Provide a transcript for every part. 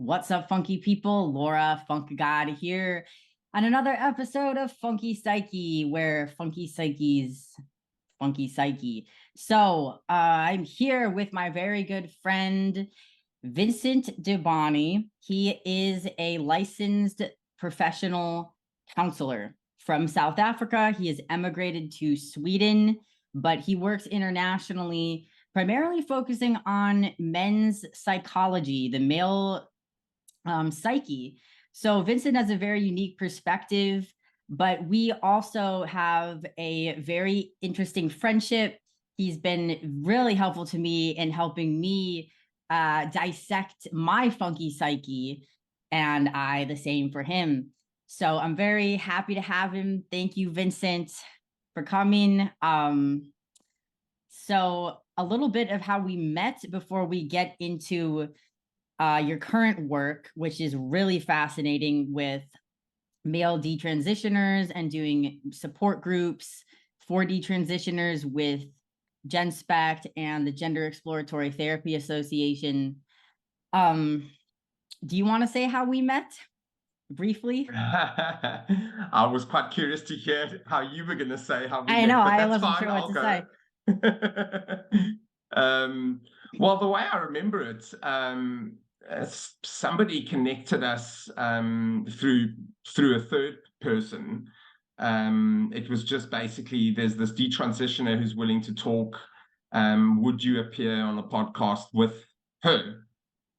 What's up, funky people? Laura, Funk God here on another episode of Funky Psyche, where funky psyche's funky psyche. So I'm here with my very good friend, Vincent De Boni. He is a licensed professional counselor from South Africa. He has emigrated to Sweden, but he works internationally, primarily focusing on men's psychology, the male psyche. So Vincent has a very unique perspective, but we also have a very interesting friendship. He's been really helpful to me in helping me dissect my funky psyche, and I the same for him. So I'm very happy to have him. Thank you, Vincent, for coming. So a little bit of how we met before we get into your current work, which is really fascinating with male detransitioners and doing support groups for detransitioners with Genspect and the Gender Exploratory Therapy Association. Do you want to say how we met briefly? I was quite curious to hear how you were going to say how we I met, know, but I that's wasn't fine. sure what I'll to go. say. Well, the way I remember it, somebody connected us through a third person. It was just basically there's this detransitioner who's willing to talk. Would you appear on a podcast with her?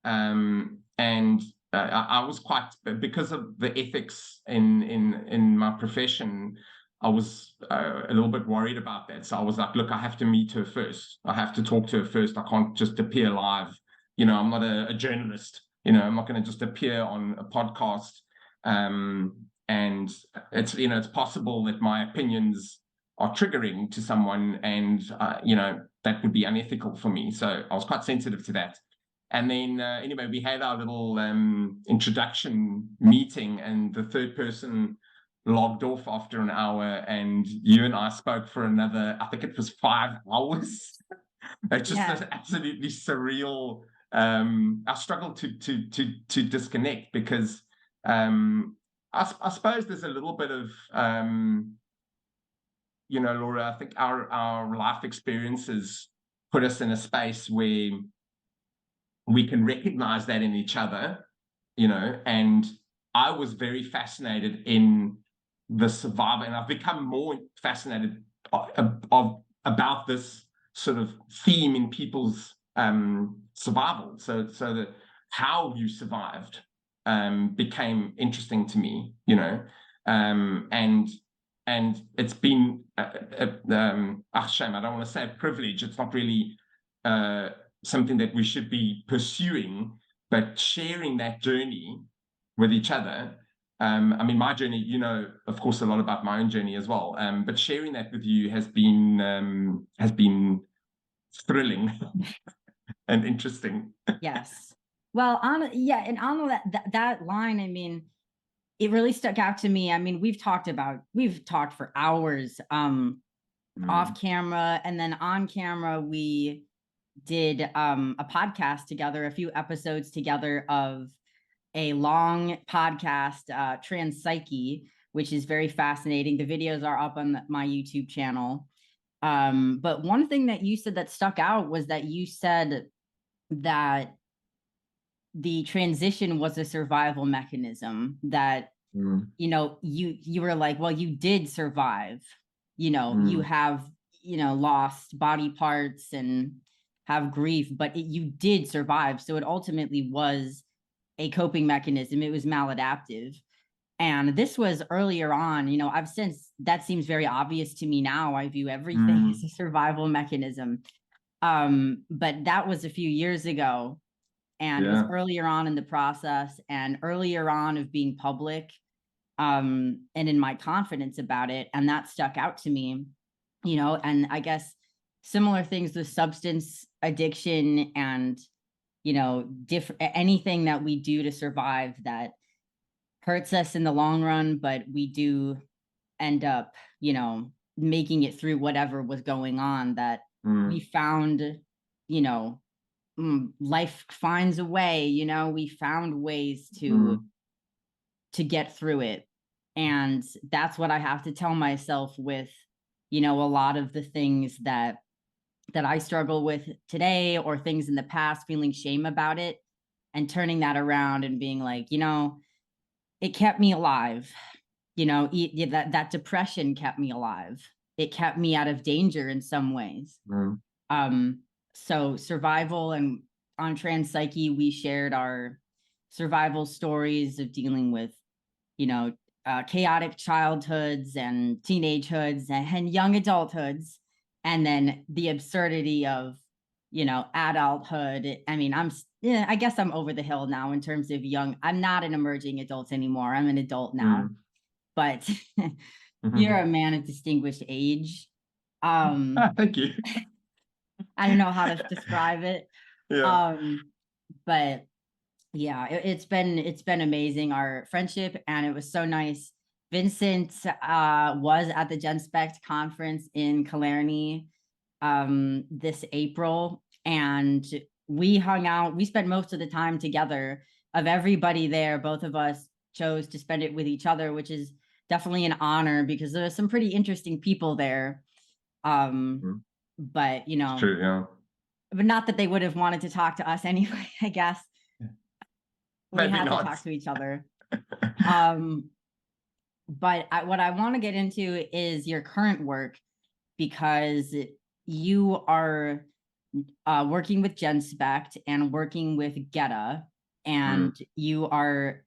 And I was quite, because of the ethics in my profession, I was a little bit worried about that. So I was like, look, I have to meet her first. I have to talk to her first. I can't just appear live. You know, I'm not a journalist. You know, I'm not going to just appear on a podcast. And it's, you know, it's possible that my opinions are triggering to someone, and you know, that would be unethical for me. So I was quite sensitive to that. And then anyway, we had our little introduction meeting, and the third person logged off after an hour, and you and I spoke for another, I think it was 5 hours. It's just this absolutely surreal. I struggled to disconnect because I suppose there's a little bit of you know, Laura, I think our life experiences put us in a space where we can recognize that in each other, you know, and I was very fascinated in the survivor, and I've become more fascinated about this sort of theme in people's survival. So that how you survived became interesting to me, you know, and it's been shame. I don't want to say a privilege. It's not really something that we should be pursuing, but sharing that journey with each other. I mean, my journey, you know, of course, a lot about my own journey as well. But sharing that with you has been thrilling and interesting. Yes. Well, on that line, I mean, it really stuck out to me. I mean, we've talked for hours off camera, and then on camera we did a podcast together, a few episodes together of a long podcast, TransPsyche, which is very fascinating. The videos are up on my YouTube channel. But one thing that you said that stuck out was that you said that the transition was a survival mechanism, that you know, you were like, well, you did survive, you know, you have, you know, lost body parts and have grief, but you did survive. So it ultimately was a coping mechanism. It was maladaptive. And this was earlier on, you know, that seems very obvious to me now. I view everything as a survival mechanism. But that was a few years ago, and was earlier on in the process, and earlier on of being public, and in my confidence about it. And that stuck out to me, you know. And I guess similar things with substance addiction and, you know, anything that we do to survive that hurts us in the long run, but we do end up, you know, making it through whatever was going on, that we found, you know, life finds a way, you know, we found ways to get through it. And that's what I have to tell myself with, you know, a lot of the things that I struggle with today, or things in the past, feeling shame about it, and turning that around and being like, you know, it kept me alive. You know, that depression kept me alive. It kept me out of danger in some ways. Um, so survival, and on TransPsyche, we shared our survival stories of dealing with, you know, chaotic childhoods and teenagehoods and young adulthoods, and then the absurdity of, you know, adulthood. I mean, I guess I'm over the hill now in terms of young. I'm not an emerging adult anymore. I'm an adult now, but you're a man of distinguished age. Thank you. I don't know how to describe it. Yeah. But yeah, it's been amazing, our friendship, and it was so nice. Vincent was at the Genspect conference in Killarney this April, and we hung out. We spent most of the time together. Of everybody there, both of us chose to spend it with each other, which is definitely an honor, because there are some pretty interesting people there. But you know, It's true, yeah. but not that they would have wanted to talk to us anyway, I guess. We had to talk to each other. But what I want to get into is your current work, because you are working with Genspect and working with Geta, and you are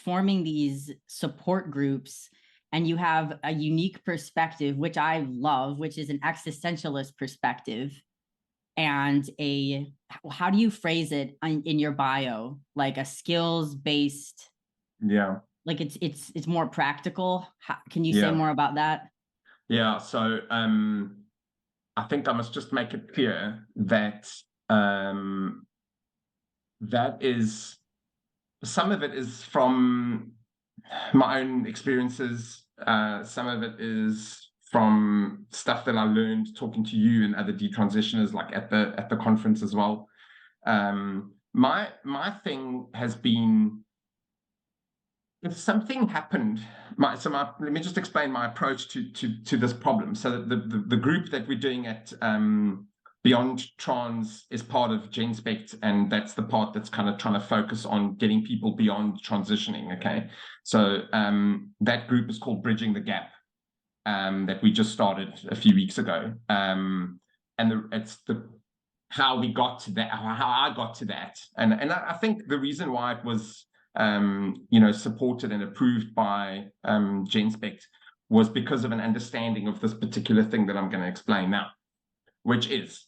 forming these support groups, and you have a unique perspective, which I love, which is an existentialist perspective, and how do you phrase it in your bio? Like a skills-based, like it's more practical. Can you say more about that? Yeah, so I think I must just make it clear that that is, some of it is from my own experiences. Some of it is from stuff that I learned talking to you and other detransitioners, like at the conference as well. My thing has been, if something happened, let me just explain my approach to this problem. So the group that we're doing at Beyond Trans is part of Genspect, and that's the part that's kind of trying to focus on getting people beyond transitioning. Okay, so that group is called Bridging the Gap, that we just started a few weeks ago, and it's how we got to that, how I got to that, and I think the reason why it was supported and approved by Genspect was because of an understanding of this particular thing that I'm going to explain now, which is,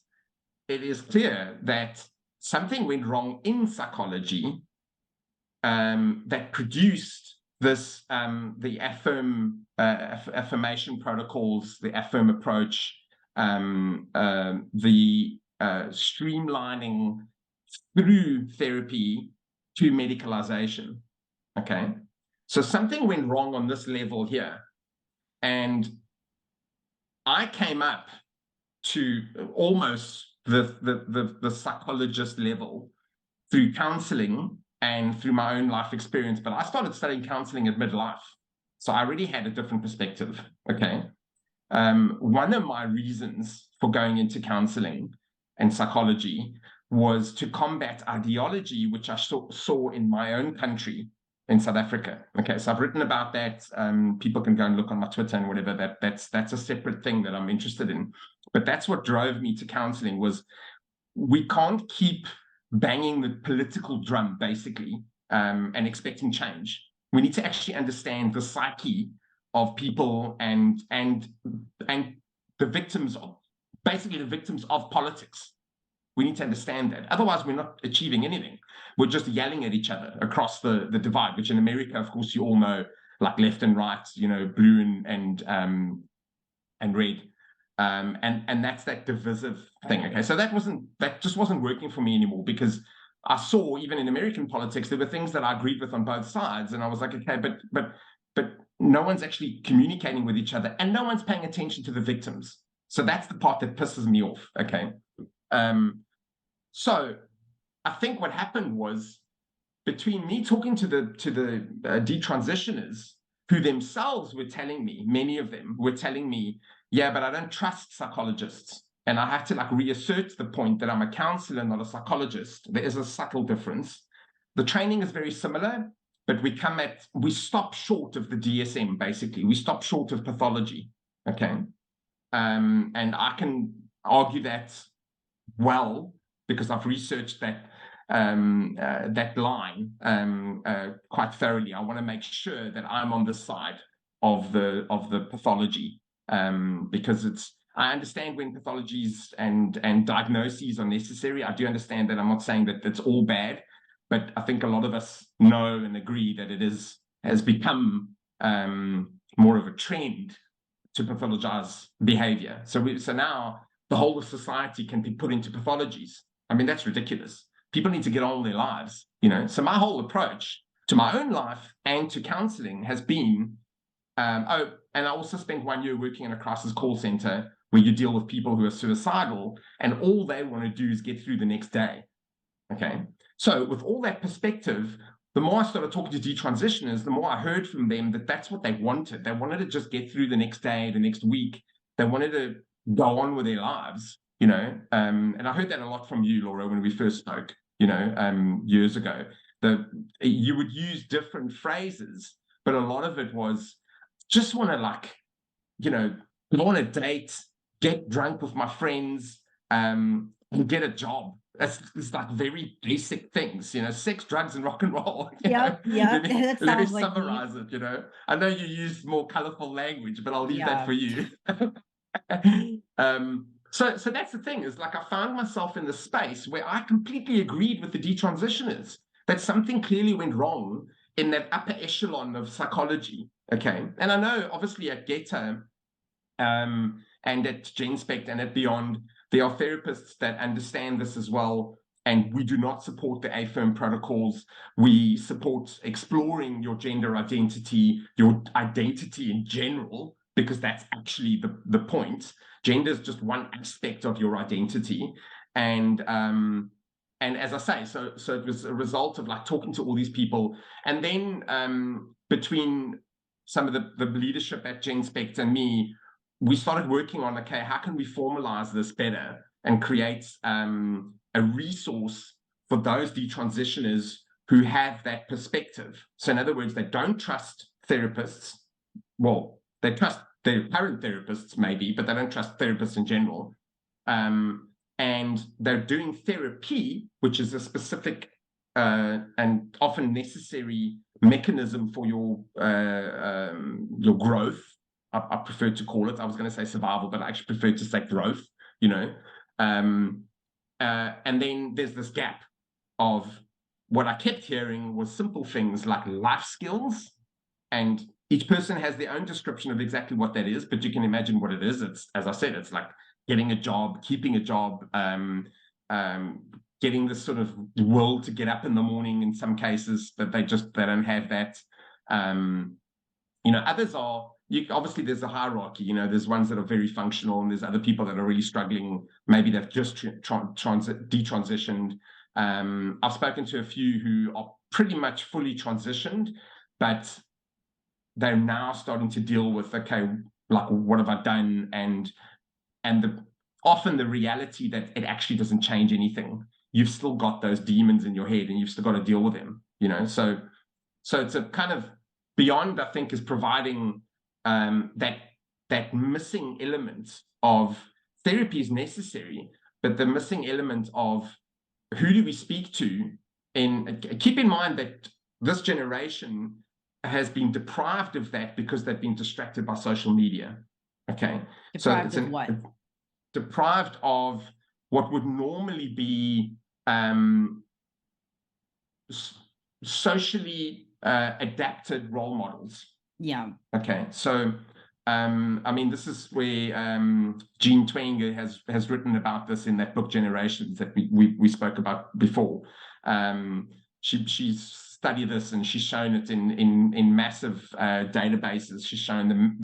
it is clear that something went wrong in psychology that produced this, the affirmation protocols, the affirm approach, the streamlining through therapy to medicalization. Okay, so something went wrong on this level here, and I came up to almost the psychologist level through counseling and through my own life experience. But I started studying counseling at midlife, so I already had a different perspective. Okay, one of my reasons for going into counseling and psychology was to combat ideology, which I saw in my own country, in South Africa. Okay, so I've written about that. People can go and look on my Twitter and whatever. That's a separate thing that I'm interested in. But that's what drove me to counseling, was we can't keep banging the political drum, basically, and expecting change. We need to actually understand the psyche of people and the victims of, basically the victims of politics. We need to understand that. Otherwise, we're not achieving anything. We're just yelling at each other across the divide, which in America, of course, you all know, like left and right, blue and red. And that's that divisive thing. Okay, so that just wasn't working for me anymore, because I saw, even in American politics, there were things that I agreed with on both sides, and I was like, okay, but no one's actually communicating with each other, and no one's paying attention to the victims. So that's the part that pisses me off. Okay, so I think what happened was, between me talking to the detransitioners, who themselves were telling me, many of them were telling me, yeah, but I don't trust psychologists. And I have to like reassert the point that I'm a counselor, not a psychologist. There is a subtle difference. The training is very similar, but we stop short of the DSM, basically. We stop short of pathology, okay? And I can argue that well, because I've researched that line quite thoroughly. I want to make sure that I'm on the side of the pathology, because I understand when pathologies and diagnoses are necessary. I do understand that. I'm not saying that it's all bad, but I think a lot of us know and agree that it has become more of a trend to pathologize behavior. So now the whole of society can be put into pathologies. I mean, that's ridiculous. People need to get on with their lives, you know. So my whole approach to my own life and to counseling has been, and I also spent 1 year working in a crisis call center where you deal with people who are suicidal and all they want to do is get through the next day. Okay. So with all that perspective, the more I started talking to detransitioners, the more I heard from them that that's what they wanted. They wanted to just get through the next day, the next week. They wanted to go on with their lives, you know. And I heard that a lot from you, Laura, when we first spoke, you know, years ago. You would use different phrases, but a lot of it was just want to, like, you know, go on a date, get drunk with my friends, and get a job. It's like very basic things, you know, sex, drugs, and rock and roll. Yep, yep. That Let me sounds like me. summarize it, you know. I know you use more colorful language, but I'll leave that Yeah. for you. So that's the thing, is like I found myself in the space where I completely agreed with the detransitioners that something clearly went wrong in that upper echelon of psychology. Okay. And I know obviously at Becker and at Genspect and at Beyond, there are therapists that understand this as well. And we do not support the AFIRM protocols. We support exploring your gender identity, your identity in general, because that's actually the point. Gender is just one aspect of your identity. And as I say, so it was a result of like talking to all these people. And then between some of the leadership at Genspect and me, we started working on, okay, how can we formalize this better and create a resource for those detransitioners who have that perspective. So in other words, they don't trust therapists. Well, they trust their current therapists maybe, but they don't trust therapists in general. And they're doing therapy, which is a specific and often necessary mechanism for your growth. I prefer to call it, I was going to say survival, but I actually prefer to say growth, you know. And then there's this gap of what I kept hearing was simple things like life skills, and each person has their own description of exactly what that is, but you can imagine what it is. It's, as I said, it's like getting a job, keeping a job, getting this sort of will to get up in the morning in some cases, that they don't have that. You know, others are, obviously there's a hierarchy, you know, there's ones that are very functional and there's other people that are really struggling. Maybe they've just detransitioned. I've spoken to a few who are pretty much fully transitioned, but they're now starting to deal with, okay, like, what have I done? And often the reality that it actually doesn't change anything. You've still got those demons in your head and you've still got to deal with them, you know? So it's a kind of Beyond, I think, is providing that missing element of therapy is necessary, but the missing element of who do we speak to? Keep in mind that this generation has been deprived of that because they've been distracted by social media. Okay. Deprived of what? Deprived of what would normally be socially adapted role models. Yeah. Okay. So I mean, this is where Jean Twenge has written about this in that book Generations that we spoke about before. She's studied this and she's shown it in massive databases. She's shown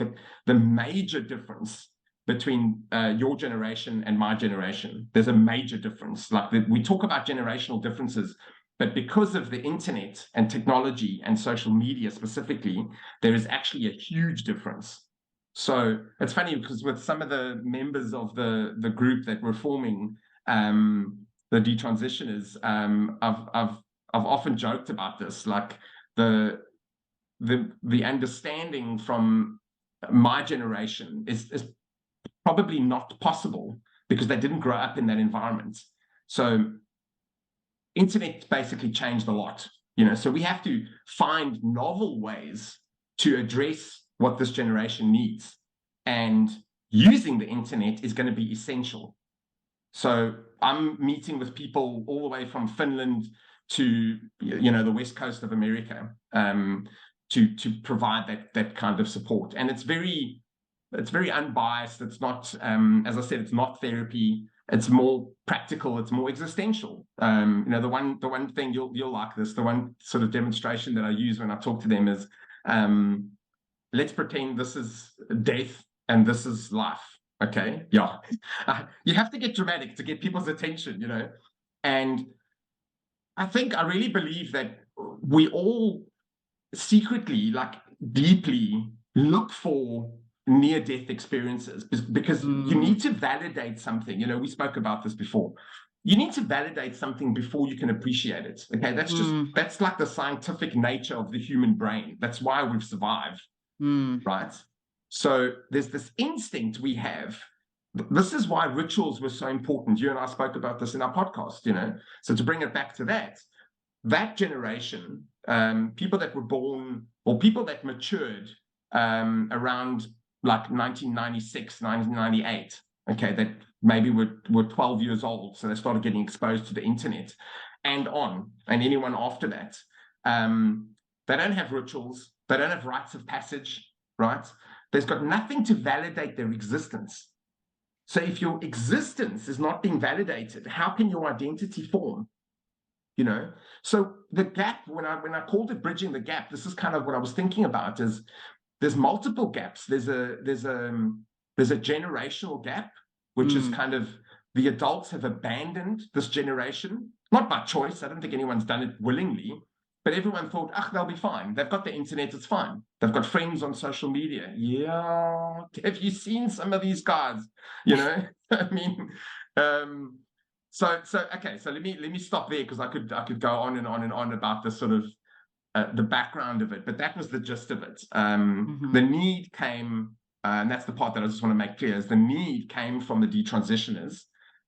the major difference between your generation and my generation. There's a major difference. Like we talk about generational differences, but because of the internet and technology and social media specifically, there is actually a huge difference. So it's funny because with some of the members of the group that we're forming, the detransitioners, I've often joked about this, like the understanding from my generation is probably not possible because they didn't grow up in that environment. So internet basically changed a lot, so we have to find novel ways to address what this generation needs, and using the internet is going to be essential. So I'm meeting with people all the way from Finland to the west coast of America, to provide that kind of support. And it's very unbiased. It's not, as I said, it's not therapy. It's more practical. It's more existential. The one thing you'll like this. The one sort of demonstration that I use when I talk to them is, let's pretend this is death and this is life. Okay, yeah. You have to get dramatic to get people's attention, And I really believe that we all secretly, like deeply, look for near-death experiences because you need to validate something. We spoke about this before. You need to validate something before you can appreciate it. Okay, that's like the scientific nature of the human brain. That's why we've survived, right? So there's this instinct we have. This is why rituals were so important. You and I spoke about this in our podcast, So to bring it back to that generation, people that were born or people that matured around like 1996, 1998, okay, that maybe were 12 years old, so they started getting exposed to the internet and anyone after that. They don't have rituals. They don't have rites of passage, right? There's got nothing to validate their existence. So if your existence is not being validated, how can your identity form? So the gap, when I called it bridging the gap, this is kind of what I was thinking about. Is there's multiple gaps. There's a generational gap, which is kind of the adults have abandoned this generation, not by choice. I don't think anyone's done it willingly, but everyone thought, they'll be fine. They've got the internet, it's fine. They've got friends on social media. Yeah, have you seen some of these guys? I mean. So okay. So let me stop there because I could go on and on and on about the sort of the background of it, but that was the gist of it. The need came, and that's the part that I just want to make clear: is the need came from the detransitioners.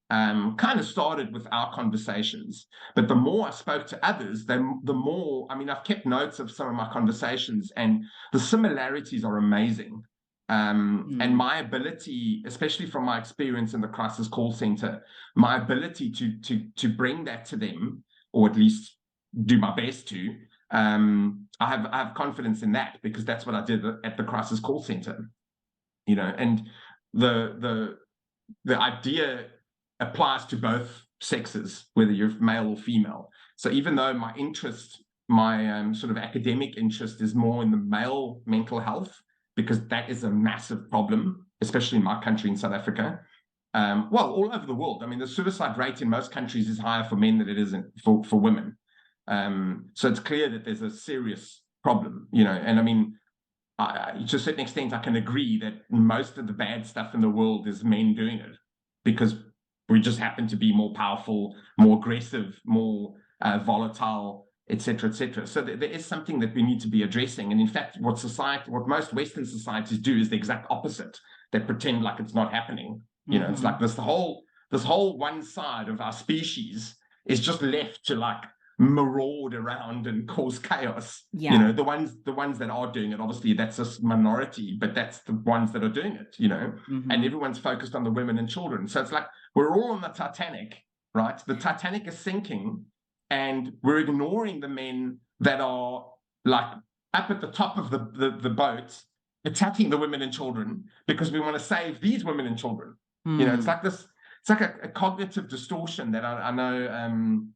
Kind of started with our conversations, but the more I spoke to others, the more. I mean, I've kept notes of some of my conversations, and the similarities are amazing. And my ability, especially from my experience in the crisis call center, my ability to bring that to them, or at least do my best to, I have confidence in that because that's what I did at the crisis call center, and the idea applies to both sexes, whether you're male or female. So even though my interest, my sort of academic interest is more in the male mental health, because that is a massive problem, especially in my country, in South Africa. Well, all over the world. I mean, the suicide rate in most countries is higher for men than it is for women. So it's clear that there's a serious problem, and I mean, to a certain extent, I can agree that most of the bad stuff in the world is men doing it because we just happen to be more powerful, more aggressive, more volatile, etc., etc. So there is something that we need to be addressing. And in fact, what most Western societies do is the exact opposite. They pretend like it's not happening. It's like this whole one side of our species is just left to like maraud around and cause chaos. Yeah. The ones that are doing it, obviously that's a minority, but that's the ones that are doing it, and everyone's focused on the women and children. So it's like we're all on the Titanic, right? The Titanic is sinking, and we're ignoring the men that are like up at the top of the boat, attacking the women and children because we want to save these women and children. It's like this. It's like a cognitive distortion that I know.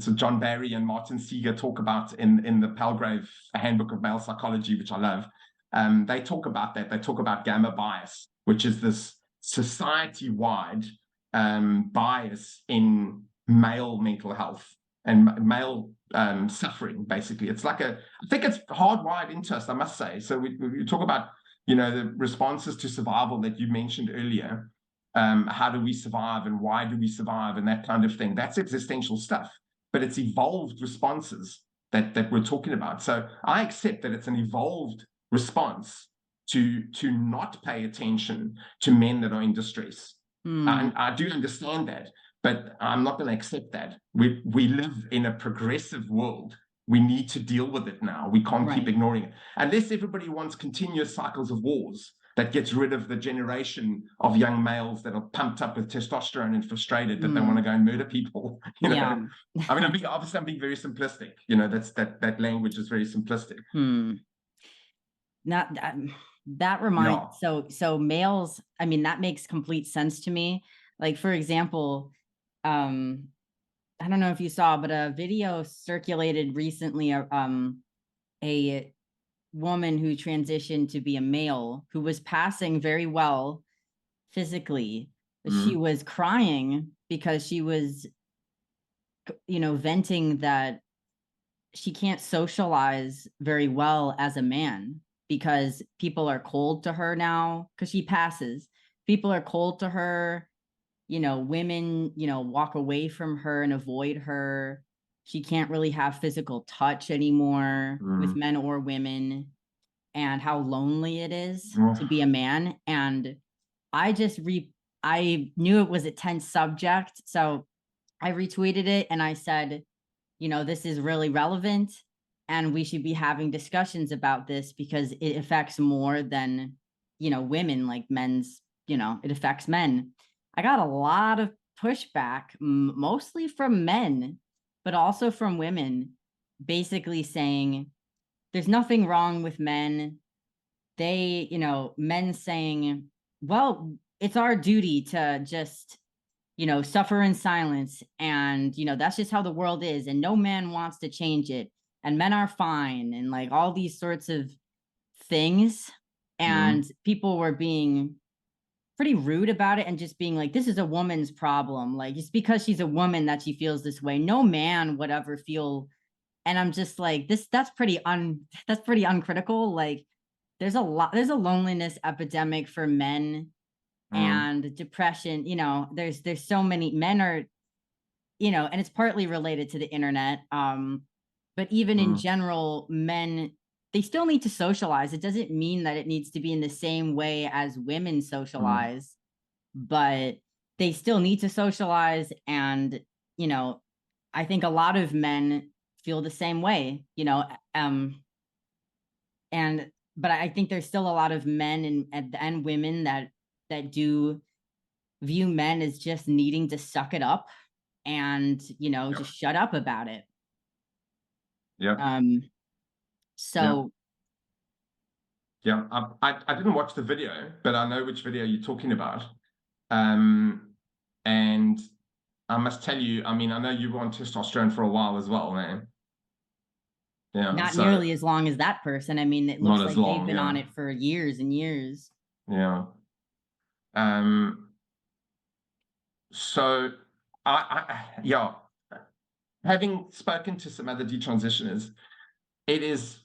So John Barry and Martin Seeger talk about in the Palgrave Handbook of Male Psychology, which I love. They talk about that. They talk about gamma bias, which is this society-wide bias in male mental health and male suffering. Basically, it's like I think it's hardwired into us, I must say. So we talk about, you know, the responses to survival that you mentioned earlier. How do we survive and why do we survive and that kind of thing? That's existential stuff, but it's evolved responses that we're talking about. So I accept that it's an evolved response to not pay attention to men that are in distress. And I do understand that, but I'm not going to accept that. We live in a progressive world. We need to deal with it now. We can't keep ignoring it. Unless everybody wants continuous cycles of wars that gets rid of the generation of young males that are pumped up with testosterone and frustrated that they want to go and murder people. You know, I mean, obviously I'm being very simplistic. You know, that language is very simplistic. Not that reminds so males, I mean, that makes complete sense to me. Like, for example, I don't know if you saw, but a video circulated recently, a woman who transitioned to be a male who was passing very well physically, but she was crying because she was, you know, venting that she can't socialize very well as a man because people are cold to her now because she passes. People are cold to her. You know, women, you know, walk away from her and avoid her. She can't really have physical touch anymore with men or women, and how lonely it is to be a man. And I knew it was a tense subject. So I retweeted it and I said, you know, this is really relevant and we should be having discussions about this because it affects more than, you know, women, like men's, you know, it affects men. I got a lot of pushback, mostly from men, but also from women, basically saying there's nothing wrong with men. They, you know, men saying, well, it's our duty to just, you know, suffer in silence. And, you know, that's just how the world is. And no man wants to change it. And men are fine. And like all these sorts of things. And people were being pretty rude about it and just being like, this is a woman's problem. Like, it's because she's a woman that she feels this way. No man would ever feel. And I'm just like, that's pretty uncritical. Like, there's a loneliness epidemic for men and depression. You know, there's so many men are, you know, and it's partly related to the internet. But even in general, men, they still need to socialize. It doesn't mean that it needs to be in the same way as women socialize, but they still need to socialize. And, you know, I think a lot of men feel the same way, you know, but I think there's still a lot of men and women that do view men as just needing to suck it up and, you know, just shut up about it. So I didn't watch the video, but I know which video you're talking about. And I must tell you, I mean, I know you were on testosterone for a while as well, man. Yeah, not nearly as long as that person. I mean, it looks like they've been on it for years and years. Yeah. So having spoken to some other detransitioners, it is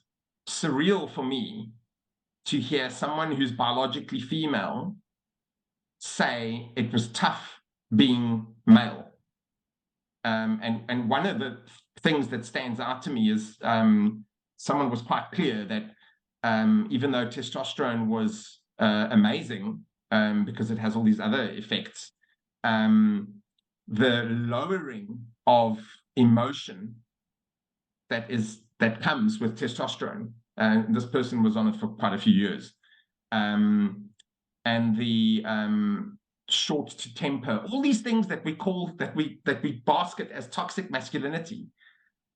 surreal for me to hear someone who's biologically female say it was tough being male. And one of the things that stands out to me is someone was quite clear that even though testosterone was amazing because it has all these other effects, the lowering of emotion that comes with testosterone, and this person was on it for quite a few years, and the short to temper, all these things that we basket as toxic masculinity,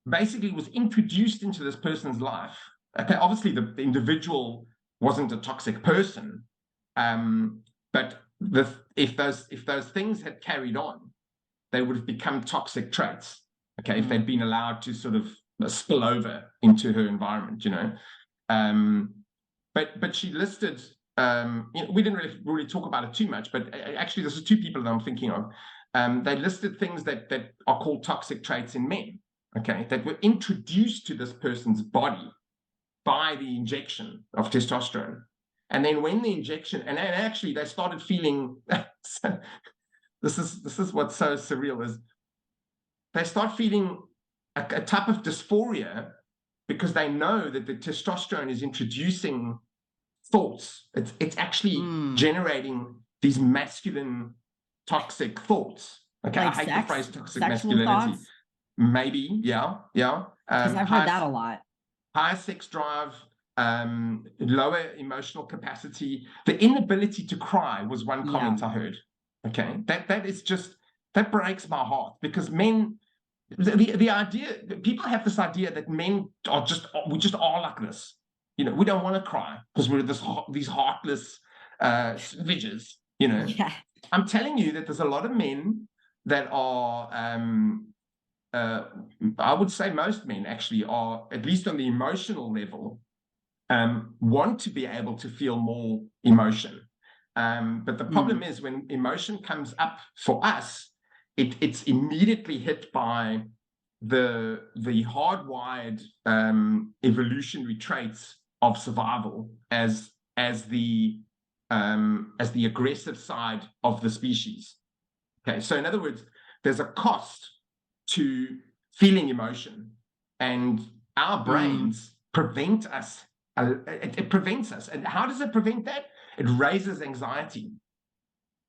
basically was introduced into this person's life. Okay, obviously the individual wasn't a toxic person, but if those things had carried on, they would have become toxic traits. Okay, if they'd been allowed to sort of spill over into her environment, you know. but she listed, we didn't really talk about it too much, but actually this is two people that I'm thinking of. They listed things that are called toxic traits in men, okay, that were introduced to this person's body by the injection of testosterone. And then when the injection, and actually they started feeling, this is what's so surreal, is they start feeling a type of dysphoria because they know that the testosterone is introducing thoughts. It's actually generating these masculine toxic thoughts. Okay, like I hate the phrase toxic sexual masculinity. thoughts? Maybe, yeah. Because I've heard that a lot. Higher sex drive, lower emotional capacity. The inability to cry was one comment I heard. Okay, that is just, that breaks my heart, because men, the idea, people have this idea that men are just, we just are like this. You know, we don't want to cry because we're these heartless savages. You know, I'm telling you that there's a lot of men that are, I would say most men actually are, at least on the emotional level, want to be able to feel more emotion. But the problem is when emotion comes up for us, it's immediately hit by the hardwired evolutionary traits of survival as the aggressive side of the species. Okay, so in other words, there's a cost to feeling emotion, and our brains prevent us. It prevents us. And how does it prevent that? It raises anxiety.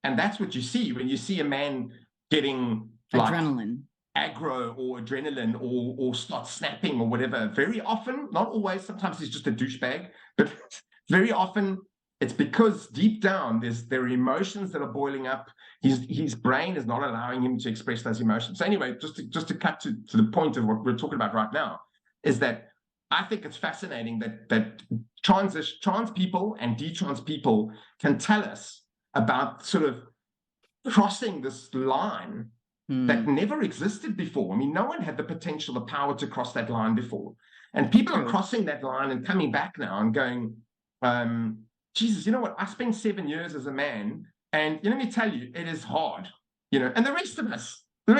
And that's what you see when you see a man getting adrenaline, like aggro or adrenaline, or start snapping or whatever. Very often, not always, sometimes he's just a douchebag, but very often it's because deep down there are emotions that are boiling up. His brain is not allowing him to express those emotions. So anyway, just to cut to the point of what we're talking about right now, is that I think it's fascinating that trans people and detrans people can tell us about sort of crossing this line that never existed before. I mean, no one had the potential, the power to cross that line before. And people are crossing that line and coming back now and going, Jesus, you know what? I spent 7 years as a man, and let me tell you, it is hard. You know, and the rest of us, let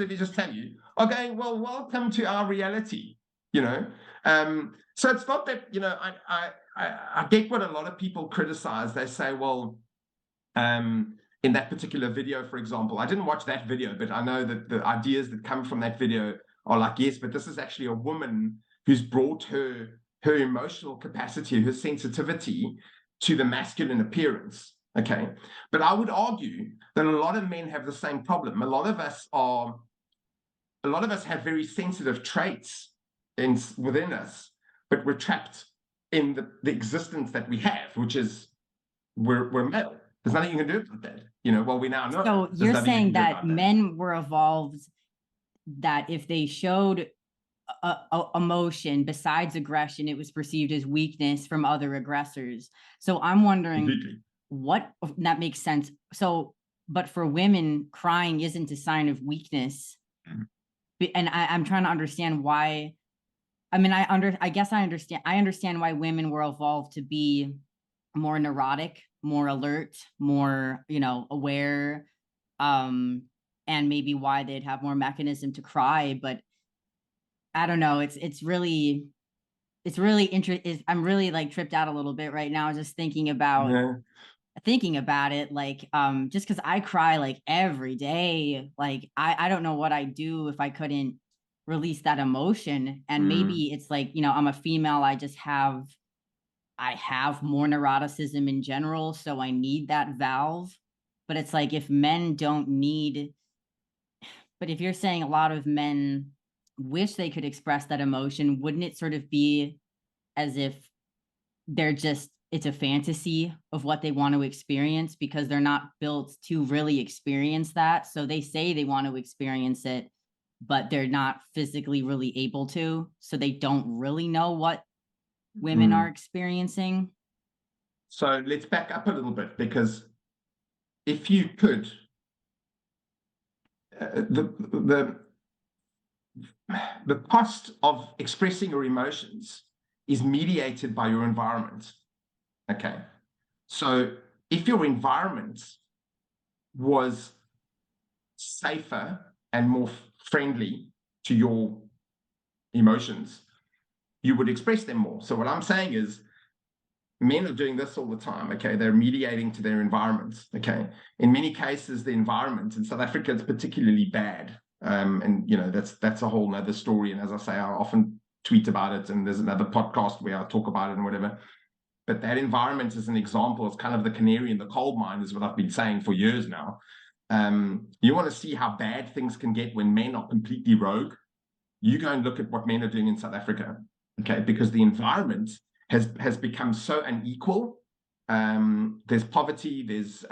me just tell you, are going, well, welcome to our reality. You know, so it's not that, you know, I get what a lot of people criticize. They say, well, in that particular video, for example, I didn't watch that video, but I know that the ideas that come from that video are like, yes, but this is actually a woman who's brought her emotional capacity, her sensitivity to the masculine appearance. Okay, but I would argue that a lot of men have the same problem. A lot of us have very sensitive traits within us, but we're trapped in the existence that we have, which is we're male. There's nothing you can do about that. You know, well, we now know. So you're saying that men were evolved, that if they showed a emotion besides aggression, it was perceived as weakness from other aggressors. So I'm wondering what that makes sense. So, but for women, crying isn't a sign of weakness. And I'm trying to understand why. I mean, I guess I understand why women were evolved to be more neurotic, more alert, more, you know, aware, and maybe why they'd have more mechanism to cry. But I don't know. It's really interesting. I'm really like tripped out a little bit right now, just thinking about it. Like, just because I cry like every day, like I don't know what I'd do if I couldn't release that emotion. And maybe it's like, you know, I'm a female. I have more neuroticism in general, so I need that valve. But it's like, if men don't need, but if you're saying a lot of men wish they could express that emotion, wouldn't it sort of be as if it's a fantasy of what they want to experience because they're not built to really experience that? So they say they want to experience it, but they're not physically really able to. So they don't really know what women are experiencing. So let's back up a little bit, because if you could, the cost of expressing your emotions is mediated by your environment. Okay. So if your environment was safer and more friendly to your emotions, you would express them more. So what I'm saying is, men are doing this all the time. Okay, they're mediating to their environments. Okay, in many cases, the environment in South Africa is particularly bad, and that's a whole nother story. And as I say, I often tweet about it, and there's another podcast where I talk about it and whatever. But that environment is an example. It's kind of the canary in the coal mine, is what I've been saying for years now. You want to see how bad things can get when men are completely rogue? You go and look at what men are doing in South Africa, okay? Because the environment has become so unequal. There's poverty, there's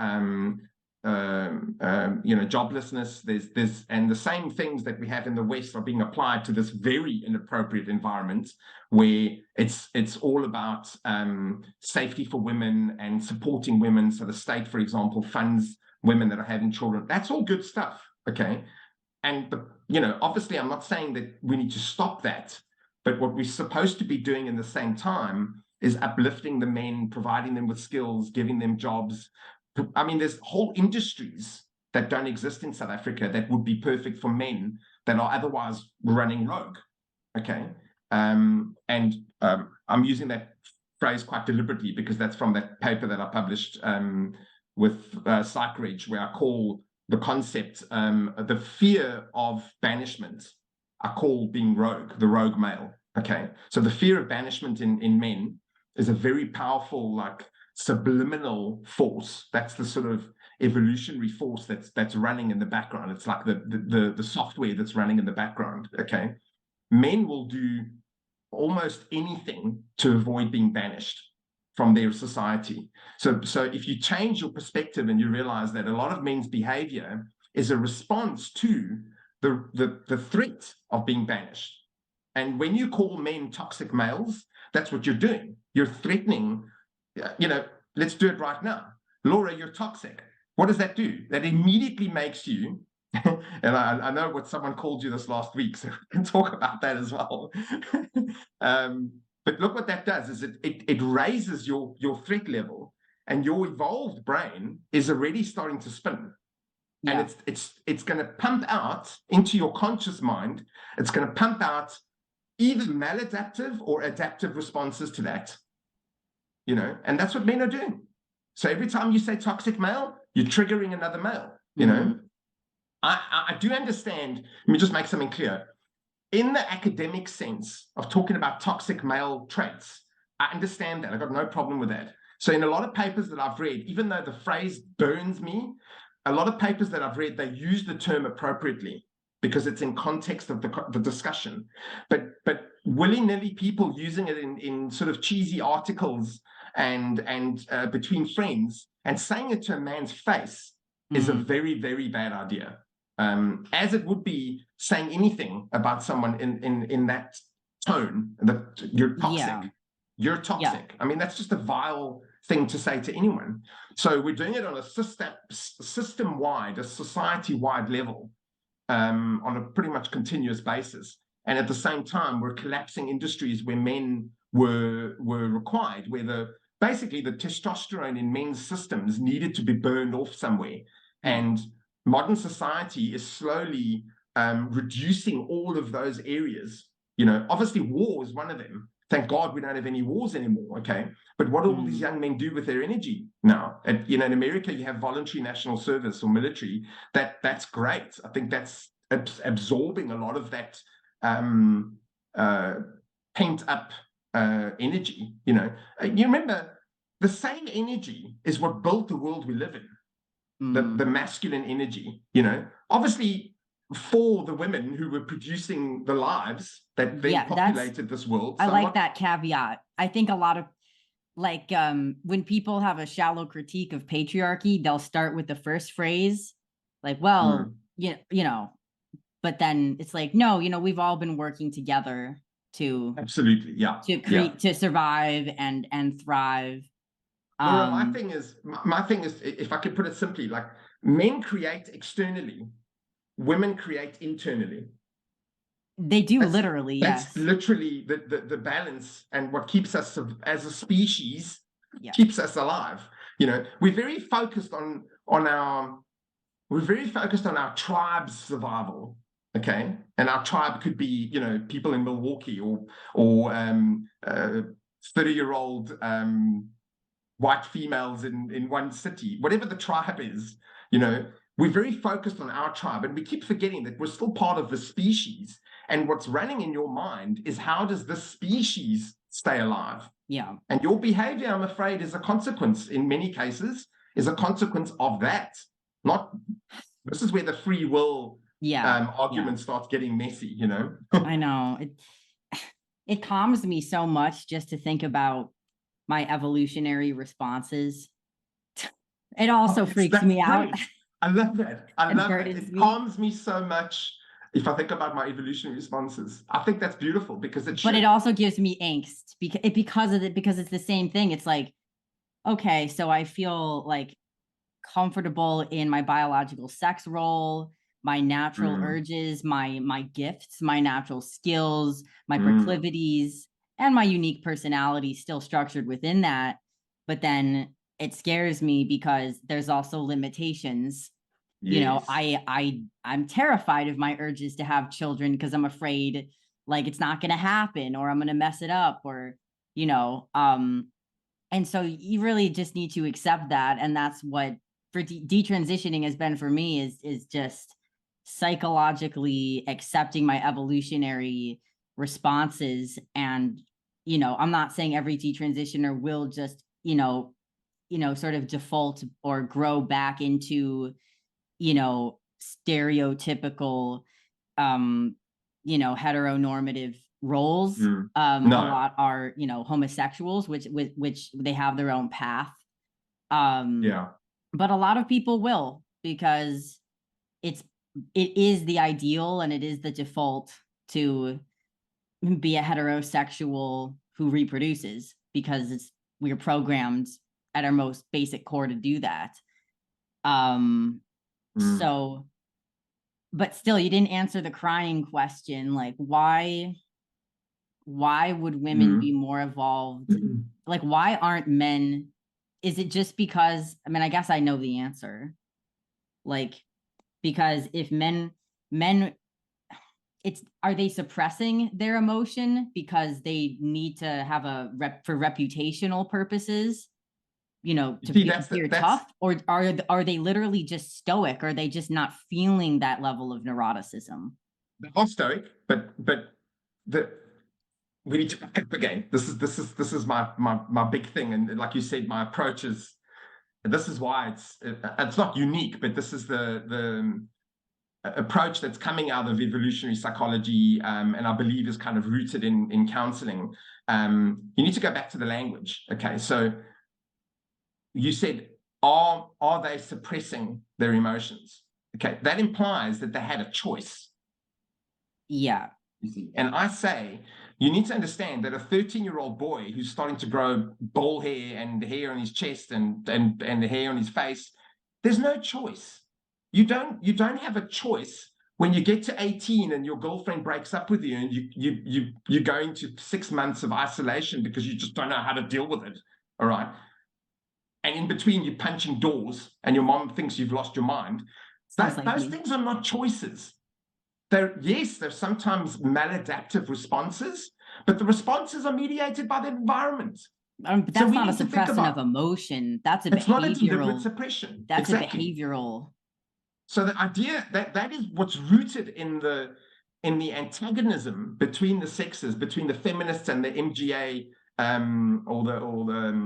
joblessness, there's and the same things that we have in the West are being applied to this very inappropriate environment where it's all about safety for women and supporting women. So the state, for example, funds women that are having children. That's all good stuff, okay? But obviously, I'm not saying that we need to stop that. But what we're supposed to be doing in the same time is uplifting the men, providing them with skills, giving them jobs. I mean, there's whole industries that don't exist in South Africa that would be perfect for men that are otherwise running rogue. Okay. I'm using that phrase quite deliberately because that's from that paper that I published with Psyche, where I call the concept, the fear of banishment, I call being rogue, the rogue male. Okay. So the fear of banishment in men is a very powerful, like, subliminal force. That's the sort of evolutionary force that's running in the background. It's like the software that's running in the background. Okay. Men will do almost anything to avoid being banished from their society. So if you change your perspective and you realize that a lot of men's behavior is a response to the threat of being banished. And when you call men toxic males, that's what you're doing. You're threatening, let's do it right now. Laura, you're toxic. What does that do? That immediately makes you, and I know what someone called you this last week, so we can talk about that as well. But look what that does is it raises your threat level, and your evolved brain is already starting to spin. Yeah. And it's going to pump out into your conscious mind. It's going to pump out either maladaptive or adaptive responses to that. And that's what men are doing. So every time you say toxic male, you're triggering another male. I do understand. Let me just make something clear. In the academic sense of talking about toxic male traits, I understand that. I've got no problem with that. So in a lot of papers that I've read, even though the phrase burns me, a lot of papers that I've read, they use the term appropriately because it's in context of the discussion. But willy-nilly people using it in sort of cheesy articles and between friends and saying it to a man's face is a very, very bad idea. As it would be saying anything about someone in that tone, that you're toxic. You're toxic. I mean, that's just a vile thing to say to anyone. So we're doing it on a system-wide, a society-wide level, on a pretty much continuous basis. And at the same time, we're collapsing industries where men were required, where basically the testosterone in men's systems needed to be burned off somewhere. And modern society is slowly reducing all of those areas. Obviously war is one of them. Thank God we don't have any wars anymore, okay? But what do all these young men do with their energy now? In America, you have voluntary national service or military. That's great. I think that's absorbing a lot of that pent-up energy. You remember, the same energy is what built the world we live in. The masculine energy, obviously for the women who were producing the lives that they populated this world. I like that caveat. I think a lot of when people have a shallow critique of patriarchy, they'll start with the first phrase, like, well, but then it's like, no, we've all been working together to absolutely, to create, to survive and thrive. Laura, my thing is, if I could put it simply, like, men create externally, women create internally. They do, literally, that's literally the balance and what keeps us as a species keeps us alive. We're very focused on our tribe's survival. Okay, and our tribe could be, people in Milwaukee or 30-year-old white females in one city, whatever the tribe is. We're very focused on our tribe, and we keep forgetting that we're still part of the species. And what's running in your mind is, how does this species stay alive? Yeah. And your behavior, I'm afraid, is a consequence, in many cases, is a consequence of that. This is where the free will argument starts getting messy, I know. It calms me so much just to think about my evolutionary responses. It also freaks me out. I love that. I love it. It calms me so much if I think about my evolutionary responses. I think that's beautiful, because but it also gives me angst because it's the same thing. It's like, okay, so I feel like comfortable in my biological sex role, my natural urges, my gifts, my natural skills, my proclivities, and my unique personality still structured within that. But then it scares me because there's also limitations. Yes. I'm terrified of my urges to have children, because I'm afraid like it's not going to happen, or I'm going to mess it up, or, and so you really just need to accept that. And that's what for detransitioning has been for me, is just psychologically accepting my evolutionary responses. And, I'm not saying every detransitioner will just, sort of default or grow back into, stereotypical, heteronormative roles. No. A lot are, homosexuals, which they have their own path. But a lot of people will, because it is the ideal, and it is the default to be a heterosexual who reproduces, because we're programmed at our most basic core to do that. So, but still, you didn't answer the crying question. Like, why would women be more evolved? Like, why aren't men? Is it just because, I guess I know the answer. Like, because if men, are they suppressing their emotion because they need to have for reputational purposes, to be tough, or are they literally just stoic? Or are they just not feeling that level of neuroticism? They are stoic, but we need to back up again. This is my big thing, and like you said, my approach is. This is why it's not unique, but this is the approach that's coming out of evolutionary psychology, and I believe is kind of rooted in counseling. You need to go back to the language. Okay, so you said, are they suppressing their emotions? Okay, that implies that they had a choice. Yeah. You see, and I say, you need to understand that a 13-year-old boy who's starting to grow ball hair and hair on his chest and the hair on his face, there's no choice. You don't have a choice when you get to 18 and your girlfriend breaks up with you, and you go into 6 months of isolation because you just don't know how to deal with it. All right. And in between, you're punching doors and your mom thinks you've lost your mind. Those things are not choices. There's sometimes maladaptive responses, but the responses are mediated by the environment. But that's not a suppression of emotion. That's a behavioral. It's not a deliberate suppression. That's exactly. A behavioral. So the idea that is what's rooted in the antagonism between the sexes, between the feminists and the MGA, or the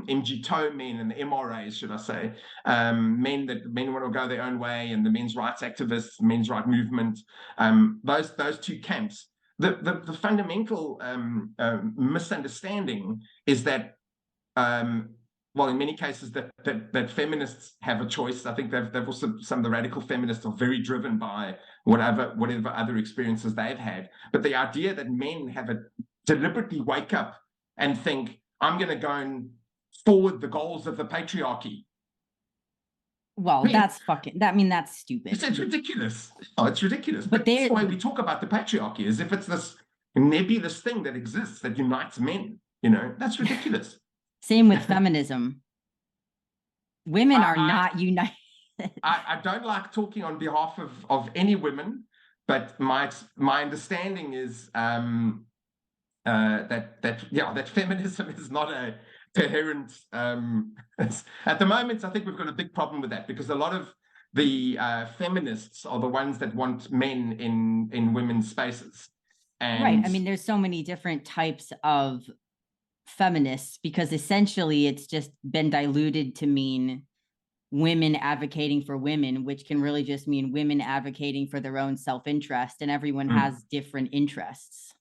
MGTOW men and the MRAs, should I say, men want to go their own way, and the men's rights activists, men's rights movement, those two camps. The fundamental misunderstanding is that, well, in many cases that feminists have a choice. I think they've also, some of the radical feminists are very driven by whatever other experiences they've had. But the idea that men have a deliberately wake up and think, I'm going to go and forward the goals of the patriarchy. Well, that's stupid. It's ridiculous. Oh, it's ridiculous. But that's why we talk about the patriarchy, as if it's this nebulous thing that exists that unites men. That's ridiculous. Same with feminism. Women are I, not united. I don't like talking on behalf of any women, but my understanding is that feminism is not a coherent. At the moment, I think we've got a big problem with that, because a lot of the feminists are the ones that want men in women's spaces. And Right. I mean, there's so many different types of feminists, because essentially it's just been diluted to mean women advocating for women, which can really just mean women advocating for their own self-interest, and everyone has different interests.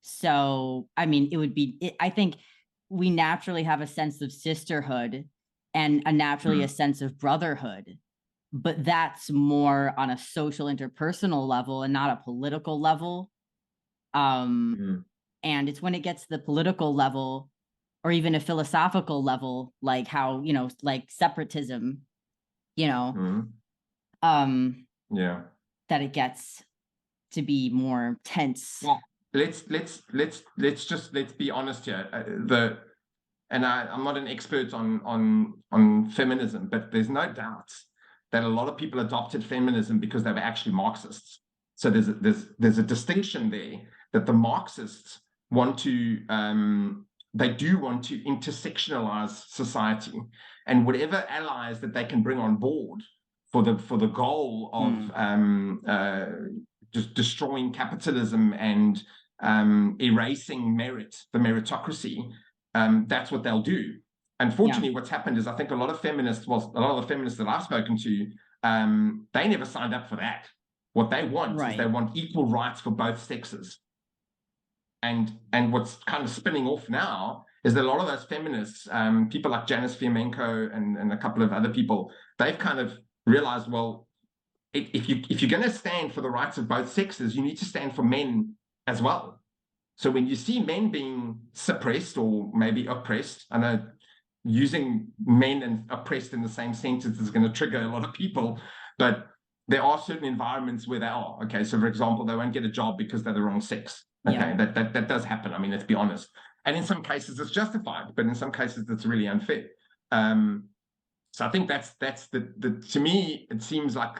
So, I mean, I think we naturally have a sense of sisterhood and a sense of brotherhood, but that's more on a social interpersonal level and not a political level. And it's when it gets to the political level, or even a philosophical level, like how, like separatism, that it gets to be more tense. Well, let's be honest here. I'm not an expert on feminism, but there's no doubt that a lot of people adopted feminism because they were actually Marxists. So there's a distinction there, that the Marxists want to they do want to intersectionalize society, and whatever allies that they can bring on board for the goal of just destroying capitalism and erasing the meritocracy, that's what they'll do. Unfortunately, what's happened is, I think a lot of the feminists that I've spoken to, they never signed up for that. What they want is they want equal rights for both sexes. And what's kind of spinning off now is that a lot of those feminists, people like Janice Fiumenko and a couple of other people, they've kind of realized, well, if you're going to stand for the rights of both sexes, you need to stand for men as well. So when you see men being suppressed or maybe oppressed, I know using men and oppressed in the same sentence is going to trigger a lot of people, but there are certain environments where they are. Okay, so for example, they won't get a job because they're the wrong sex. Okay, that does happen. I mean, let's be honest. And in some cases it's justified, but in some cases it's really unfair. So I think that's to me, it seems like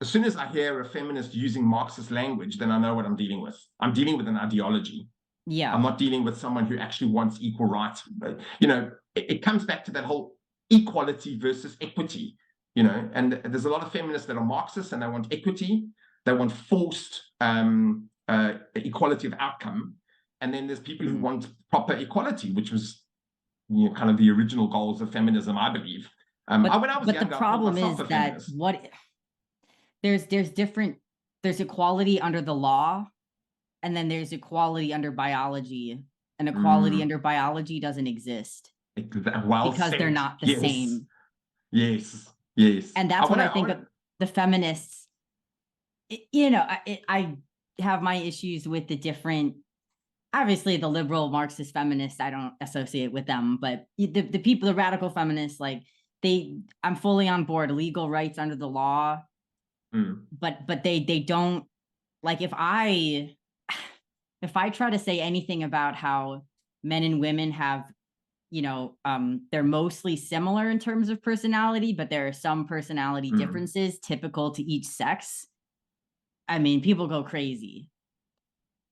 as soon as I hear a feminist using Marxist language, then I know what I'm dealing with. I'm dealing with an ideology. Yeah. I'm not dealing with someone who actually wants equal rights. It comes back to that whole equality versus equity, and there's a lot of feminists that are Marxists and they want equity. They want forced equality of outcome. And then there's people who want proper equality, which was kind of the original goals of feminism, I believe. But the problem is that there's equality under the law, and then there's equality under biology, and equality under biology doesn't exist because they're not the same. Yes. And that's what I think of the feminists. I have my issues with the different, obviously the liberal Marxist feminists, I don't associate with them, but the people, the radical feminists, like I'm fully on board, legal rights under the law. But they don't, like, if I try to say anything about how men and women have, they're mostly similar in terms of personality, but there are some personality differences typical to each sex, I mean, people go crazy.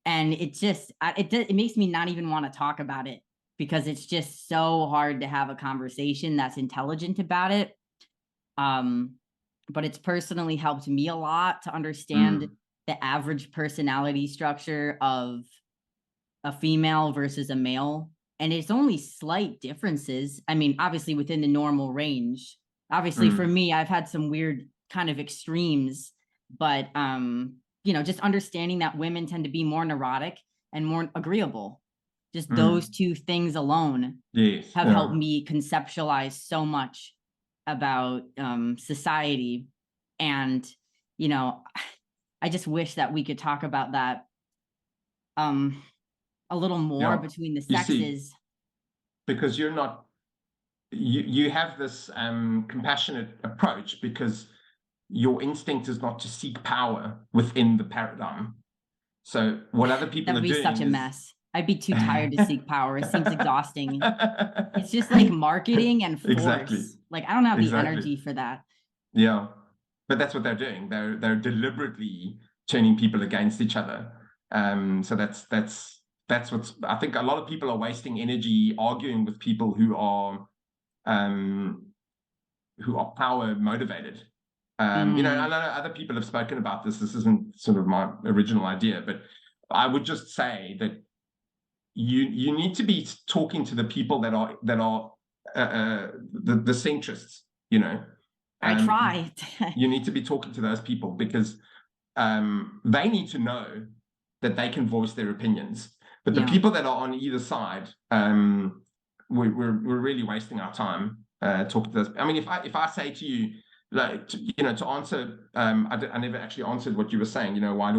And it makes me not even want to talk about it, because it's just so hard to have a conversation that's intelligent about it. But it's personally helped me a lot to understand the average personality structure of a female versus a male. And it's only slight differences. I mean, obviously within the normal range. Obviously for me, I've had some weird kind of extremes, but just understanding that women tend to be more neurotic and more agreeable. Just those two things alone have helped me conceptualize so much about society. And I just wish that we could talk about that a little more between the sexes. Because you're not, you have this compassionate approach, because your instinct is not to seek power within the paradigm. So what other people are doing is such a mess. I'd be too tired to seek power. It seems exhausting. It's just like marketing and force. Exactly. Like, I don't have the Exactly. energy for that. Yeah, but that's what they're doing. They're deliberately turning people against each other. So that's what's, I think a lot of people are wasting energy arguing with people who are power motivated. You know, I know other people have spoken about this. This isn't sort of my original idea, but I would just say that you need to be talking to the people that are the centrists, you know. I try. You need to be talking to those people because they need to know that they can voice their opinions. But the people that are on either side, we're really wasting our time talking to those. I mean, if I say to you, like, you know, to answer, I never actually answered what you were saying. You know, why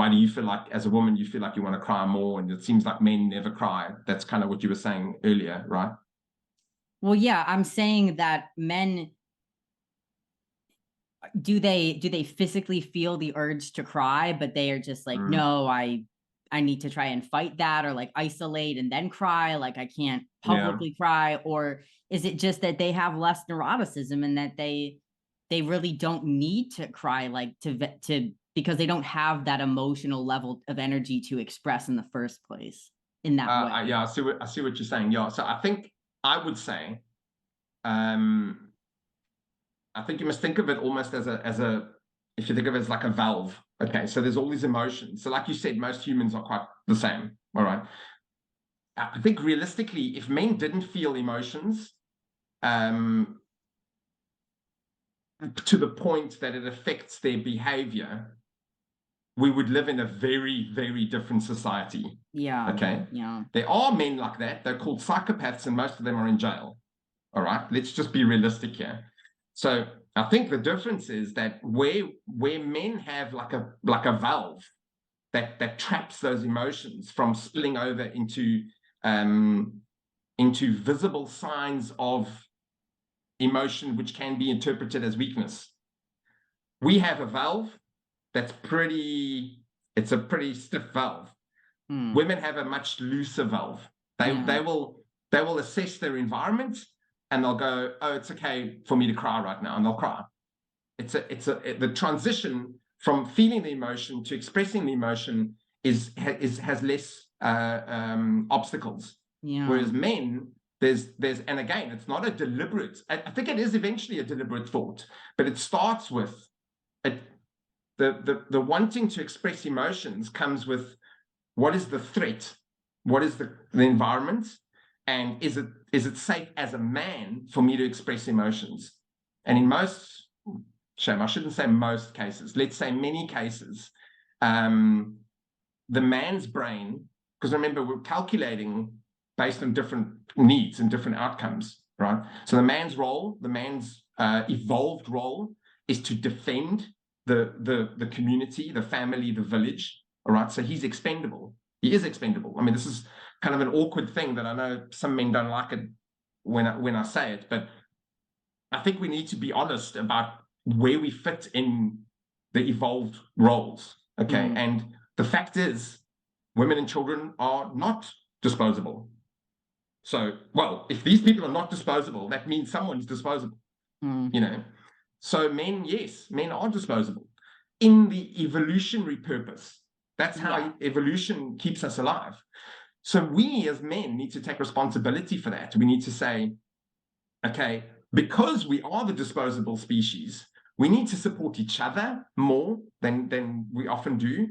do you feel like, as a woman, you feel like you want to cry more, and it seems like men never cry? That's kind of what you were saying earlier, right? Well, yeah, I'm saying that men, do they physically feel the urge to cry, but they are just like, no, I need to try and fight that, or like isolate and then cry, like I can't publicly cry? Or is it just that they have less neuroticism and that they really don't need to cry, like to because they don't have that emotional level of energy to express in the first place in that way? Yeah, I see what you're saying. Yeah, so I think I would say, I think you must think of it almost as a, if you think of it as like a valve. Okay, so there's all these emotions. So like you said, most humans are quite the same. All right. I think realistically, if men didn't feel emotions, to the point that it affects their behavior, we would live in a very, very different society. Yeah. Okay. Yeah. There are men like that. They're called psychopaths, and most of them are in jail. All right. Let's just be realistic here. So I think the difference is that where men have like a valve that traps those emotions from spilling over into visible signs of emotion, which can be interpreted as weakness. We have a valve that's it's a pretty stiff valve. Women have a much looser valve. They will assess their environment and they'll go, oh, it's okay for me to cry right now, and they'll cry. The transition from feeling the emotion to expressing the emotion has less obstacles. Whereas men, there's and again, it's not a deliberate. I think it is eventually a deliberate thought, but it starts with the wanting to express emotions comes with, what is the threat? What is the environment? And is it safe as a man for me to express emotions? And in most, I shouldn't say most cases, let's say many cases, the man's brain, because remember, we're calculating based on different needs and different outcomes, right? So the man's evolved role is to defend the community, the family, the village, all right? So he's expendable. He is expendable. I mean, this is kind of an awkward thing that I know some men don't like it when I say it, but I think we need to be honest about where we fit in the evolved roles, okay? And the fact is, women and children are not disposable. So, well, if these people are not disposable, that means someone's disposable, you know? So men, yes, men are disposable in the evolutionary purpose. That's how evolution keeps us alive. So we as men need to take responsibility for that. We need to say, okay, because we are the disposable species, we need to support each other more than we often do.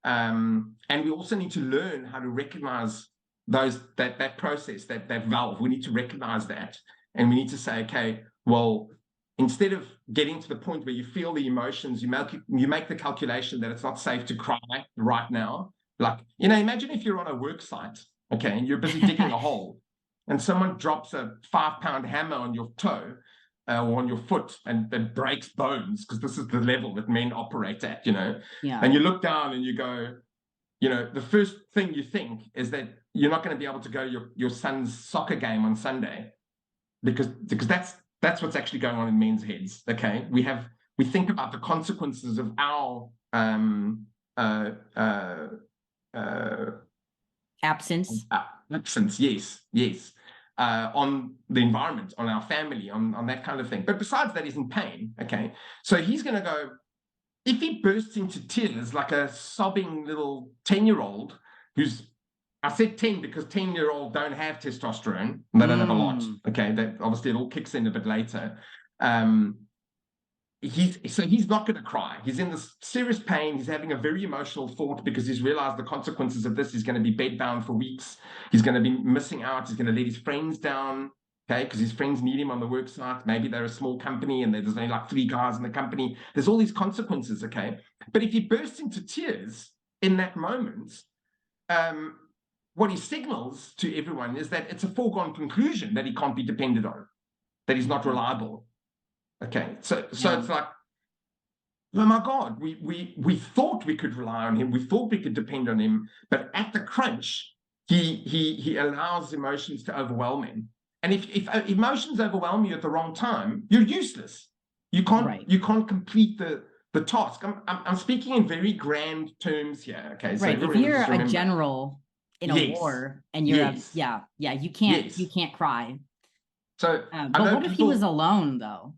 And we also need to learn how to recognize that process, that valve. We need to recognize that. And we need to say, okay, well, instead of getting to the point where you feel the emotions, you make the calculation that it's not safe to cry right now. Like, you know, imagine if you're on a work site, okay, and you're busy digging a hole, and someone drops a 5-pound hammer on your toe or on your foot and breaks bones, because this is the level that men operate at, you know. And you look down and you go, you know, the first thing you think is that you're not going to be able to go to your son's soccer game on Sunday, because that's what's actually going on in men's heads. Okay, we think about the consequences of our Absence. Absence, yes. On the environment, on our family, on that kind of thing. But besides that, he's in pain. Okay. So he's going to go, if he bursts into tears like a sobbing little 10-year-old who's, I said 10 because 10-year-olds don't have testosterone. They don't have a lot. Okay. That obviously it all kicks in a bit later. He's not going to cry. He's in this serious pain. He's having a very emotional thought because he's realized the consequences of this. He's going to be bedbound for weeks. He's going to be missing out. He's going to let his friends down, okay, because his friends need him on the work site. Maybe they're a small company and there's only like 3 guys in the company. There's all these consequences, okay? But if he bursts into tears in that moment, what he signals to everyone is that it's a foregone conclusion that he can't be depended on, that he's not reliable. Okay, so it's like, oh my God, we thought we could rely on him, we thought we could depend on him, but at the crunch, he allows emotions to overwhelm him. And if emotions overwhelm you at the wrong time, you're useless. You can't complete the task. I'm speaking in very grand terms here. Okay, so if you're a general in a war and you're you can't cry. So, but what if he was alone though?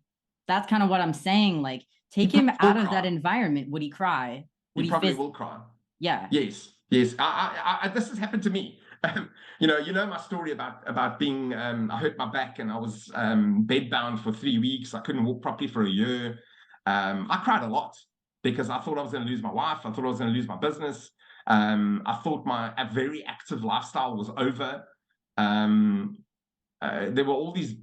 That's kind of what I'm saying. Like, take him out of that environment. Would he cry? He probably will cry. Yeah. Yes. This has happened to me. You know my story about being. I hurt my back and I was bedbound for 3 weeks. I couldn't walk properly for a year. I cried a lot because I thought I was going to lose my wife. I thought I was going to lose my business. I thought a very active lifestyle was over. There were all these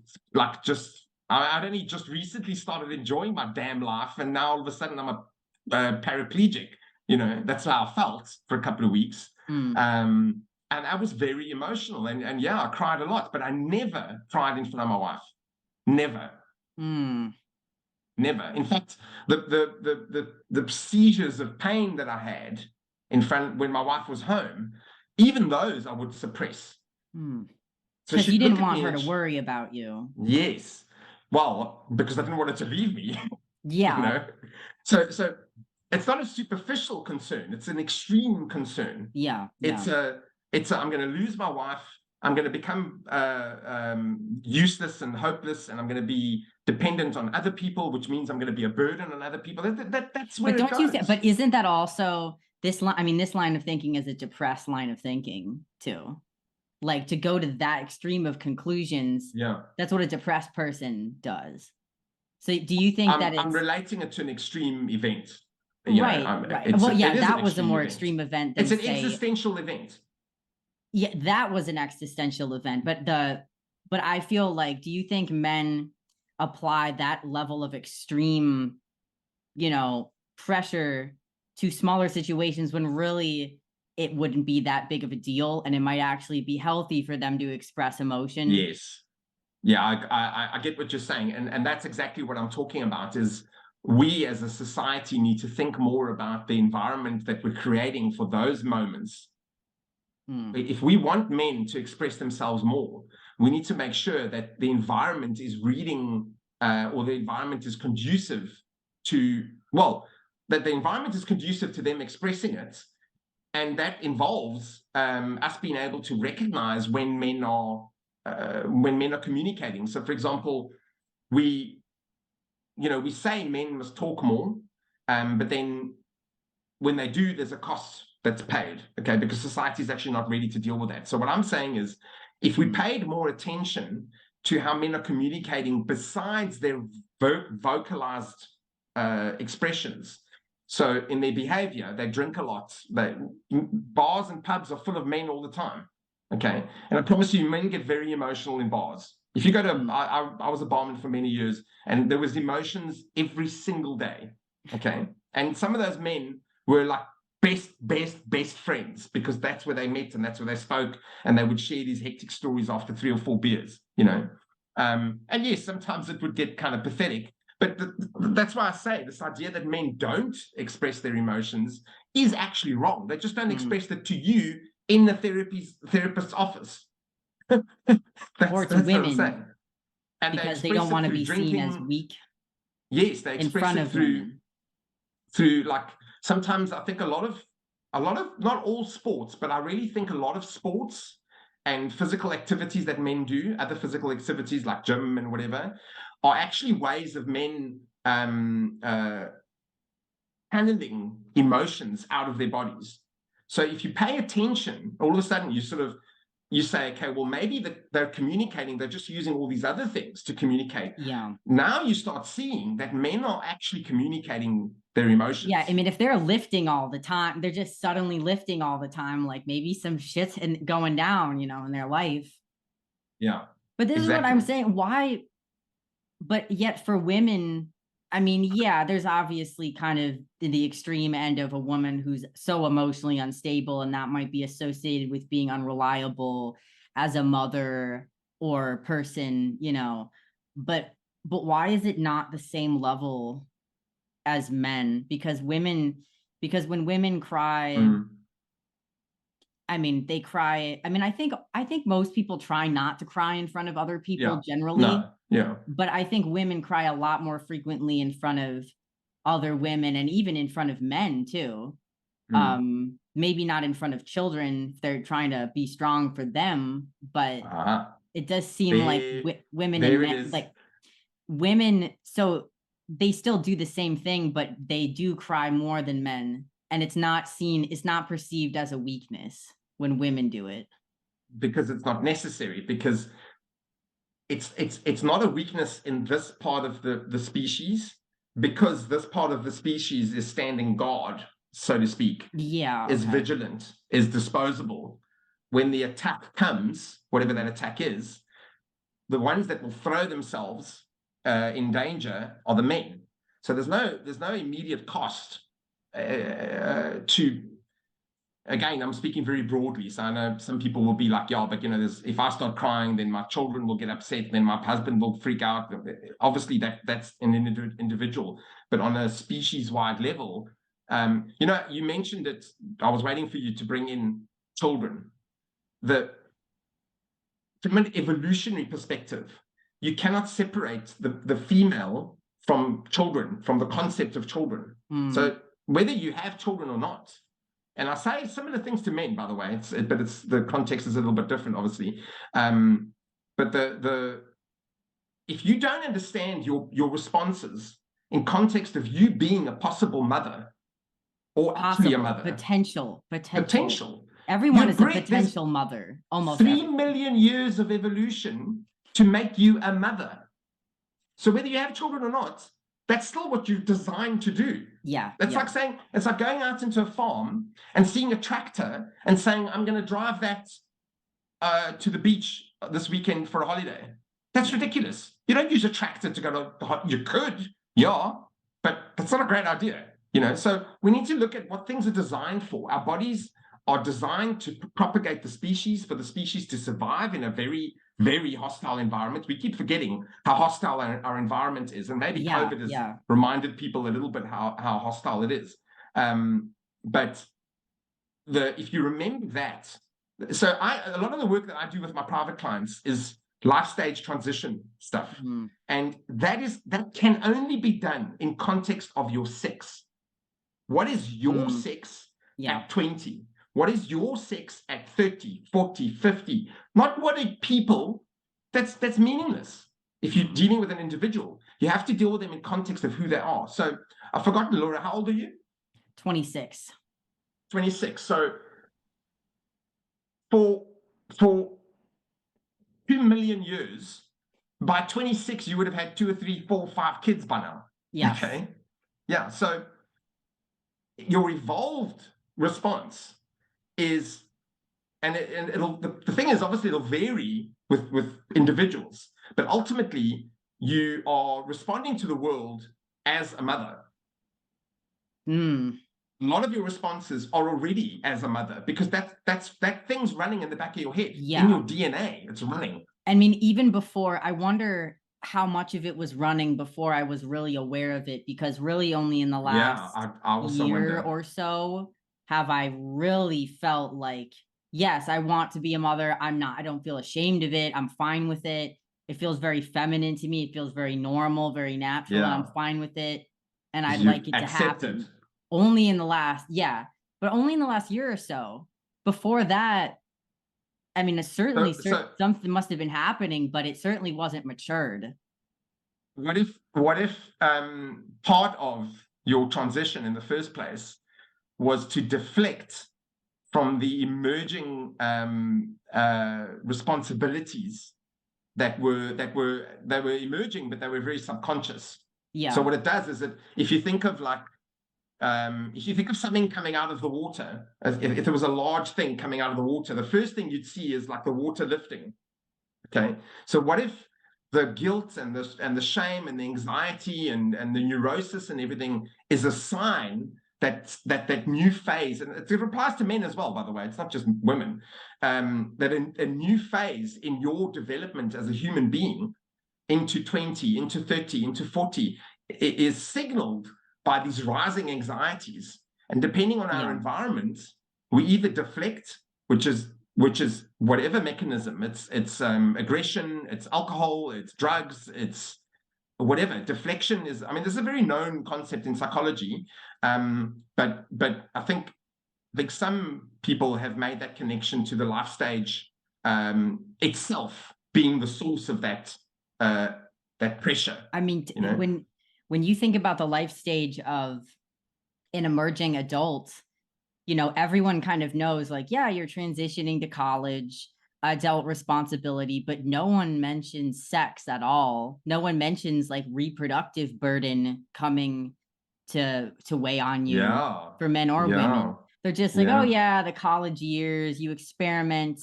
I'd only just recently started enjoying my damn life, and now all of a sudden I'm a paraplegic. That's how I felt for a couple of weeks. And I was very emotional, and I cried a lot, but I never cried in front of my wife. Never. Never. In fact, the seizures of pain that I had in front when my wife was home, even those I would suppress. Because you didn't want her to worry about you. Yes. Well, because I didn't want her to leave me. Yeah. So it's not a superficial concern. It's an extreme concern. Yeah. It's I'm going to lose my wife. I'm going to become useless and hopeless, and I'm going to be dependent on other people, which means I'm going to be a burden on other people. That's where it goes. But isn't that also this line? I mean, this line of thinking is a depressed line of thinking too. Like, to go to that extreme of conclusions, that's what a depressed person does. So do you think I'm relating it to an extreme event? Right. Well, that was a more extreme event. It's an existential event. Yeah, that was an existential event. But I feel like, do you think men apply that level of extreme, pressure to smaller situations when really it wouldn't be that big of a deal, and it might actually be healthy for them to express emotion? Yes. Yeah, I get what you're saying. And that's exactly what I'm talking about, is we as a society need to think more about the environment that we're creating for those moments. If we want men to express themselves more, we need to make sure that the environment is or the environment is conducive to, that the environment is conducive to them expressing it. And that involves us being able to recognize when men are communicating. So, for example, we say men must talk more, but then when they do, there's a cost that's paid, okay, because society is actually not ready to deal with that. So what I'm saying is, if we paid more attention to how men are communicating besides their vocalized expressions, so in their behavior, they drink a lot. Bars and pubs are full of men all the time. Okay. And I promise you, men get very emotional in bars. If you go to, I was a barman for many years, and there was emotions every single day. Okay. And some of those men were like best friends, because that's where they met and that's where they spoke, and they would share these hectic stories after 3 or 4 beers, and yes, sometimes it would get kind of pathetic. But that's why I say this idea that men don't express their emotions is actually wrong. They just don't express it to you in the therapist's office. Or to women, and because they don't want to be seen as weak. Yes, they express it through like, sometimes I think a lot of not all sports, but I really think a lot of sports and physical activities that men do, other physical activities like gym and whatever, are actually ways of men handling emotions out of their bodies. So if you pay attention, all of a sudden you say, okay, well, maybe they're communicating, they're just using all these other things to communicate. Yeah. Now you start seeing that men are actually communicating their emotions. Yeah, I mean, if they're lifting all the time, they're just suddenly lifting all the time, like maybe some shit's going down, in their life. Yeah. But this is what I'm saying. Why? But yet for women, I mean, yeah, there's obviously kind of the extreme end of a woman who's so emotionally unstable, and that might be associated with being unreliable as a mother or person, but why is it not the same level as men? Because when women cry, I mean, they cry. I mean, I think most people try not to cry in front of other people generally. No. Yeah. But I think women cry a lot more frequently in front of other women, and even in front of men too. Maybe not in front of children if they're trying to be strong for them, but it does seem like women and men, like women, so they still do the same thing, but they do cry more than men, and it's not perceived as a weakness when women do it, because it's not necessary, because it's not a weakness in this part of the species, because this part of the species is standing guard, so to speak. Yeah. Is vigilant, is disposable. When the attack comes, whatever that attack is, the ones that will throw themselves in danger are the men. So there's no immediate cost to. Again, I'm speaking very broadly, so I know some people will be like, yeah, but if I start crying, then my children will get upset, then my husband will freak out. Obviously, that's an individual, but on a species-wide level, you mentioned it. I was waiting for you to bring in children. From an evolutionary perspective, you cannot separate the female from children, from the concept of children. So whether you have children or not, and I say similar things to men, by the way, but the context is a little bit different, obviously. But if you don't understand your responses in context of you being a possible mother, or actually a mother, potential. Everyone is a potential mother. Almost 3 million years of evolution to make you a mother. So whether you have children or not, that's still what you're designed to do. Yeah. It's like going out into a farm and seeing a tractor and saying, I'm going to drive that to the beach this weekend for a holiday. That's ridiculous. You don't use a tractor to go to you could, but that's not a great idea. So we need to look at what things are designed for. Our bodies are designed to propagate the species, for the species to survive in a very, very hostile environment. We keep forgetting how hostile our environment is, and maybe COVID has reminded people a little bit how hostile it is. But if you remember that, so a lot of the work that I do with my private clients is life stage transition stuff, and that can only be done in context of your sex. What is your sex at 20? What is your sex at 30, 40, 50? Not what are people. That's meaningless. If you're dealing with an individual, you have to deal with them in context of who they are. So I've forgotten, Laura, how old are you? 26. 26. So for 2 million years, by 26, you would have had 2 or 3, 4, 5 kids by now. Yes. Okay. Yeah. So your evolved response is, and the thing is, obviously it'll vary with individuals, but ultimately you are responding to the world as a mother. A lot of your responses are already as a mother, because that thing's running in the back of your head, in your DNA. It's running. I mean, even before, I wonder how much of it was running before I was really aware of it, because really only in the last year or so have I really felt like, yes, I want to be a mother. I don't feel ashamed of it. I'm fine with it. It feels very feminine to me. It feels very normal, very natural. And I'm fine with it. And I'd like it to happen. Only in the last, but only in the last year or so. Before that, I mean, certainly something must have been happening, but it certainly wasn't matured. What if part of your transition in the first place was to deflect from the emerging responsibilities that were emerging, but they were very subconscious. Yeah. So what it does is that if you think of like if you think of something coming out of the water, if there was a large thing coming out of the water, the first thing you'd see is like the water lifting. Okay, so what if the guilt and the shame and the anxiety and the neurosis and everything is a sign that new phase, and it applies to men as well, by the way, it's not just women, that a new phase in your development as a human being into 20, into 30, into 40 is signaled by these rising anxieties. And depending on our environment, we either deflect, which is whatever mechanism, it's aggression, it's alcohol, it's drugs, it's whatever. Deflection is, I mean, this is a very known concept in psychology, but I think some people have made that connection to the life stage itself being the source of that pressure. I mean, when you think about the life stage of an emerging adult, everyone kind of knows, like, yeah, you're transitioning to college, adult responsibility, but no one mentions sex at all. No one mentions like reproductive burden coming to weigh on you for men or women. They're just like, oh yeah, the college years, you experiment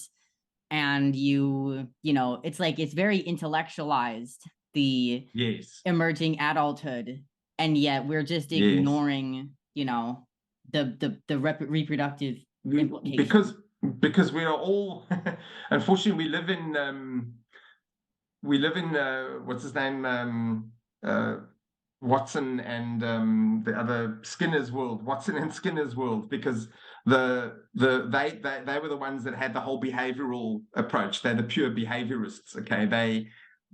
and it's like, it's very intellectualized, the emerging adulthood. And yet we're just ignoring, the reproductive implications. Because we are all unfortunately we live in what's his name, Watson and the other Skinner's world, Watson and Skinner's world, because they were the ones that had the whole behavioral approach. They're the pure behaviorists. Okay,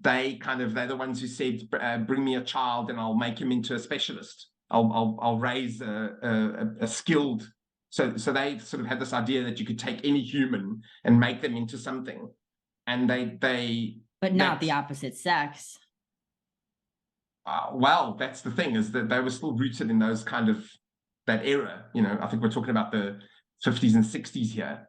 they're the ones who said, bring me a child and I'll make him into a specialist. I'll raise a skilled. So they sort of had this idea that you could take any human and make them into something, and but not the opposite sex. Well, that's the thing, is that they were still rooted in those kind of that era. I think we're talking about the 50s and 60s here.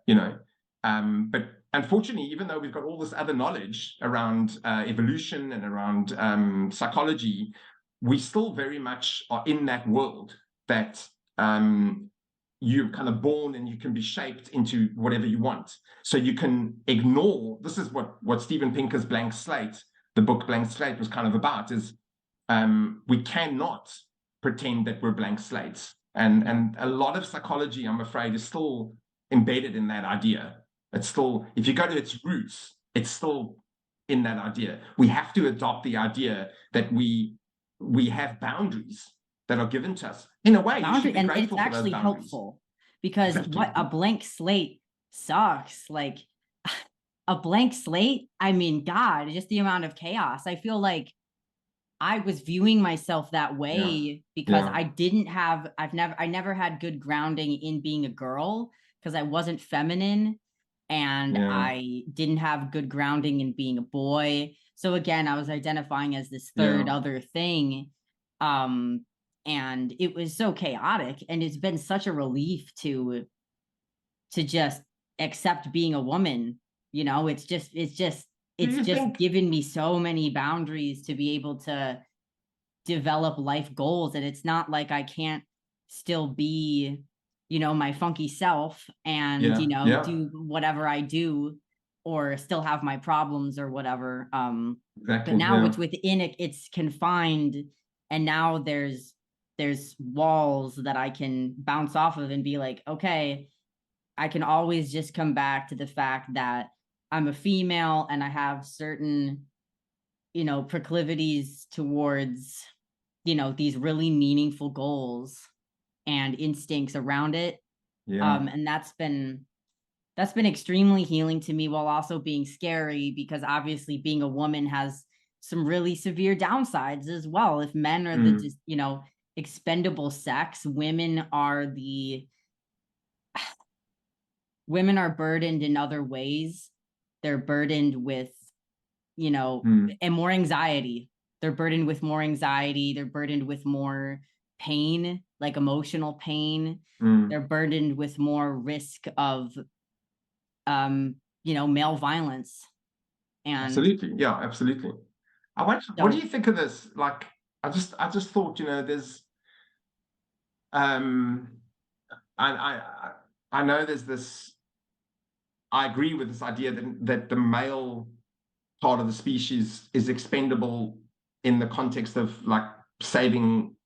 But unfortunately, even though we've got all this other knowledge around evolution and around psychology, we still very much are in that world that you're kind of born and you can be shaped into whatever you want. So you can ignore, this is what Steven Pinker's Blank Slate, the book Blank Slate, was kind of about, is we cannot pretend that we're blank slates. And a lot of psychology, I'm afraid, is still embedded in that idea. It's still, if you go to its roots, it's still in that idea. We have to adopt the idea that we have boundaries that are given to us. In a way, and it's actually helpful, because what a blank slate sucks. Like a blank slate, I mean, God, just the amount of chaos. I feel like I was viewing myself that way because I never had good grounding in being a girl, because I wasn't feminine, and I didn't have good grounding in being a boy. So again, I was identifying as this third other thing. And it was so chaotic, and it's been such a relief to just accept being a woman. It's just given me so many boundaries to be able to develop life goals. And it's not like I can't still be, my funky self and, do whatever I do, or still have my problems or whatever. But now it's within it, it's confined. And now there's walls that I can bounce off of and be like, okay, I can always just come back to the fact that I'm a female and I have certain, proclivities towards, these really meaningful goals and instincts around it. And that's been extremely healing to me, while also being scary, because obviously being a woman has some really severe downsides as well. If men are the just, expendable sex, women are the women are burdened in other ways. They're burdened with, you know, and more anxiety. They're burdened with more anxiety. They're burdened with more pain, like emotional pain. They're burdened with more risk of, you know, male violence. And Absolutely. Yeah, absolutely. I wonder, what do you think of this? Like, I just thought, you know, there's, I know there's this, I agree with this idea that the male part of the species is expendable in the context of like saving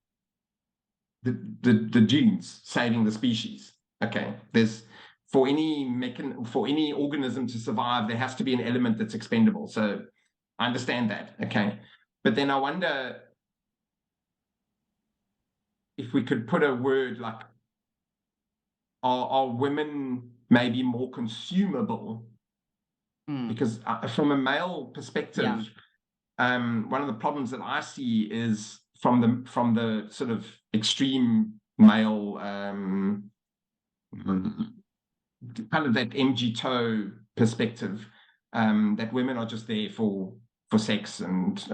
the genes, saving the species. Okay, there's for any organism to survive, there has to be an element that's expendable. So I understand that. Okay, but then I wonder if we could put a word like, are women maybe more consumable? Because from a male perspective, one of the problems that I see is from the sort of extreme male, kind of that MG toe perspective, that women are just there for sex, and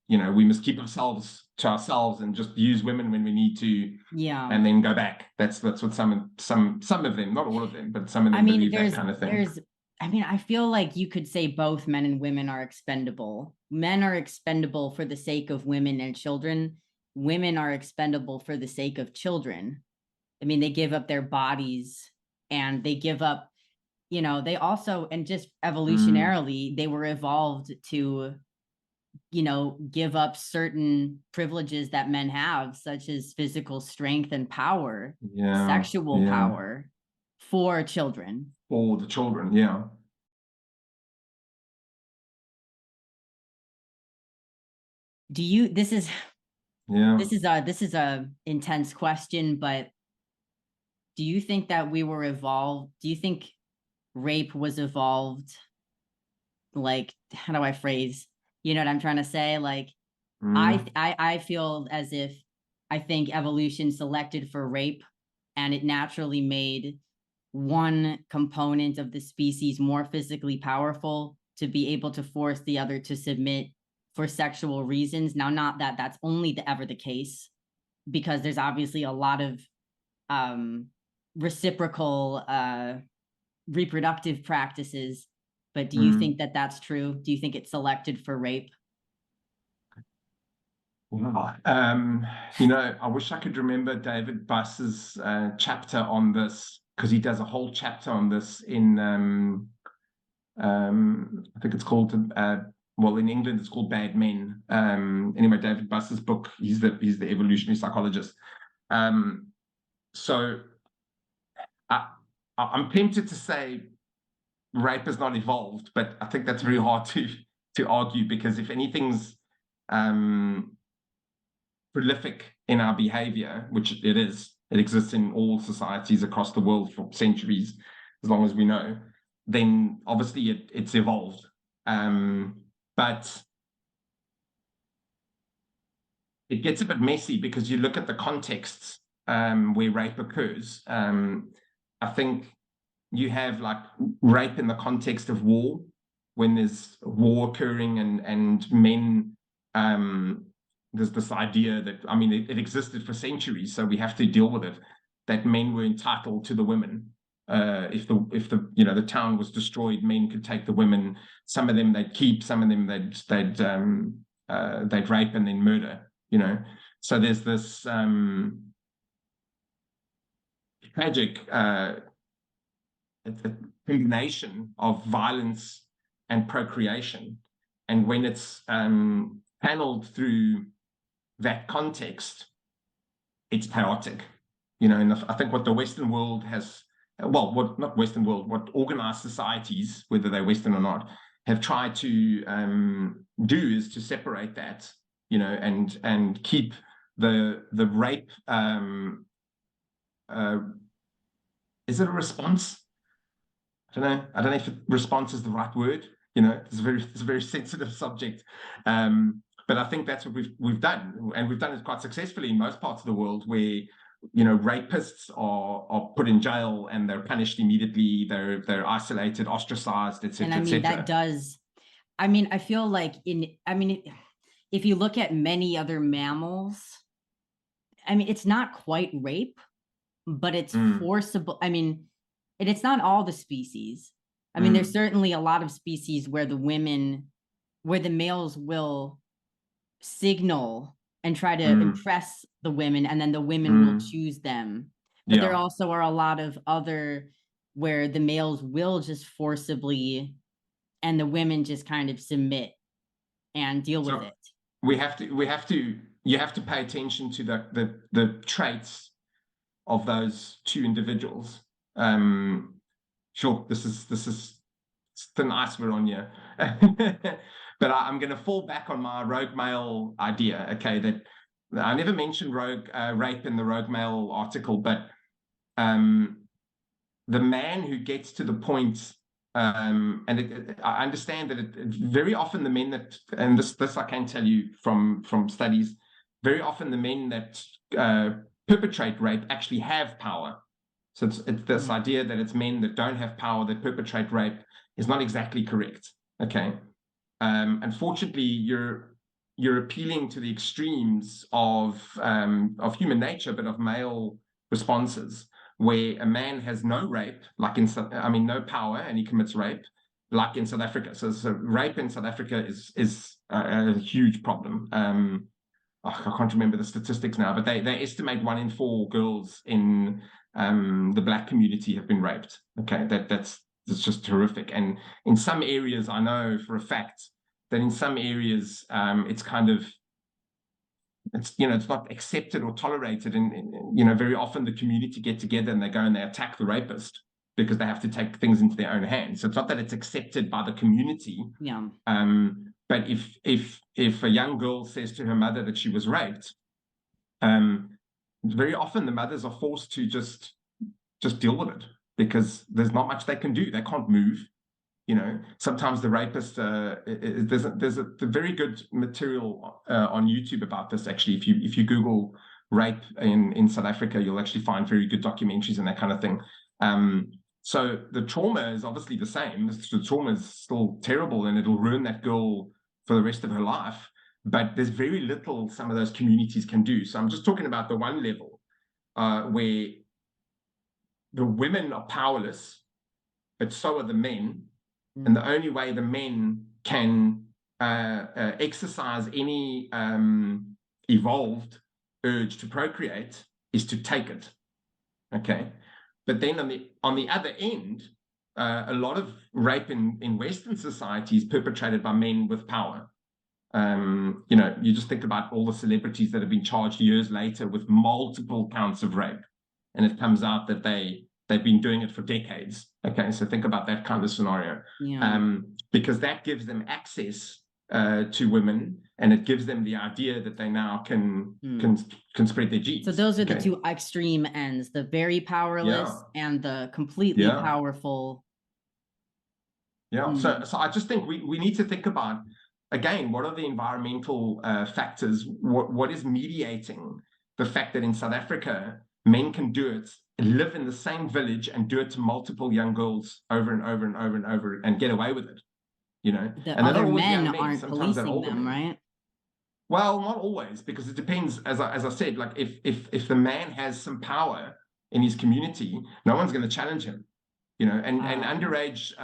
you know, we must keep ourselves to ourselves and just use women when we need to, and then go back. That's what some of them, not all of them, but some of them believe that kind of thing. I mean, I feel like you could say both men and women are expendable. Men are expendable for the sake of women and children. Women are expendable for the sake of children. I mean, they give up their bodies, and they give up, you know, they also, and just evolutionarily, they were evolved to, you know, give up certain privileges that men have, such as physical strength and power, sexual power, for children. For the children, yeah. Do you, this is a intense question, but do you think that we were evolved? Do you think rape was evolved? Like, how do I phrase? You know what I'm trying to say? Like, I feel as if I think evolution selected for rape, and it naturally made one component of the species more physically powerful to be able to force the other to submit for sexual reasons. Now, not that that's only ever the case, because there's obviously a lot of reciprocal reproductive practices. But do you think that that's true? Do you think it's selected for rape? You know, I wish I could remember David Buss's chapter on this, because he does a whole chapter on this in, I think it's called, well, in England it's called Bad Men. Anyway, David Buss's book, he's the evolutionary psychologist. So I'm tempted to say rape has not evolved, but I think that's very hard to argue, because if anything's prolific in our behavior, which it is, it exists in all societies across the world for centuries, as long as we know, then obviously it's evolved. But it gets a bit messy, because you look at the contexts where rape occurs. I think you have like rape in the context of war, when there's war occurring, and men, there's this idea that, I mean, it existed for centuries, so we have to deal with it, that men were entitled to the women. If the you know, the town was destroyed, men could take the women. Some of them they'd keep, some of them they'd rape and then murder. You know, so there's this tragic combination of violence and procreation, and when it's channeled through that context, it's chaotic, you know. And I think what the Western world has, well, what not Western world, what organized societies, whether they're Western or not, have tried to do is to separate that, you know, and keep the rape. Is it a response? I don't know if response is the right word. You know, it's a very sensitive subject. But I think that's what we've done, and we've done it quite successfully in most parts of the world, where rapists are put in jail and they're punished immediately. They're isolated, ostracized, etc. And I mean, that does, I mean, I feel like if you look at many other mammals, I mean, it's not quite rape, but it's forcible. I mean, and it's not all the species. I mean, there's certainly a lot of species where the males will signal and try to impress the women, and then the women will choose them. But there also are a lot of other where the males will just forcibly, and the women just kind of submit and deal with it. You have to pay attention to the traits of those two individuals. Sure, this is thin ice we're on here. But I'm going to fall back on my rogue male idea. Okay, that I never mentioned rape in the rogue male article, but the man who gets to the point, I understand that very often the men that, and this I can tell you from studies, very often the men that perpetrate rape actually have power. So it's this idea that it's men that don't have power that perpetrate rape is not exactly correct. Okay. Unfortunately, you're appealing to the extremes of human nature, but of male responses, where a man has no rape, like no power, and he commits rape, like in South Africa. So rape in South Africa is a huge problem. I can't remember the statistics now, but they estimate 1 in 4 girls in the Black community have been raped. Okay, that's just horrific. And in some areas, I know for a fact that in some areas it's not accepted or tolerated, and very often the community get together and they go and they attack the rapist because they have to take things into their own hands. So it's not that it's accepted by the community. Yeah. But if a young girl says to her mother that she was raped, very often the mothers are forced to just deal with it because there's not much they can do. They can't move. Sometimes the rapist, there's a very good material on YouTube about this. Actually, if you Google rape in South Africa, you'll actually find very good documentaries and that kind of thing. So the trauma is obviously the same. The trauma is still terrible and it'll ruin that girl for the rest of her life. But there's very little some of those communities can do. So I'm just talking about the one level where the women are powerless, but so are the men. And the only way the men can exercise any evolved urge to procreate is to take it. Okay. But then on the other end, a lot of rape in Western society is perpetrated by men with power. You just think about all the celebrities that have been charged years later with multiple counts of rape, and it comes out that they've been doing it for decades. Okay, so think about that kind of scenario. Yeah. Because that gives them access to women, and it gives them the idea that they now can spread their genes. So those are the two extreme ends: the very powerless and the completely powerful. Yeah. So I just think we need to think about, again, what are the environmental factors? What is mediating the fact that in South Africa men can do it, live in the same village and do it to multiple young girls over and over and over and over and get away with it? The and other men aren't policing them, right? Well, not always, because it depends. As I said, like if the man has some power in his community, no one's going to challenge him. And underage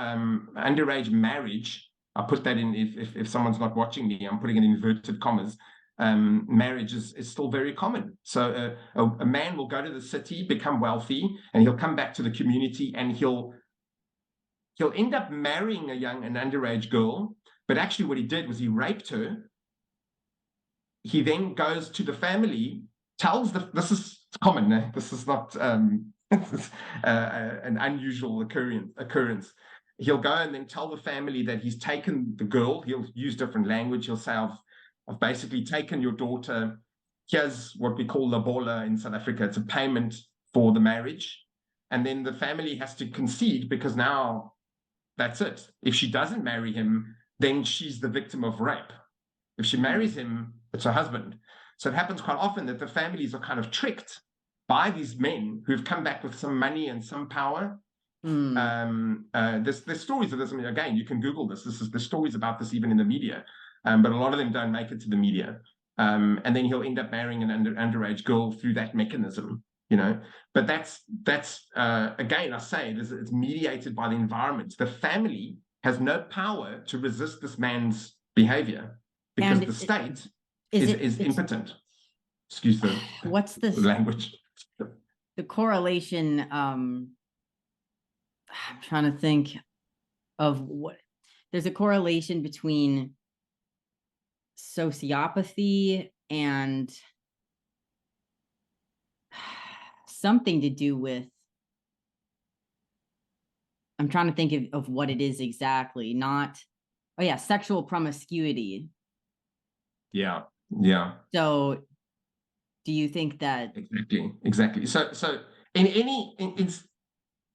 marriage, I put that in, if someone's not watching me, I'm putting it in inverted commas. Marriage is still very common. So a man will go to the city, become wealthy, and he'll come back to the community, and he'll end up marrying an underage girl. But actually what he did was he raped her. He then goes to the family, tells this is common. This is not an unusual occurrence. He'll go and then tell the family that he's taken the girl. He'll use different language. He'll say, I've basically taken your daughter. Here's what we call lobola in South Africa. It's a payment for the marriage. And then the family has to concede, because now that's it. If she doesn't marry him, then she's the victim of rape. If she marries him, it's her husband. So it happens quite often that the families are kind of tricked by these men who've come back with some money and some power. There's stories of this. I mean, again, you can Google this. There's stories about this even in the media, but a lot of them don't make it to the media. And then he'll end up marrying an underage girl through that mechanism, you know. But that's again, I say it's mediated by the environment. The family has no power to resist this man's behavior because the state is impotent. Excuse the what's the language. The correlation, I'm trying to think of what, there's a correlation between sociopathy and something to do with, I'm trying to think of what it is exactly, not, oh yeah, sexual promiscuity. Yeah. So do you think that exactly so in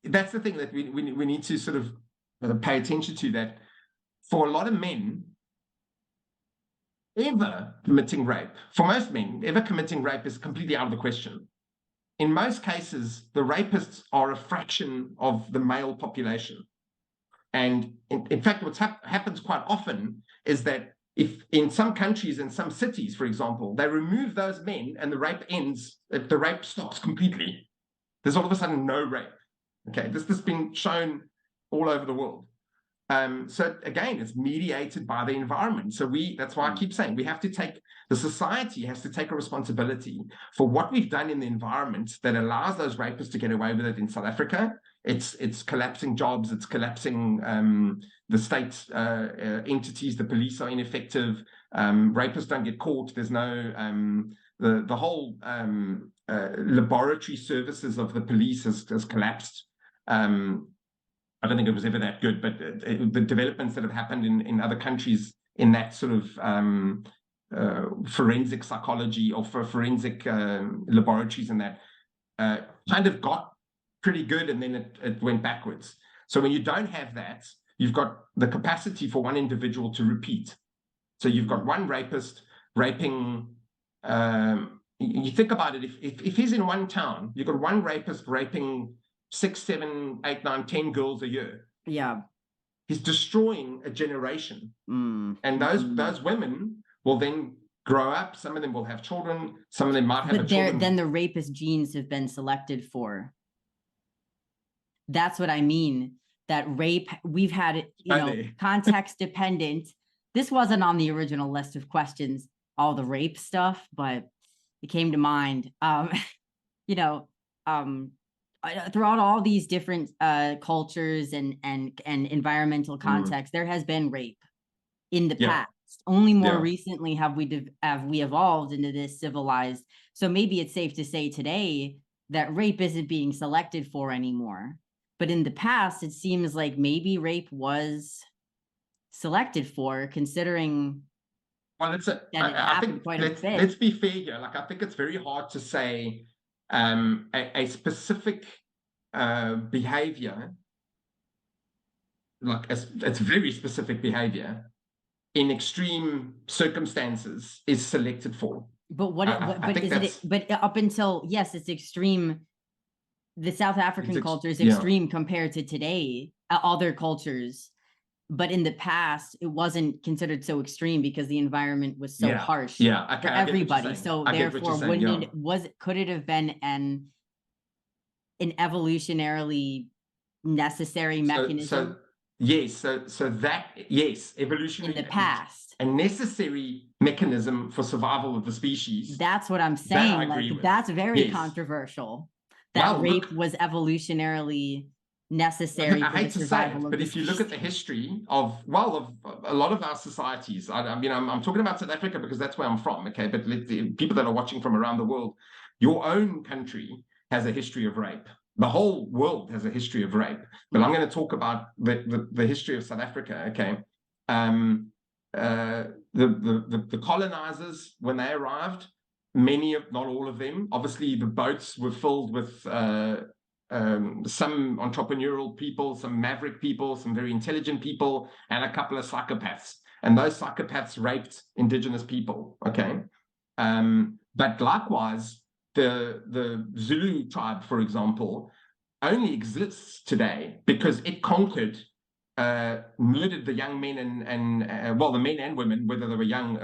that's the thing that we need to sort of pay attention to, that for a lot of men, ever committing rape, for most men, ever committing rape is completely out of the question. In most cases, the rapists are a fraction of the male population. And in fact, what happens quite often is that if in some countries, in some cities, for example, they remove those men and the rape ends, the rape stops completely. There's all of a sudden no rape. Okay, this has been shown all over the world. So again, it's mediated by the environment. So that's why I keep saying the society has to take a responsibility for what we've done in the environment that allows those rapists to get away with it in South Africa. It's collapsing jobs, it's collapsing the state entities, the police are ineffective, rapists don't get caught, there's no, the whole laboratory services of the police has collapsed. I don't think it was ever that good, but the developments that have happened in other countries in that sort of forensic psychology or for forensic laboratories and that kind of got pretty good, and then it went backwards. So when you don't have that, you've got the capacity for one individual to repeat. So you've got one rapist raping. You think about it, if he's in one town, you've got one rapist raping 6, 7, 8, 9, 10 girls a year. Yeah. He's destroying a generation. And those women will then grow up. Some of them will have children. Some of them might have children. Then the rapist genes have been selected for. That's what I mean. That rape, we've had, context dependent. This wasn't on the original list of questions, all the rape stuff, but it came to mind. Throughout all these different cultures and environmental contexts, there has been rape in the past. Only more recently have we evolved into this civilized. So maybe it's safe to say today that rape isn't being selected for anymore. But in the past, it seems like maybe rape was selected for, considering. Well, I think let's be fair here. Like, I think it's very hard to say a specific behavior, like it's very specific behavior in extreme circumstances is selected for. But but up until, yes, it's extreme. The South African culture is extreme compared to today, other cultures. But in the past, it wasn't considered so extreme because the environment was so harsh for everybody. So therefore, could it have been an evolutionarily necessary mechanism? Evolutionary in the past, a necessary mechanism for survival of the species. That's what I'm saying. That's very controversial. That rape was evolutionarily necessary. I hate to say it, but if you look at the history of a lot of our societies, I'm talking about South Africa because that's where I'm from, okay? But the people that are watching from around the world, your own country has a history of rape. The whole world has a history of rape. But I'm going to talk about the history of South Africa, okay? The colonizers, when they arrived, not all of them, obviously the boats were filled with some entrepreneurial people, some maverick people, some very intelligent people, and a couple of psychopaths. And those psychopaths raped indigenous people, okay? But likewise, the Zulu tribe, for example, only exists today because it conquered, murdered the young men and well, the men and women, whether they were young,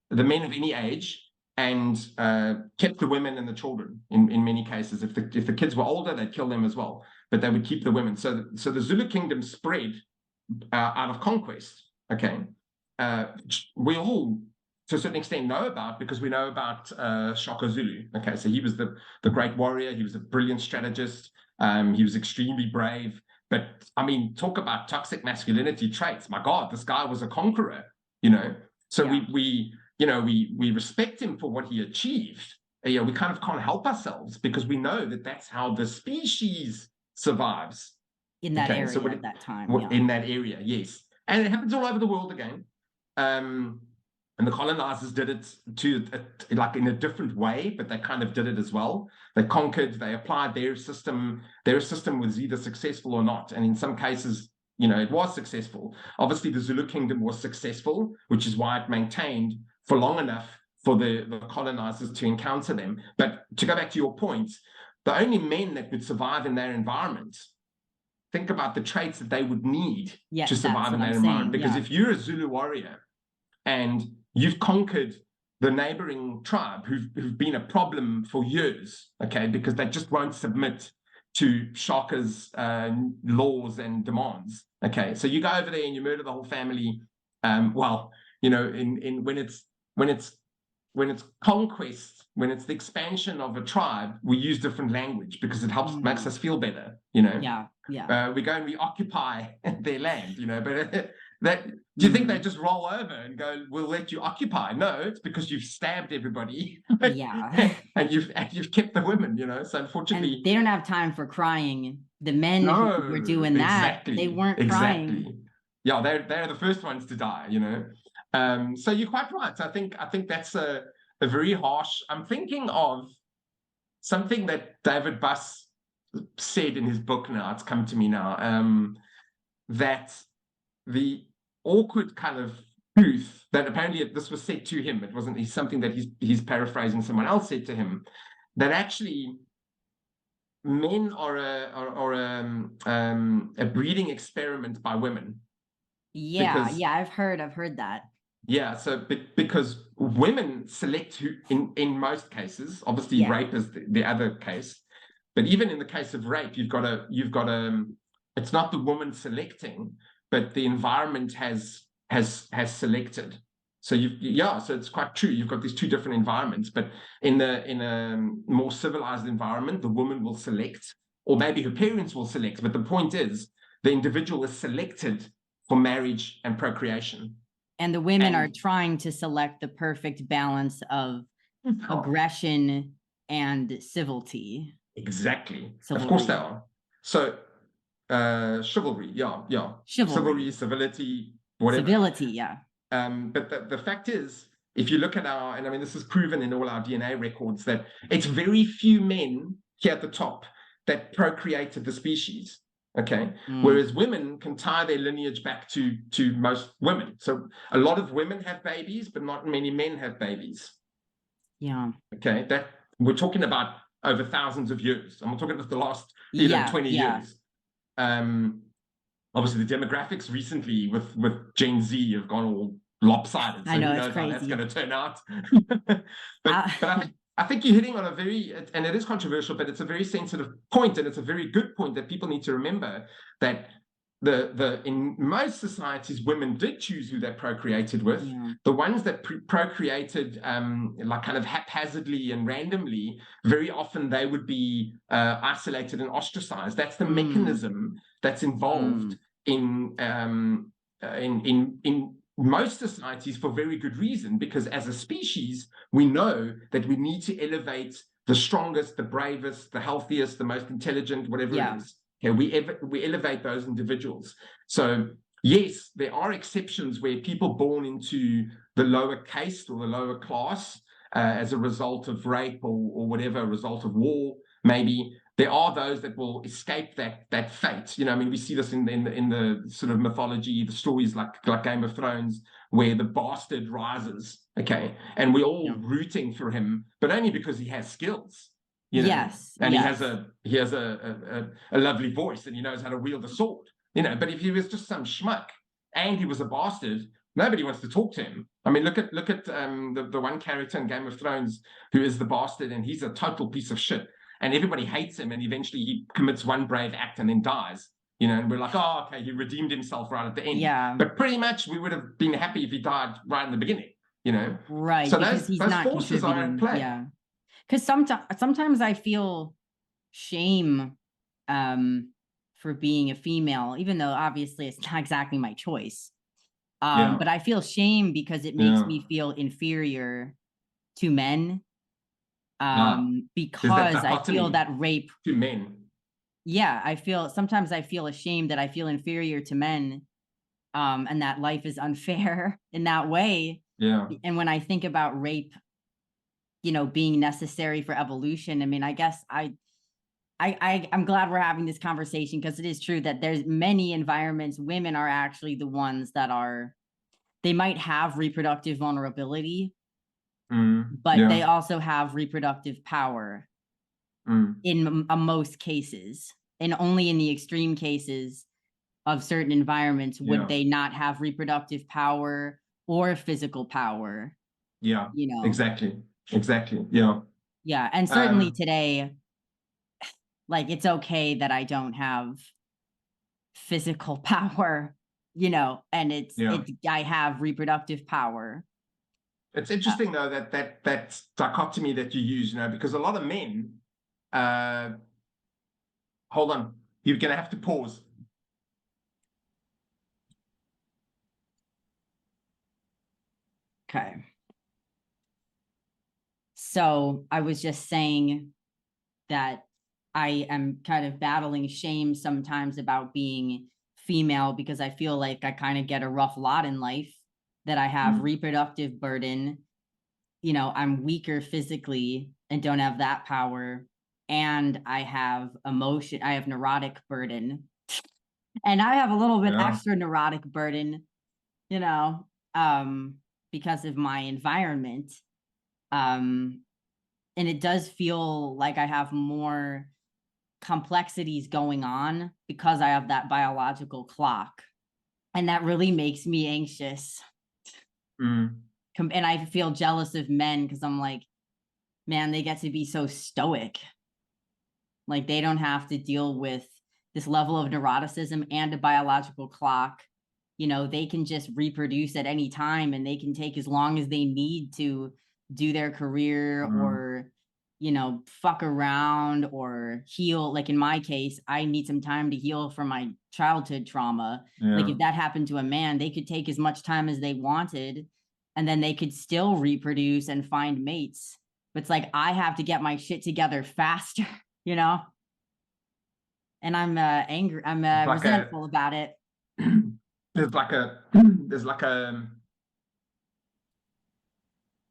the men of any age, and kept the women and the children in many cases. If the kids were older, they'd kill them as well, but they would keep the women. So the Zulu kingdom spread out of conquest. Okay, we all, to a certain extent, know about, because we know about Shaka Zulu. Okay, so he was the great warrior. He was a brilliant strategist. He was extremely brave. But I mean, talk about toxic masculinity traits. My God, this guy was a conqueror. You know, so we respect him for what he achieved. You know, we kind of can't help ourselves because we know that that's how the species survives in that area at that time. In that area, yes. And it happens all over the world again. And the colonizers did it like in a different way, but they kind of did it as well. They conquered, they applied their system. Their system was either successful or not. And in some cases, you know, it was successful. Obviously, the Zulu kingdom was successful, which is why it maintained for long enough for the colonizers to encounter them. But to go back to your point, the only men that would survive in their environment, think about the traits that they would need to survive in that environment. Because if you're a Zulu warrior and you've conquered the neighboring tribe who've been a problem for years, okay, because they just won't submit to Shaka's laws and demands, okay, so you go over there and you murder the whole family. Well, you know, when it's conquest, when it's the expansion of a tribe, we use different language because it helps, makes us feel better, you know. We go and we occupy their land, you know, but do you think they just roll over and go, we'll let you occupy? No, it's because you've stabbed everybody. and you've kept the women, you know. So unfortunately, and they don't have time for crying. The men who were doing that, they weren't crying. Yeah, they're the first ones to die, you know. So you're quite right. I think that's a very harsh. I'm thinking of something that David Buss said in his book now. It's come to me now, that the awkward kind of truth that apparently this was said to him. It wasn't something that he's paraphrasing. Someone else said to him that actually men are a breeding experiment by women. I've heard that. Yeah, so because women select who, in most cases, obviously rape is the other case, but even in the case of rape, you've got it's not the woman selecting, but the environment has selected. So so it's quite true. You've got these two different environments, but in a more civilized environment, the woman will select, or maybe her parents will select. But the point is, the individual is selected for marriage and procreation. And the women are trying to select the perfect balance of aggression and civility. Exactly. Of course they are. So chivalry, chivalry, civility, whatever. Civility, but the fact is, if you look at and I mean, this is proven in all our DNA records, that it's very few men here at the top that procreated the species. Okay, whereas women can tie their lineage back to most women. So a lot of women have babies, but not many men have babies. Yeah. Okay, that we're talking about over thousands of years. I'm not talking about the last 20 years. Obviously, the demographics recently with Gen Z have gone all lopsided. So I know, who knows it's crazy. how that's going to turn out. but I think you're hitting on a very, and it is controversial, but it's a very sensitive point, and it's a very good point that people need to remember, that in most societies, women did choose who they procreated with. The ones that procreated like kind of haphazardly and randomly, very often they would be isolated and ostracized. That's the mechanism that's involved in most societies, for very good reason, because as a species, we know that we need to elevate the strongest, the bravest, the healthiest, the most intelligent, whatever it is. Okay, we elevate those individuals. So yes, there are exceptions where people born into the lower caste or the lower class as a result of rape or whatever, a result of war, maybe, there are those that will escape that fate. You know, I mean, we see this in the sort of mythology, the stories like Game of Thrones, where the bastard rises, okay, and we're all rooting for him, but only because he has skills, you know, and he has a lovely voice, and he knows how to wield a sword, you know. But if he was just some schmuck and he was a bastard, nobody wants to talk to him. I mean, look at the one character in Game of Thrones who is the bastard, and he's a total piece of shit. And everybody hates him, and eventually he commits one brave act and then dies. You know, and we're like, oh, okay, he redeemed himself right at the end. Yeah. But pretty much we would have been happy if he died right in the beginning, you know? Right. So because those forces are at play. Yeah. Because sometimes I feel shame for being a female, even though obviously it's not exactly my choice. But I feel shame because it makes me feel inferior to men. Because I feel that rape to men. Yeah, sometimes I feel ashamed that I feel inferior to men, and that life is unfair in that way. Yeah. And when I think about rape, you know, being necessary for evolution, I mean, I guess I'm glad we're having this conversation, because it is true that there's many environments, women are actually the ones that they might have reproductive vulnerability, but they also have reproductive power in most cases. And only in the extreme cases of certain environments would they not have reproductive power or physical power. Yeah, you know, exactly. Yeah. Yeah. And certainly today, like, it's okay that I don't have physical power, you know, and I have reproductive power. It's interesting though that dichotomy that you use, you know, because a lot of men, hold on, you're going to have to pause. Okay. So I was just saying that I am kind of battling shame sometimes about being female, because I feel like I kind of get a rough lot in life, that I have reproductive burden. You know, I'm weaker physically and don't have that power. And I have neurotic burden. And I have a little bit extra neurotic burden, you know, because of my environment. And it does feel like I have more complexities going on because I have that biological clock. And that really makes me anxious. And I feel jealous of men, because I'm like, man, they get to be so stoic. Like, they don't have to deal with this level of neuroticism and a biological clock. You know, they can just reproduce at any time, and they can take as long as they need to do their career or, you know, fuck around or heal. Like in my case, I need some time to heal from my childhood trauma. Like, if that happened to a man, they could take as much time as they wanted, and then they could still reproduce and find mates. But it's like, I have to get my shit together faster, you know? And I'm angry. I'm resentful about it. There's like a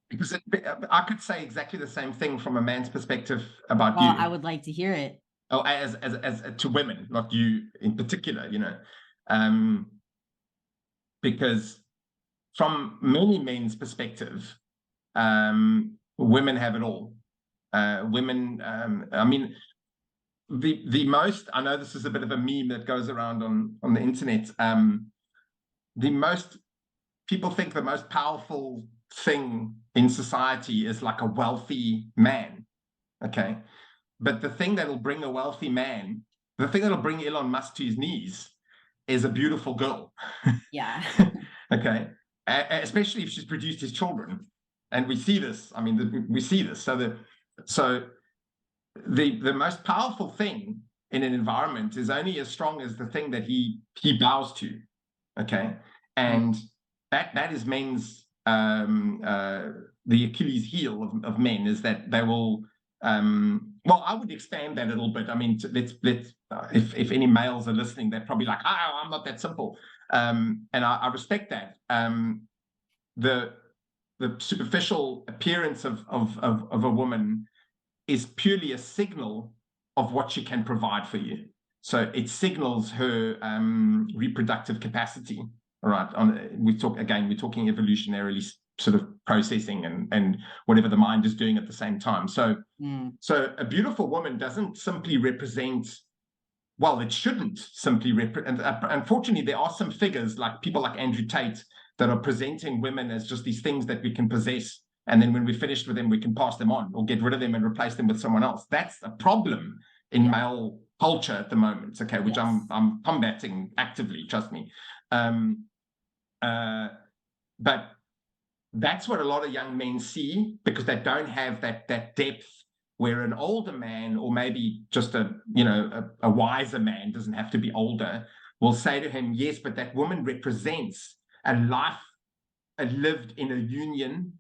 because I could say exactly the same thing from a man's perspective about you. I would like to hear it. Oh, as to women, not you in particular, you know, because from many men's perspective, women have it all. Women, I mean, the most, I know this is a bit of a meme that goes around on the internet. The most people think the most powerful thing in society is like a wealthy man. Okay. But the thing that'll bring a wealthy man, the thing that'll bring Elon Musk to his knees is a beautiful girl. Yeah. Okay. Especially if she's produced his children. And we see this. I mean, we see this. So the most powerful thing in an environment is only as strong as the thing that he bows to. Okay. And that is men's the Achilles heel of men, is that they will well, I would expand that a little bit. I mean, let's if any males are listening, they're probably like, oh, I'm not that simple. And I respect that. The superficial appearance of a woman is purely a signal of what she can provide for you. So it signals her reproductive capacity. All right. We're talking evolutionarily sort of processing and whatever the mind is doing at the same time. So a beautiful woman doesn't simply represent, well, it shouldn't simply represent. Unfortunately, there are some figures like people like Andrew Tate that are presenting women as just these things that we can possess, and then when we're finished with them, we can pass them on or get rid of them and replace them with someone else. That's a problem in male culture at the moment, okay, which I'm combating actively, trust me. But that's what a lot of young men see, because they don't have that depth, where an older man, or maybe just a wiser man, doesn't have to be older, will say to him, yes, but that woman represents a life lived in a union,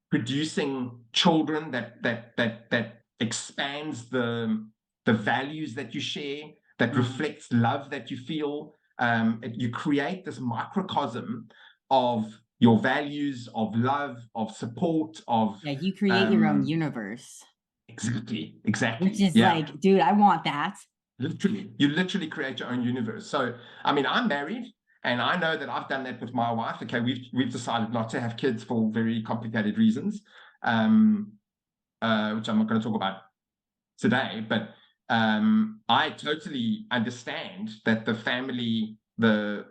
producing children that expands the values that you share, that reflects love that you feel. You create this microcosm of your values, of love, of support, of you create your own universe. Exactly. Which is like, dude, I want that. Literally, you literally create your own universe. So, I mean, I'm married, and I know that I've done that with my wife. Okay, we've decided not to have kids for very complicated reasons, which I'm not going to talk about today. But I totally understand that the family, the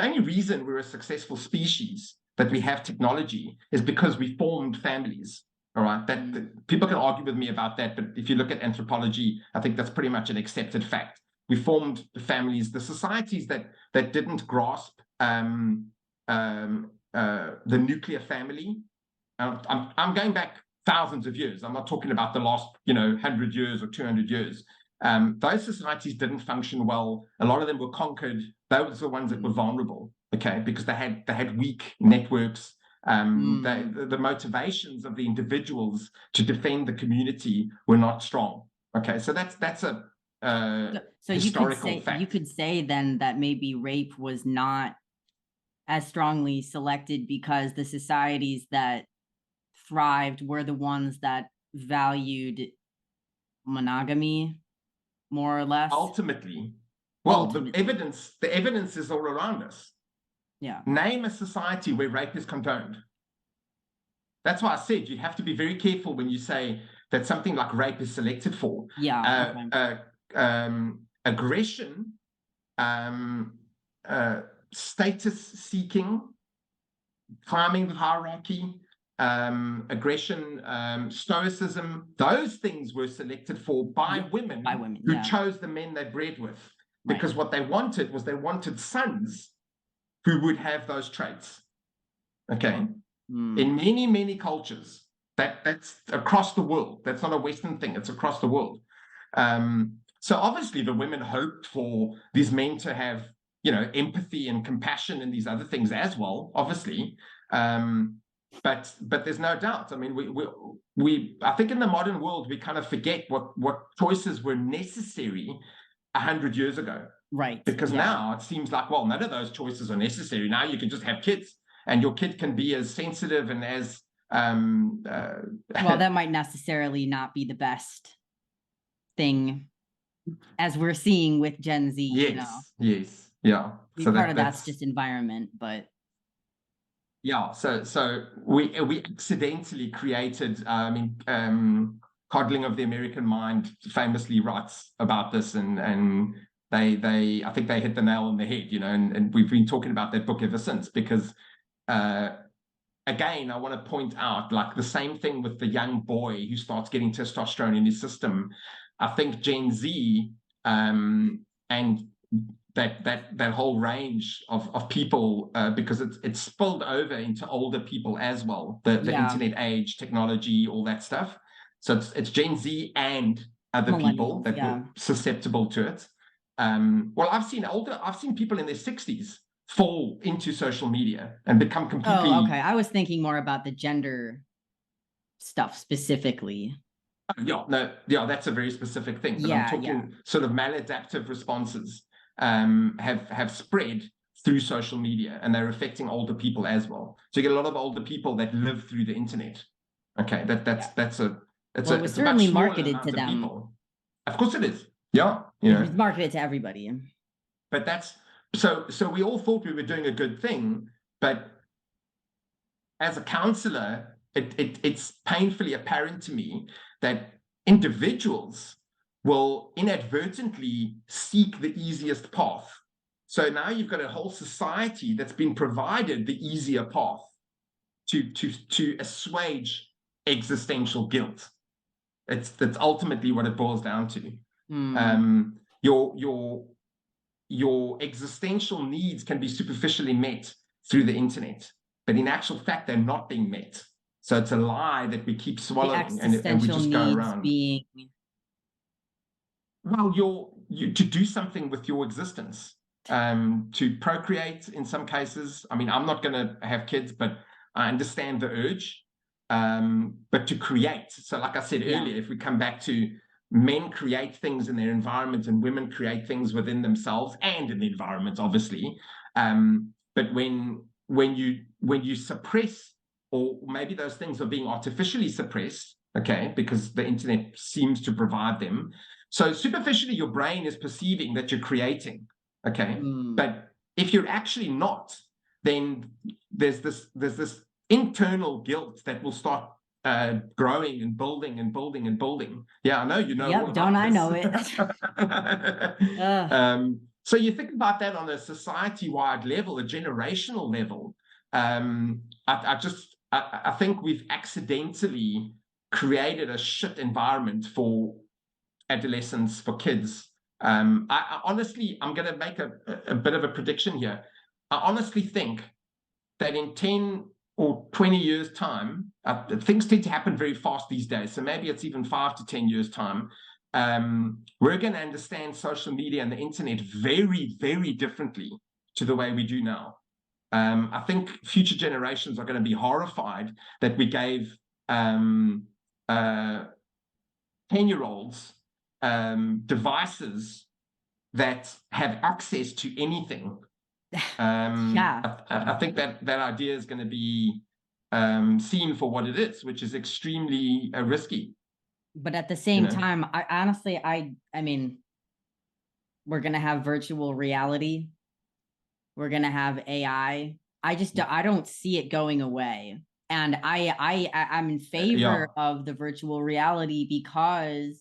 only reason we're a successful species, that we have technology, is because we formed families. All right, that people can argue with me about that, but if you look at anthropology, I think that's pretty much an accepted fact. We formed families. The societies that didn't grasp the nuclear family. I'm going back thousands of years. I'm not talking about the last 100 years or 200 years. Those societies didn't function well. A lot of them were conquered. Those were the ones that were vulnerable. Okay, because they had weak networks. The motivations of the individuals to defend the community were not strong. Okay, so that's a historical fact. You could say then that maybe rape was not as strongly selected because the societies that thrived were the ones that valued monogamy more or less. Ultimately, the evidence is all around us. Yeah. Name a society where rape is condoned. That's why I said you have to be very careful when you say that something like rape is selected for. Yeah. Aggression, status seeking, climbing the hierarchy, aggression, stoicism, those things were selected for by women who chose the men they bred with. Because what they wanted was they wanted sons who would have those traits. Okay. In many, many cultures, that's across the world. That's not a Western thing. It's across the world. So obviously the women hoped for these men to have, empathy and compassion and these other things as well, obviously. But there's no doubt. I mean, we I think in the modern world, we kind of forget what choices were necessary 100 years ago. Right. Because now it seems like, well, none of those choices are necessary. Now you can just have kids, and your kid can be as sensitive and as well, that might necessarily not be the best thing, as we're seeing with Gen Z. Yes, yeah. So part of that's just environment, but yeah. So we accidentally created. Coddling of the American Mind famously writes about this, and they I think they hit the nail on the head, and we've been talking about that book ever since, because again, I want to point out, like, the same thing with the young boy who starts getting testosterone in his system. I think Gen Z and that whole range of people, because it's spilled over into older people as well, the internet age, technology, all that stuff. So it's Gen Z and other people that were susceptible to it. Well, I've seen people in their 60s fall into social media and become completely. Oh, okay. I was thinking more about the gender stuff specifically. That's a very specific thing. But I'm talking sort of maladaptive responses have spread through social media, and they're affecting older people as well. So you get a lot of older people that live through the internet. Okay, it was certainly marketed to them. Of course it is. Yeah. It's marketed to everybody. But that's so we all thought we were doing a good thing, but as a counselor, it's painfully apparent to me that individuals will inadvertently seek the easiest path. So now you've got a whole society that's been provided the easier path to assuage existential guilt. That's ultimately what it boils down to. Your existential needs can be superficially met through the internet, but in actual fact, they're not being met. So it's a lie that we keep swallowing, and we just go around. Being... Well, to do something with your existence, to procreate in some cases. I mean, I'm not going to have kids, but I understand the urge. But to create. So like I said earlier, if we come back to men create things in their environment and women create things within themselves and in the environment, obviously. But when you suppress, or maybe those things are being artificially suppressed, okay, because the internet seems to provide them. So superficially, your brain is perceiving that you're creating, okay? But if you're actually not, then there's this internal guilt that will start growing and building and building and building. Yeah, I know you know. Yep, don't I know it? So you think about that on a society-wide level, a generational level. I think we've accidentally created a shit environment for adolescents, for kids. I honestly, I'm going to make a bit of a prediction here. I honestly think that in 10 or 20 years' time, things tend to happen very fast these days. So maybe it's even 5 to 10 years' time. We're going to understand social media and the internet very, very differently to the way we do now. I think future generations are going to be horrified that we gave 10-year-olds devices that have access to anything. I think that idea is going to be seen for what it is, which is extremely risky. But at the same time, I mean, we're going to have virtual reality. We're going to have AI. I don't see it going away. And I'm in favor of the virtual reality because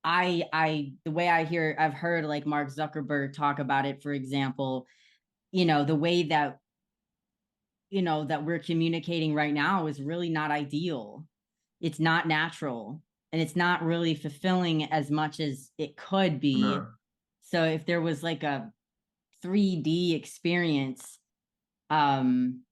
the way I've heard like Mark Zuckerberg talk about it, for example, the way that, that we're communicating right now is really not ideal. It's not natural, and it's not really fulfilling as much as it could be. No. So if there was like a 3D experience, I'm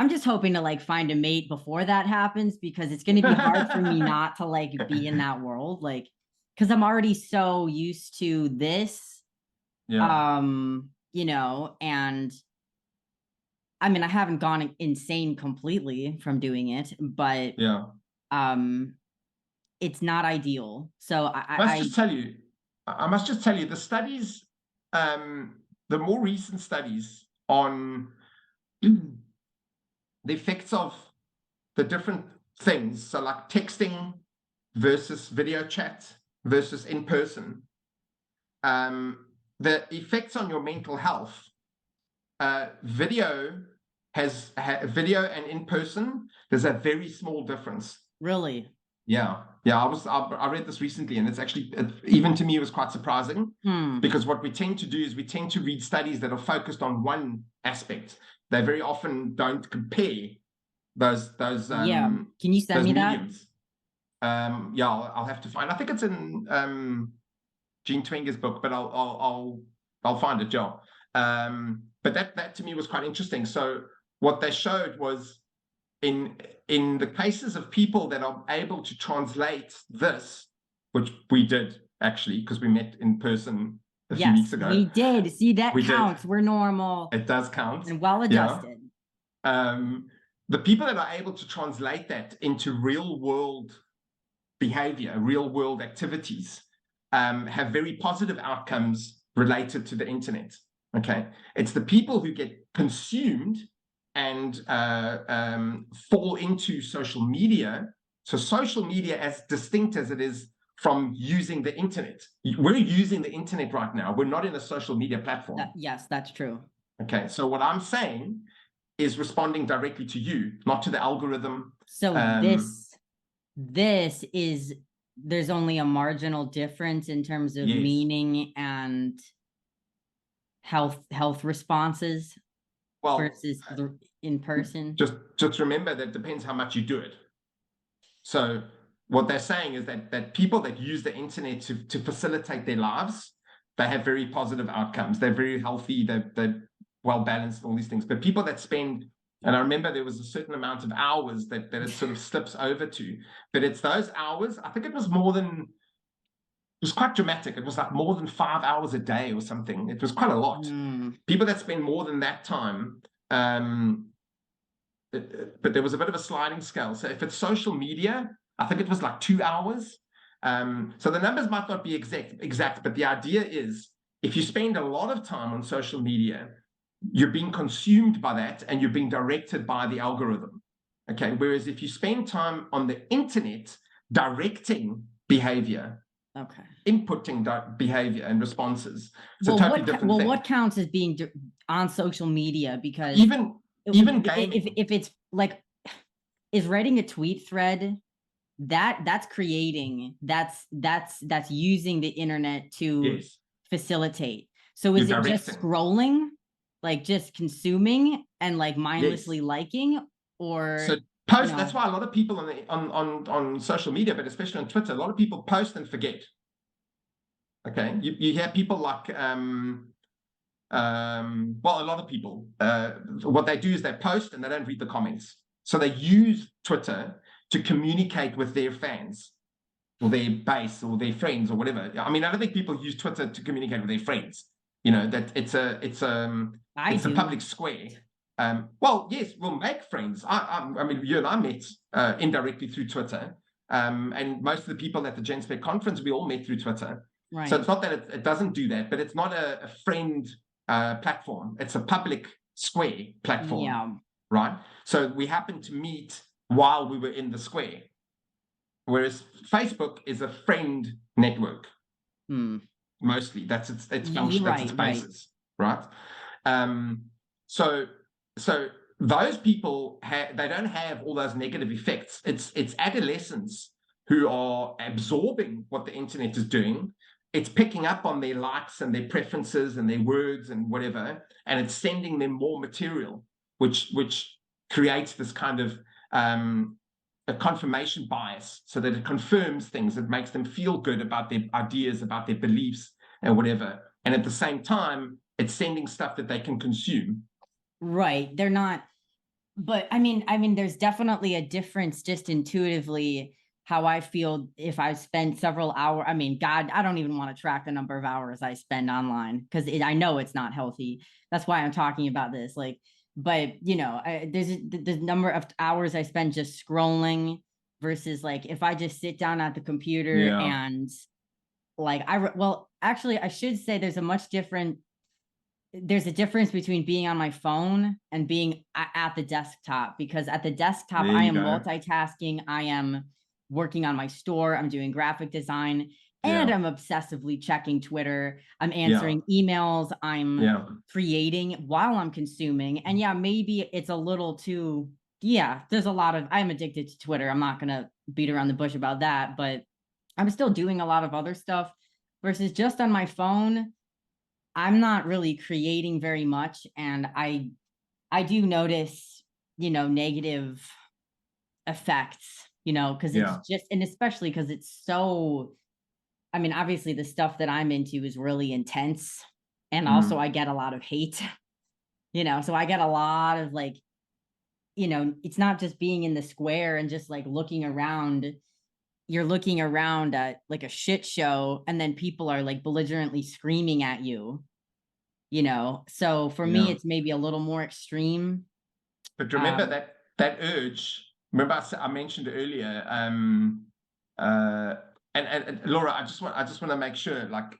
just hoping to like find a mate before that happens, because it's going to be hard for me not to like be in that world. Like, because I'm already so used to this, and I mean, I haven't gone insane completely from doing it, but it's not ideal. So I must just tell you the studies, the more recent studies on the effects of the different things. So like texting versus video chat versus in person, the effects on your mental health. Video and in person, there's a very small difference. Really? Yeah. I read this recently, and it's actually, even to me, it was quite surprising, because what we tend to do is we tend to read studies that are focused on one aspect. They very often don't compare those. Can you send me mediums. I'll have to find. I think it's in Gene Twinger's book, but I'll find it. But that to me was quite interesting. So what they showed was in the cases of people that are able to translate this, which we did actually, because we met in person a few weeks ago. We did. See, that counts. We're normal. It does count. And well adjusted. The people that are able to translate that into real world behavior, real world activities, have very positive outcomes related to the internet. Okay, it's the people who get consumed and fall into social media. So social media, as distinct as it is from using the internet. We're using the internet right now. We're not in a social media platform. Yes, that's true. Okay, so what I'm saying is responding directly to you, not to the algorithm. So this is, there's only a marginal difference in terms of meaning and health responses versus in person. Just remember that depends how much you do it. So what they're saying is that people that use the internet to facilitate their lives, they have very positive outcomes. They're very healthy. They're well balanced, all these things. But people that spend, and I remember there was a certain amount of hours that it sort of slips over to, but it's those hours. I think it was quite dramatic. It was like more than 5 hours a day or something. It was quite a lot. People that spend more than that time, but there was a bit of a sliding scale. So if it's social media, I think it was like 2 hours. So the numbers might not be exact, but the idea is if you spend a lot of time on social media, you're being consumed by that and you're being directed by the algorithm. Okay. Whereas if you spend time on the internet directing behavior, inputting behavior and responses, it's a totally different thing. What counts as being on social media? Because even gaming, if it's like, is writing a tweet thread, that's creating, that's using the internet to facilitate. So is it just scrolling, like just consuming and like mindlessly liking, or so post? That's why a lot of people on social media, but especially on Twitter, a lot of people post and forget. Okay, you hear people like well, a lot of people, what they do is they post and they don't read the comments. So they use Twitter to communicate with their fans or their base or their friends or whatever. I mean, I don't think people use Twitter to communicate with their friends. You know, that it's a public square. Well, yes, we'll make friends. I mean, you and I met indirectly through Twitter, and most of the people at the Genspect conference, we all met through Twitter. Right. So it's not that it doesn't do that, but it's not a friend platform. It's a public square platform. Yeah. Right. So we happened to meet while we were in the square, whereas Facebook is a friend network. Mostly, that's its function, that's its basis, right? So those people they don't have all those negative effects. It's adolescents who are absorbing what the internet is doing. It's picking up on their likes and their preferences and their words and whatever, and it's sending them more material, which creates this kind of a confirmation bias, so that it confirms things. It makes them feel good about their ideas, about their beliefs and whatever. And at the same time, it's sending stuff that they can consume. Right. They're not, but I mean, there's definitely a difference just intuitively how I feel if I spend several hours. I mean, God, I don't even want to track the number of hours I spend online because I know it's not healthy. That's why I'm talking about this. Like, but you know, there's the number of hours I spend just scrolling versus like if I just sit down at the computer and like actually I should say there's a difference between being on my phone and being at the desktop, because at the desktop I am multitasking. I am working on my store. I'm doing graphic design. And I'm obsessively checking Twitter. I'm answering emails. I'm creating while I'm consuming. And maybe it's a little too, there's a lot of, I'm addicted to Twitter. I'm not going to beat around the bush about that, but I'm still doing a lot of other stuff versus just on my phone. I'm not really creating very much. And I do notice, negative effects, because it's just, and especially because it's so, I mean, obviously the stuff that I'm into is really intense. And also I get a lot of hate, so I get a lot of like, it's not just being in the square and just like looking around. You're looking around at like a shit show and then people are like belligerently screaming at you, So for me, it's maybe a little more extreme. But remember that urge, remember I mentioned earlier, and Laura, I just want to make sure, like,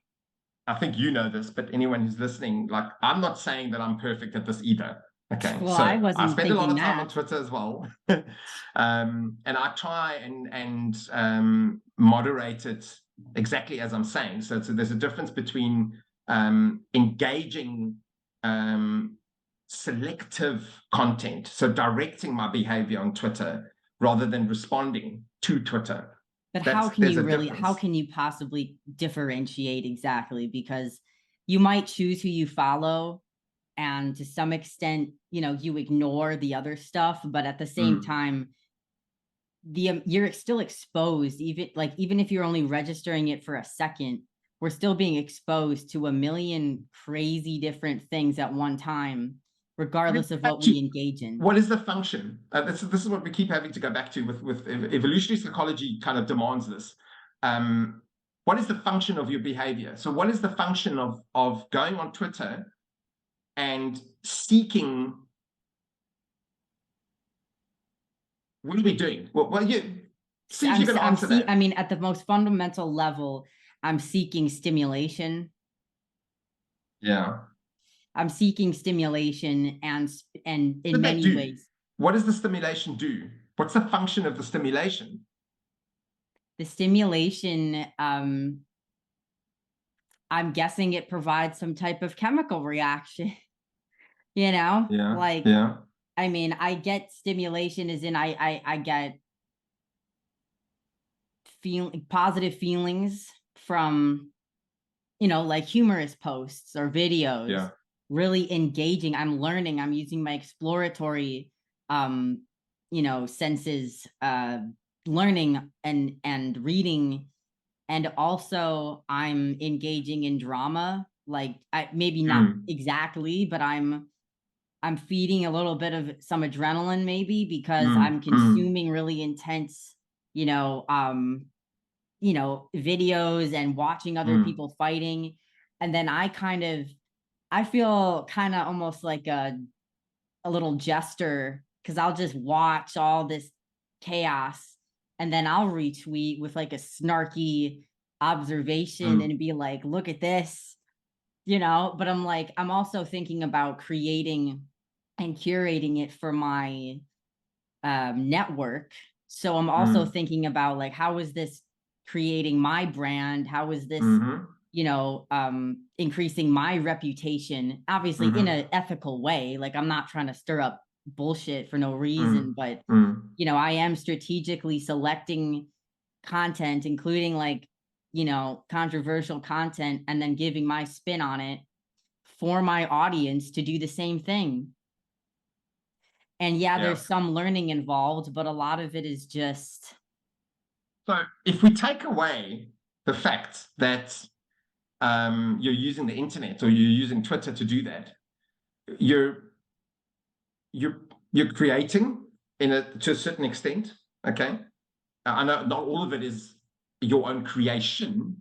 I think you know this, but anyone who's listening, like, I'm not saying that I'm perfect at this either. Okay. Well, so I spend a lot of time on Twitter as well. And I try and moderate it exactly as I'm saying. So there's a difference between engaging selective content, so directing my behavior on Twitter rather than responding to Twitter. But how can there's you a really, difference. how can you possibly differentiate exactly? Because you might choose who you follow, and to some extent, you know, you ignore the other stuff, but at the same time, you're still exposed, even if you're only registering it for a second, we're still being exposed to a million crazy different things at one time, regardless of what we engage in. What is the function? This is what we keep having to go back to with evolutionary psychology. Kind of demands this. What is the function of your behavior? So what is the function of going on Twitter and seeking? What are we doing? Well, you see if you can answer that. I mean, at the most fundamental level, I'm seeking stimulation. Yeah. I'm seeking stimulation, and in many ways. What does the stimulation do? What's the function of the stimulation? The stimulation, I'm guessing it provides some type of chemical reaction, you know? Yeah. Like, yeah. I mean, I get stimulation as in I get positive feelings from, you know, like humorous posts or videos. Yeah. Really engaging. I'm learning. I'm using my exploratory, you know, senses, learning and reading, and also I'm engaging in drama. Like, maybe not exactly, but I'm feeding a little bit of some adrenaline, maybe, because I'm consuming really intense, you know, videos and watching other people fighting. And then I feel kind of almost like a little jester, because I'll just watch all this chaos, and then I'll retweet with like a snarky observation and be like, look at this, you know. But I'm also thinking about creating and curating it for my network. So I'm also thinking about, like, how is this creating my brand? How is this, you know, increasing my reputation? Obviously, in an ethical way. Like, I'm not trying to stir up bullshit for no reason, but you know, I am strategically selecting content, including, like, you know, controversial content, and then giving my spin on it for my audience to do the same thing. And yeah, there's some learning involved, but a lot of it is just. So if we take away the fact that you're using the internet or you're using Twitter to do that, you're creating to a certain extent. Okay, I know not all of it is your own creation,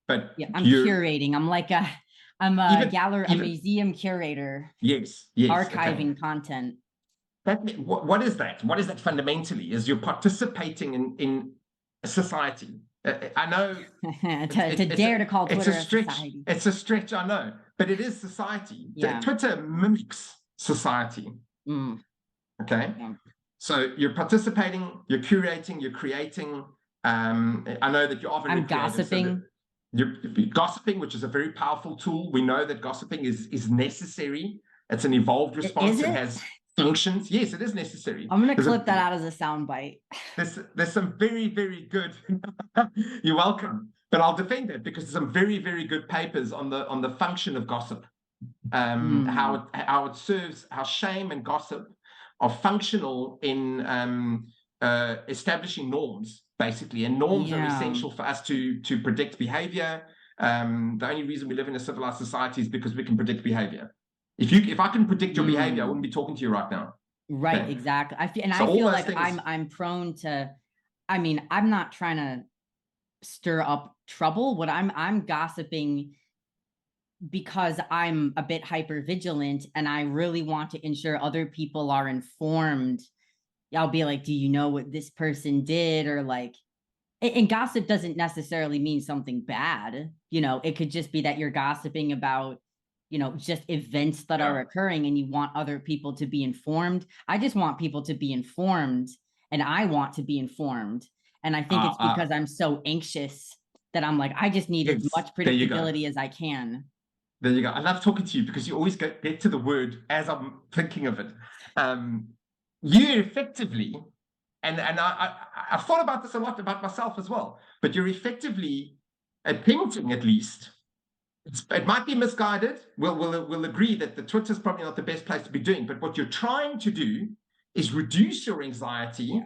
but yeah, I'm curating. I'm a museum curator. Yes, archiving content. What is that? What is that fundamentally? Is you're participating in a society. I know to dare to call Twitter a society. It's a stretch, I know, but it is society. Yeah. Twitter mimics society. Okay, yeah. So you're participating, you're curating, you're creating. I know that you're often. I'm gossiping. You're gossiping, which is a very powerful tool. We know that gossiping is necessary. It's an evolved response. It has functions. Yes, it is necessary. I'm going to clip that out as a soundbite. There's some very, very good. You're welcome. But I'll defend it because there's some very, very good papers on the function of gossip, how it serves, how shame and gossip are functional in establishing norms, basically, and norms are essential for us to predict behavior. The only reason we live in a civilized society is because we can predict behavior. If I can predict your behavior, I wouldn't be talking to you right now. Right, okay. Exactly. I feel like I'm prone to. I mean, I'm not trying to stir up trouble. What I'm gossiping because I'm a bit hyper vigilant, and I really want to ensure other people are informed. I'll be like, do you know what this person did? Or like, and gossip doesn't necessarily mean something bad. You know, it could just be that you're gossiping about, you know, just events that are occurring, and you want other people to be informed. I just want people to be informed, and I want to be informed. And I think it's because I'm so anxious that I'm like, I just need as much There you go. predictability as I can. There you go. I love talking to you because you always get to the word as I'm thinking of it. You effectively, and I've thought about this a lot about myself as well, but you're effectively attempting, at least, it might be misguided. We'll agree that the Twitter's probably not the best place to be doing, but what you're trying to do is reduce your anxiety.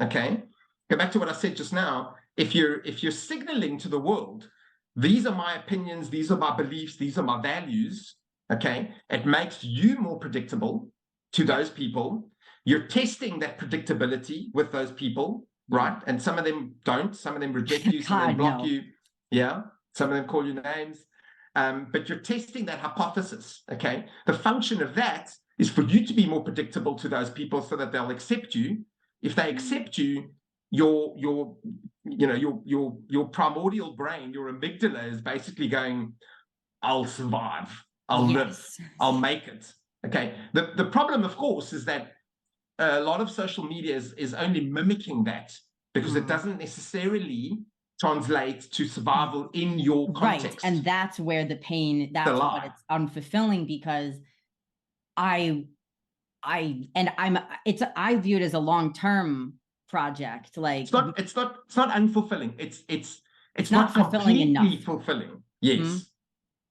Okay, go back to what I said just now. If you're signaling to the world, these are my opinions, these are my beliefs, these are my values, okay, it makes you more predictable to those people. You're testing that predictability with those people, right? And some of them don't, some of them reject you, some of them block you, some of them call you names, but you're testing that hypothesis, okay? The function of that is for you to be more predictable to those people so that they'll accept you. If they accept you, your primordial brain, your amygdala is basically going, I'll survive, I'll live, I'll make it. Okay. The problem, of course, is that a lot of social media is only mimicking that, because it doesn't necessarily translate to survival in your context. Right. And that's where the pain, that's what it's unfulfilling, because I view it as a long-term project. Like, it's not unfulfilling. It's not fulfilling enough. Fulfilling. Yes.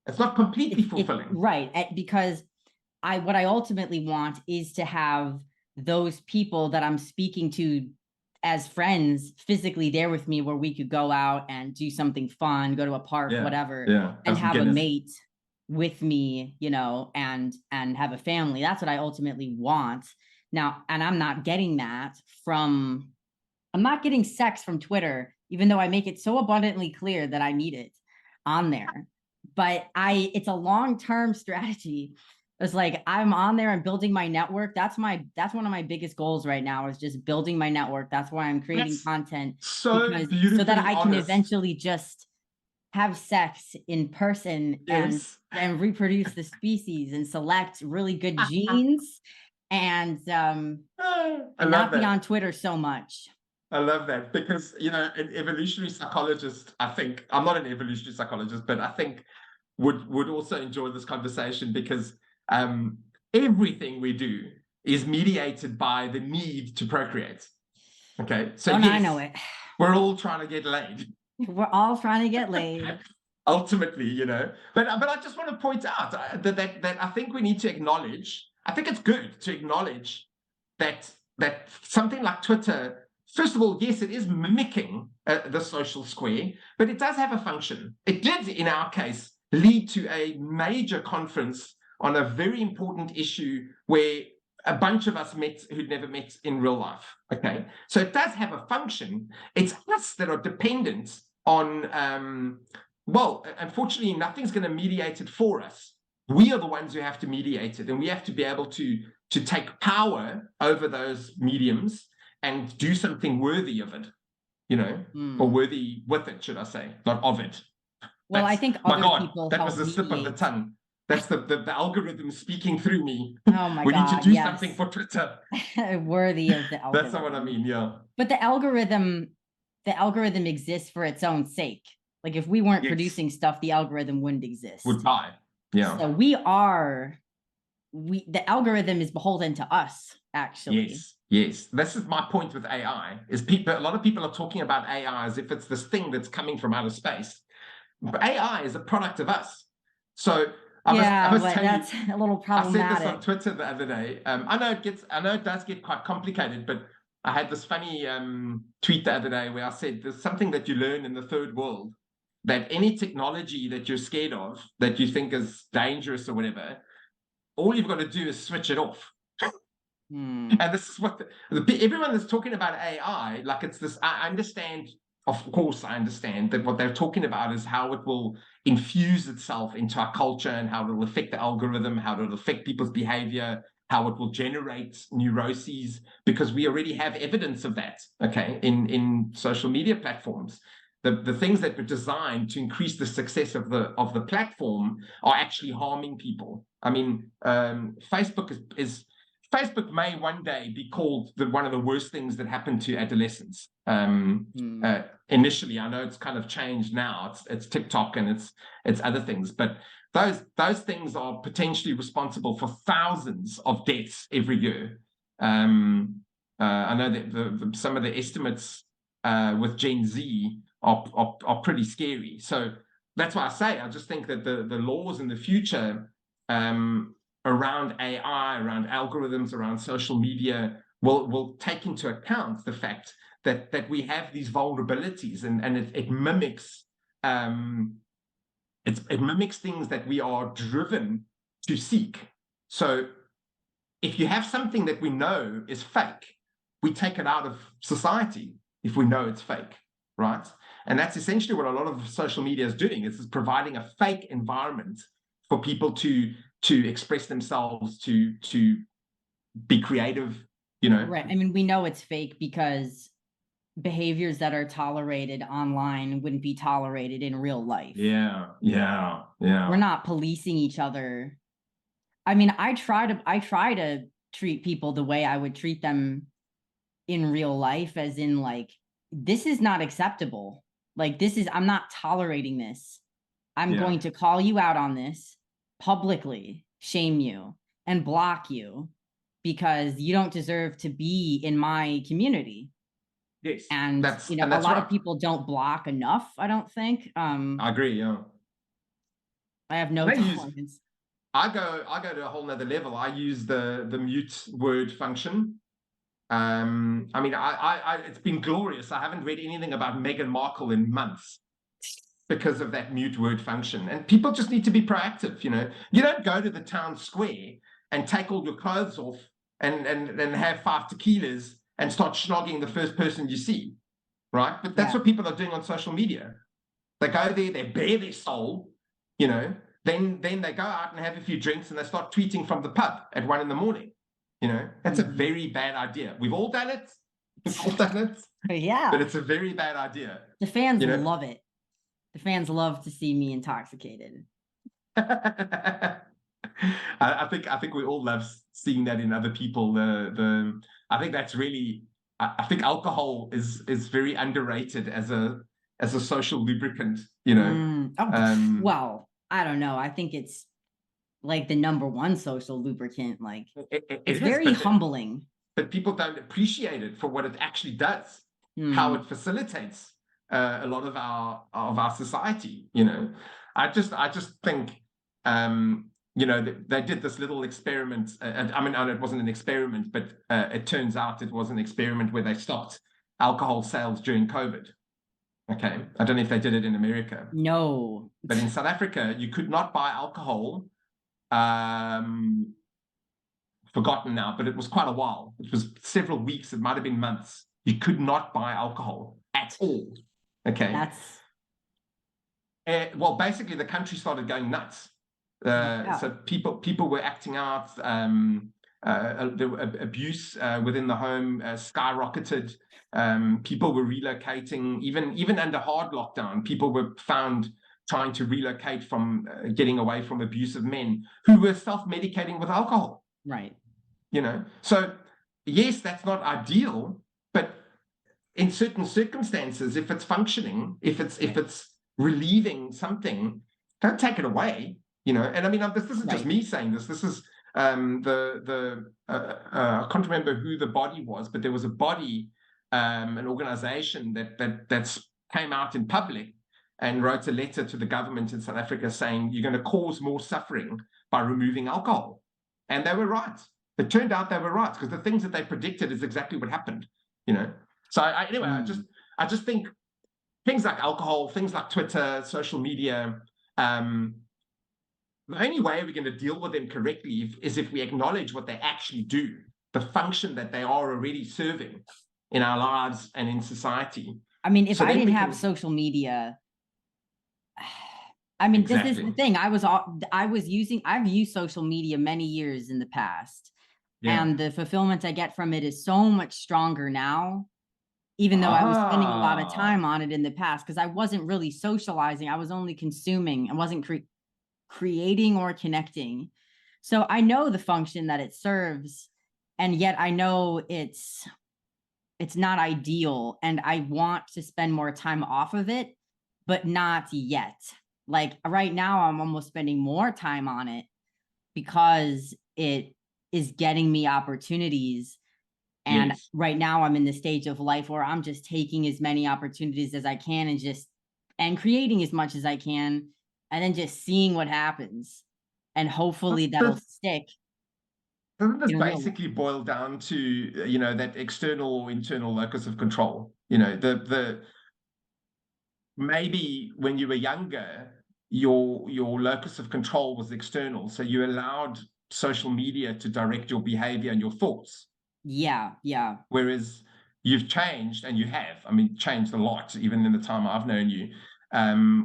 It's not completely fulfilling. Right. Because what I ultimately want is to have those people that I'm speaking to as friends physically there with me, where we could go out and do something fun, go to a park, whatever, and have a mate with me, and have a family. That's what I ultimately want now. And I'm not getting that I'm not getting sex from Twitter, even though I make it so abundantly clear that I need it on there. But it's a long-term strategy. It's like, I'm on there and building my network. That's one of my biggest goals right now, is just building my network. That's why I'm creating content, so that I can eventually just have sex in person and reproduce the species and select really good genes and not be on Twitter so much. I love that, because, an evolutionary psychologist, I think, I'm not an evolutionary psychologist, but I think would also enjoy this conversation, because everything we do is mediated by the need to procreate. Okay. So I know it. We're all trying to get laid. We're all trying to get laid. Ultimately, but I just want to point out that I think we need to acknowledge, I think it's good to acknowledge that something like Twitter, first of all, yes, it is mimicking the social square, but it does have a function. It did, in our case, lead to a major conference on a very important issue where a bunch of us met who'd never met in real life. Okay. So it does have a function. It's us that are dependent on, unfortunately, nothing's going to mediate it for us. We are the ones who have to mediate it, and we have to be able to take power over those mediums and do something worthy of it, or worthy with it, should I say, not of it. Well, I think other people that was the slip of the tongue. That's the algorithm speaking through me. Oh my God! We need to do something for Twitter. Worthy of the algorithm. That's not what I mean. Yeah. But the algorithm exists for its own sake. Like, if we weren't producing stuff, the algorithm wouldn't exist. Would die. Yeah. So the algorithm is beholden to us, actually. Yes. This is my point with AI. A lot of people are talking about AI as if it's this thing that's coming from outer space. But AI is a product of us. So that's a little problematic. I said this on Twitter the other day. I know it does get quite complicated, but I had this funny tweet the other day where I said there's something that you learn in the third world, that any technology that you're scared of, that you think is dangerous or whatever, all you've got to do is switch it off. And this is what everyone that's talking about AI, like, it's this, I understand. Of course, I understand that what they're talking about is how it will infuse itself into our culture, and how it will affect the algorithm, how it will affect people's behavior, how it will generate neuroses, because we already have evidence of that, okay, in social media platforms. The things that were designed to increase the success of the platform are actually harming people. I mean, Facebook Facebook may one day be called one of the worst things that happened to adolescents. Initially, I know it's kind of changed now. It's TikTok and it's other things, but those things are potentially responsible for thousands of deaths every year. I know that some of the estimates with Gen Z are pretty scary. So that's why I say I just think that the laws in the future around AI, around algorithms, around social media will take into account the fact that we have these vulnerabilities, and it mimics it mimics things that we are driven to seek. So if you have something that we know is fake, we take it out of society if we know it's fake, right? And that's essentially what a lot of social media is doing. It's providing a fake environment for people to express themselves, to be creative, you know? Right. I mean, we know it's fake because behaviors that are tolerated online wouldn't be tolerated in real life. Yeah. We're not policing each other. I mean, I try to treat people the way I would treat them in real life, as in, like, this is not acceptable. Like, I'm not tolerating this. I'm going to call you out on this publicly, shame you, and block you because you don't deserve to be in my community. Yes. And a lot of people don't block enough, I don't think. I agree, yeah. I have no tolerance. I go to a whole nother level. I use the mute word function. I mean, it's been glorious. I haven't read anything about Meghan Markle in months because of that mute word function. And people just need to be proactive, you know. You don't go to the town square and take all your clothes off and have 5 tequilas and start schnogging the first person you see, right? But that's what people are doing on social media. They go there, they bare their soul, you know, then they go out and have a few drinks and they start tweeting from the pub at 1 a.m, you know. That's a very bad idea. We've all done it. Yeah. But it's a very bad idea. The fans love it. The fans love to see me intoxicated. I think we all love seeing that in other people. I think that's really. I think alcohol is very underrated as a social lubricant. You know. Well, I don't know. I think it's like the #1 social lubricant. Like it's very humbling. But people don't appreciate it for what it actually does. How it facilitates a lot of our society. You know, I just think. You know, they did this little experiment. I mean, it wasn't an experiment, but it turns out it was an experiment where they stopped alcohol sales during COVID. Okay. I don't know if they did it in America. No. But in South Africa, you could not buy alcohol. Forgotten now, but it was quite a while. It was several weeks. It might have been months. You could not buy alcohol at all. Okay. Well, basically, the country started going nuts. So people were acting out. The abuse within the home skyrocketed. People were relocating. Even under hard lockdown, people were found trying to relocate from getting away from abusive men who were self-medicating with alcohol. Right. You know. So yes, that's not ideal, but in certain circumstances, if it's functioning, if it's relieving something, don't take it away. You know, and I mean, this isn't just me saying this. This is I can't remember who the body was, but there was a body, an organization that came out in public and wrote a letter to the government in South Africa saying you're going to cause more suffering by removing alcohol, and they were right. It turned out they were right because the things that they predicted is exactly what happened. You know, so anyway, I just think things like alcohol, things like Twitter, social media. The only way we're going to deal with them correctly is if we acknowledge what they actually do, the function that they are already serving in our lives and in society. I mean, if I didn't have social media, I mean, this is the thing. I've used social media many years in the past, and the fulfillment I get from it is so much stronger now, even though I was spending a lot of time on it in the past, because I wasn't really socializing. I was only consuming. I wasn't creating or connecting. So I know the function that it serves. And yet I know it's not ideal, and I want to spend more time off of it, but not yet. Like right now, I'm almost spending more time on it because it is getting me opportunities. And Yes. right now I'm in the stage of life where I'm just taking as many opportunities as I can and creating as much as I can, and then just seeing what happens. And hopefully that'll stick Doesn't this in real life. basically boil down to, that external or internal locus of control? The maybe when you were younger, your locus of control was external, so you allowed social media to direct your behavior and your thoughts. Yeah, yeah. Whereas you've changed, and you have, I mean, changed a lot, even in the time I've known you,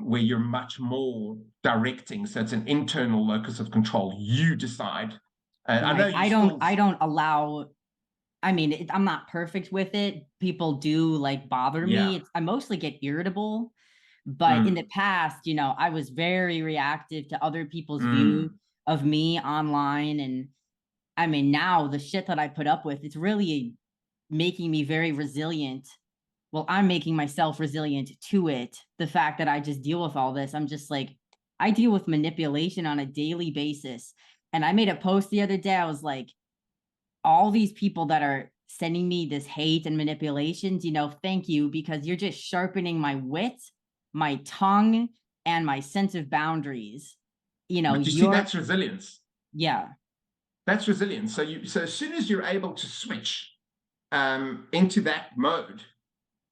where you're much more directing. So it's an internal locus of control. You decide. I know Right. you still. I don't allow, I mean, I'm not perfect with it. People do like bother Yeah. me. I mostly get irritable, but in the past, I was very reactive to other people's view of me online. And I mean, now the shit that I put up with, it's really making me very resilient. Well, I'm making myself resilient to it. The fact that I just deal with all this, I'm just like, I deal with manipulation on a daily basis. And I made a post the other day. I was like, all these people that are sending me this hate and manipulations, thank you, because you're just sharpening my wit, my tongue, and my sense of boundaries. But you see, that's resilience. Yeah. That's resilience. So as soon as you're able to switch into that mode,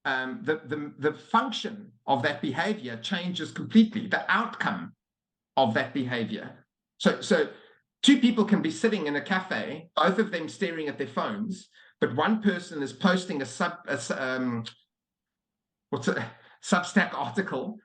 the function of that behavior changes completely. The outcome of that behavior. So two people can be sitting in a cafe, both of them staring at their phones, but one person is posting a Substack article,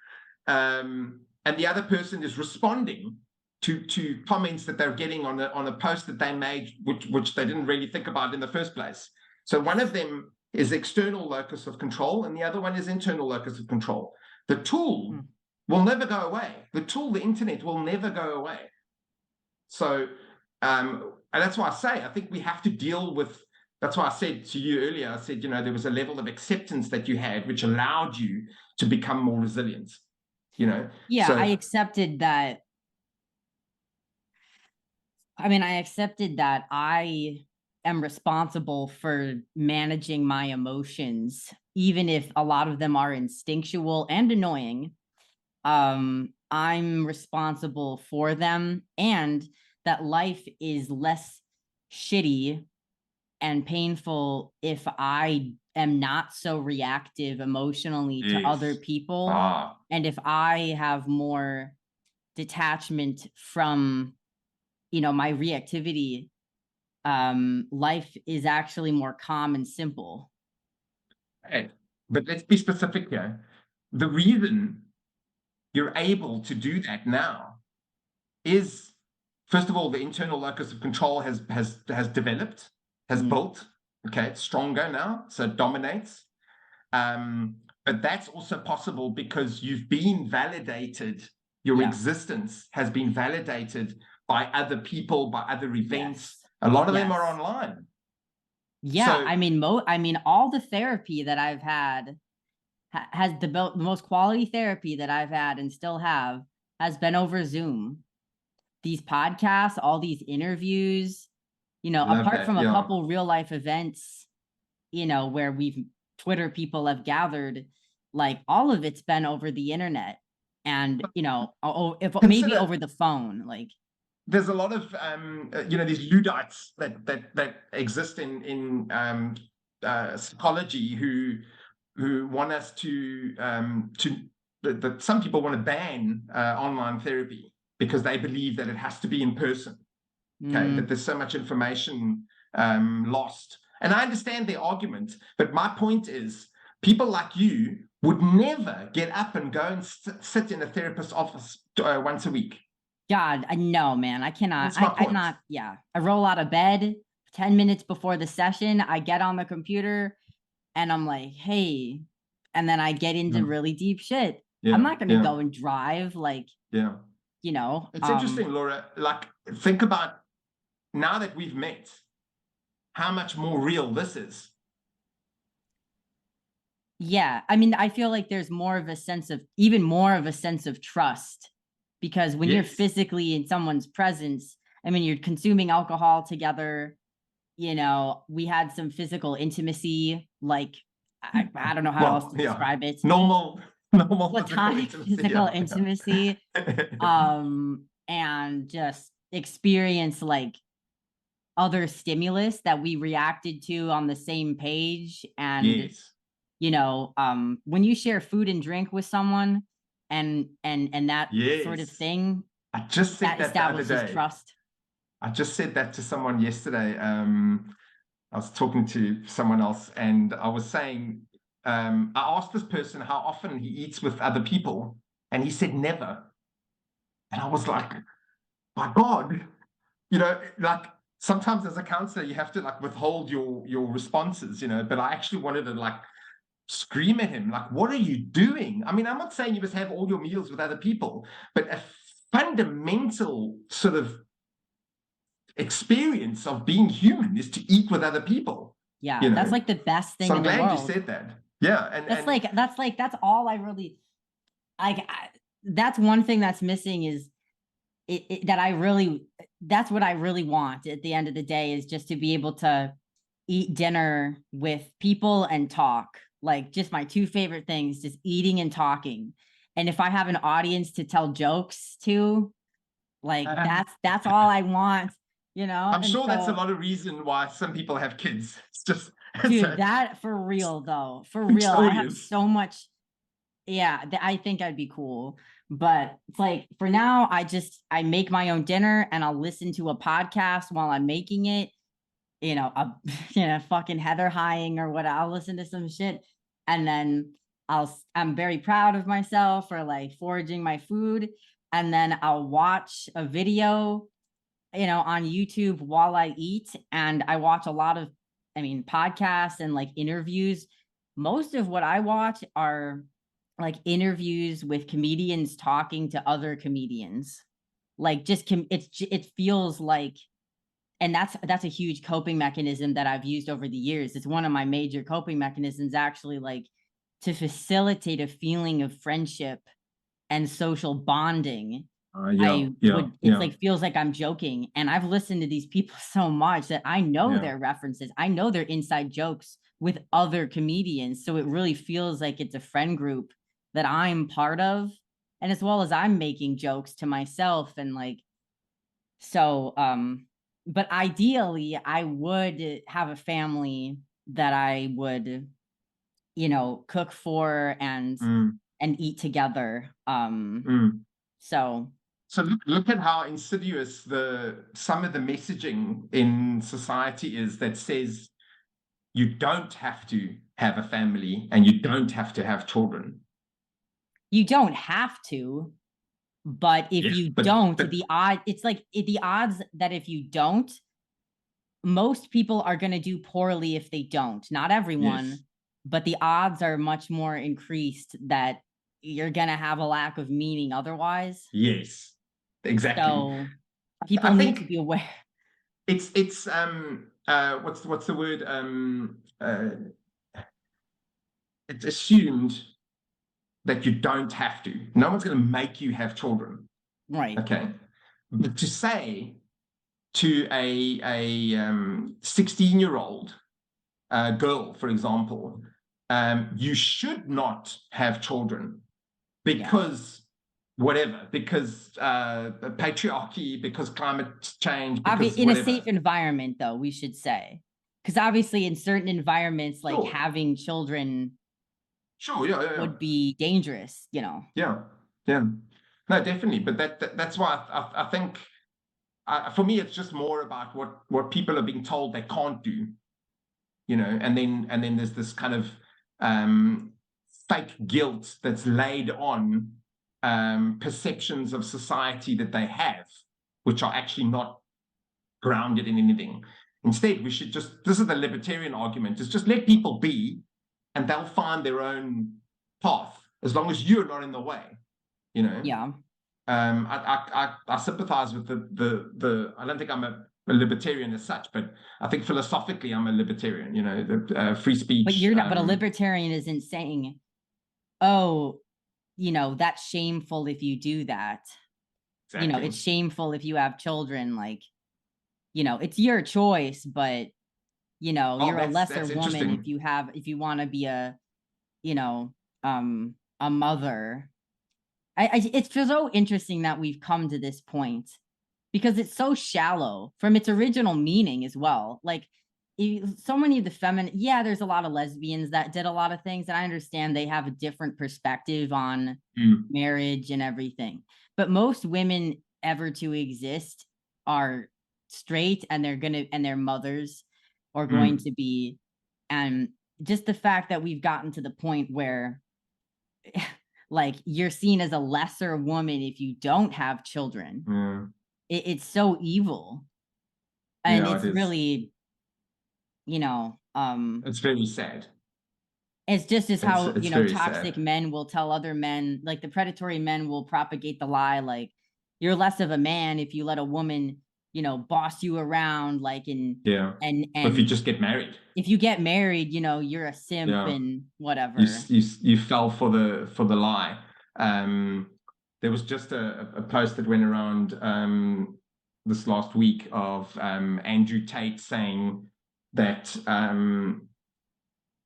and the other person is responding to comments that they're getting on a post that they made, which they didn't really think about in the first place. So one of them is external locus of control, and the other one is internal locus of control. The tool will never go away. The internet, will never go away. So, and that's why I say, I think we have to deal with. That's why I said to you earlier, I said, there was a level of acceptance that you had, which allowed you to become more resilient. Yeah, So I accepted that. I mean, I accepted that I am responsible for managing my emotions, even if a lot of them are instinctual and annoying. I'm responsible for them, and that life is less shitty and painful if I am not so reactive emotionally to other yes. people. And if I have more detachment from, my reactivity, life is actually more calm and simple. Okay. But let's be specific here. The reason you're able to do that now is, first of all, the internal locus of control has developed, has built. Okay, it's stronger now, so it dominates. But that's also possible because you've been validated. Your existence has been validated by other people, by other events. A lot of them are online. Yeah, so, I mean, all the therapy that I've had has the most quality therapy that I've had and still have has been over Zoom. These podcasts, all these interviews, apart from a couple real life events, where Twitter people have gathered, like all of it's been over the internet, and maybe over the phone. Like there's a lot of these Luddites that exist in psychology who want us to some people want to ban online therapy because they believe that it has to be in person. Okay, that there's so much information lost. And I understand their argument, but my point is, people like you would never get up and go and sit in a therapist's office once a week. God, no, man, I cannot. I'm not. Yeah, I roll out of bed 10 minutes before the session. I get on the computer, and I'm like, hey, and then I get into really deep shit. I'm not going to go and drive. Like, it's interesting, Laura. Like, think about now that we've met. how much more real this is. Yeah. I mean, I feel like there's even more of a sense of trust, because when you're Yes. physically in someone's presence, I mean, you're consuming alcohol together, we had some physical intimacy, like, I don't know how else to describe it. Normal Platonic physical intimacy. And just experience like other stimulus that we reacted to on the same page. And yes. When you share food and drink with someone and that sort of thing, I just said that establishes the other day. trust. I just said that to someone yesterday. I was talking to someone else, and I was saying, I asked this person how often he eats with other people, and he said never. And I was like, my God, like sometimes as a counselor, you have to like withhold your responses, but I actually wanted to like scream at him, like, what are you doing? I mean, I'm not saying you must have all your meals with other people, but a fundamental sort of experience of being human is to eat with other people. Yeah, that's like the best thing in the world. I'm glad you said that. Yeah, and that's all I really like. That's one thing that's missing is that's what I really want at the end of the day, is just to be able to eat dinner with people and talk. Like, just my two favorite things, just eating and talking. And if I have an audience to tell jokes to, like, that's all I want, I'm sure that's a lot of reason why some people have kids. It's just, dude, that for real though, for real. I have so much. Yeah, I think I'd be cool. But it's like, for now, I make my own dinner and I'll listen to a podcast while I'm making it. Fucking Heather Hying or what. I'll listen to some shit, and then I'm very proud of myself for like foraging my food, and then I'll watch a video, on YouTube while I eat. And I watch a lot of, podcasts and like interviews. Most of what I watch are like interviews with comedians talking to other comedians. Like, it feels like, and that's a huge coping mechanism that I've used over the years. It's one of my major coping mechanisms, actually, like, to facilitate a feeling of friendship and social bonding. Like, feels like I'm joking. And I've listened to these people so much that I know their references. I know their inside jokes with other comedians. So it really feels like it's a friend group that I'm part of. And as well as I'm making jokes to myself. And like, so, but ideally I would have a family that I would, cook for and eat together. So look at how insidious some of the messaging in society is that says you don't have to have a family and you don't have to have children. You don't have to, but if you don't, it's like the odds that if you don't, most people are going to do poorly if they don't. Not everyone, but the odds are much more increased that you're going to have a lack of meaning otherwise. Yes, exactly. So people need to be aware. It's what's the word? It's assumed that you don't have to. No one's going to make you have children. Right. Okay. But to say to a 16-year-old girl, for example, you should not have children because because patriarchy, because climate change, because in a safe environment, though, we should say, because obviously in certain environments, like having children would be dangerous, Yeah. No, definitely. But that's why I think for me, it's just more about what people are being told they can't do, and then there's this kind of fake guilt that's laid on perceptions of society that they have, which are actually not grounded in anything. Instead, we should this is the libertarian argument, is just let people be and they'll find their own path as long as you're not in the way, Yeah. I sympathize with the I don't think I'm a libertarian as such, but I think philosophically I'm a libertarian. You know, the free speech. But you're not. But a libertarian isn't saying, "Oh, that's shameful if you do that." Exactly. It's shameful if you have children. Like, it's your choice, but you're a lesser woman if you want to be a mother. It's so interesting that we've come to this point because it's so shallow from its original meaning as well. Like, so many of the feminine, there's a lot of lesbians that did a lot of things, and I understand they have a different perspective on marriage and everything. But most women ever to exist are straight, and their mothers are going to be. And just the fact that we've gotten to the point where like you're seen as a lesser woman if you don't have children. It's so evil. And it's really, it's very sad. It's just as how, it's toxic men will tell other men, like the predatory men will propagate the lie, like you're less of a man if you let a woman, boss you around, like and if you just get married. If you get married, you're a simp and whatever. You fell for the lie. There was just a post that went around this last week of Andrew Tate saying that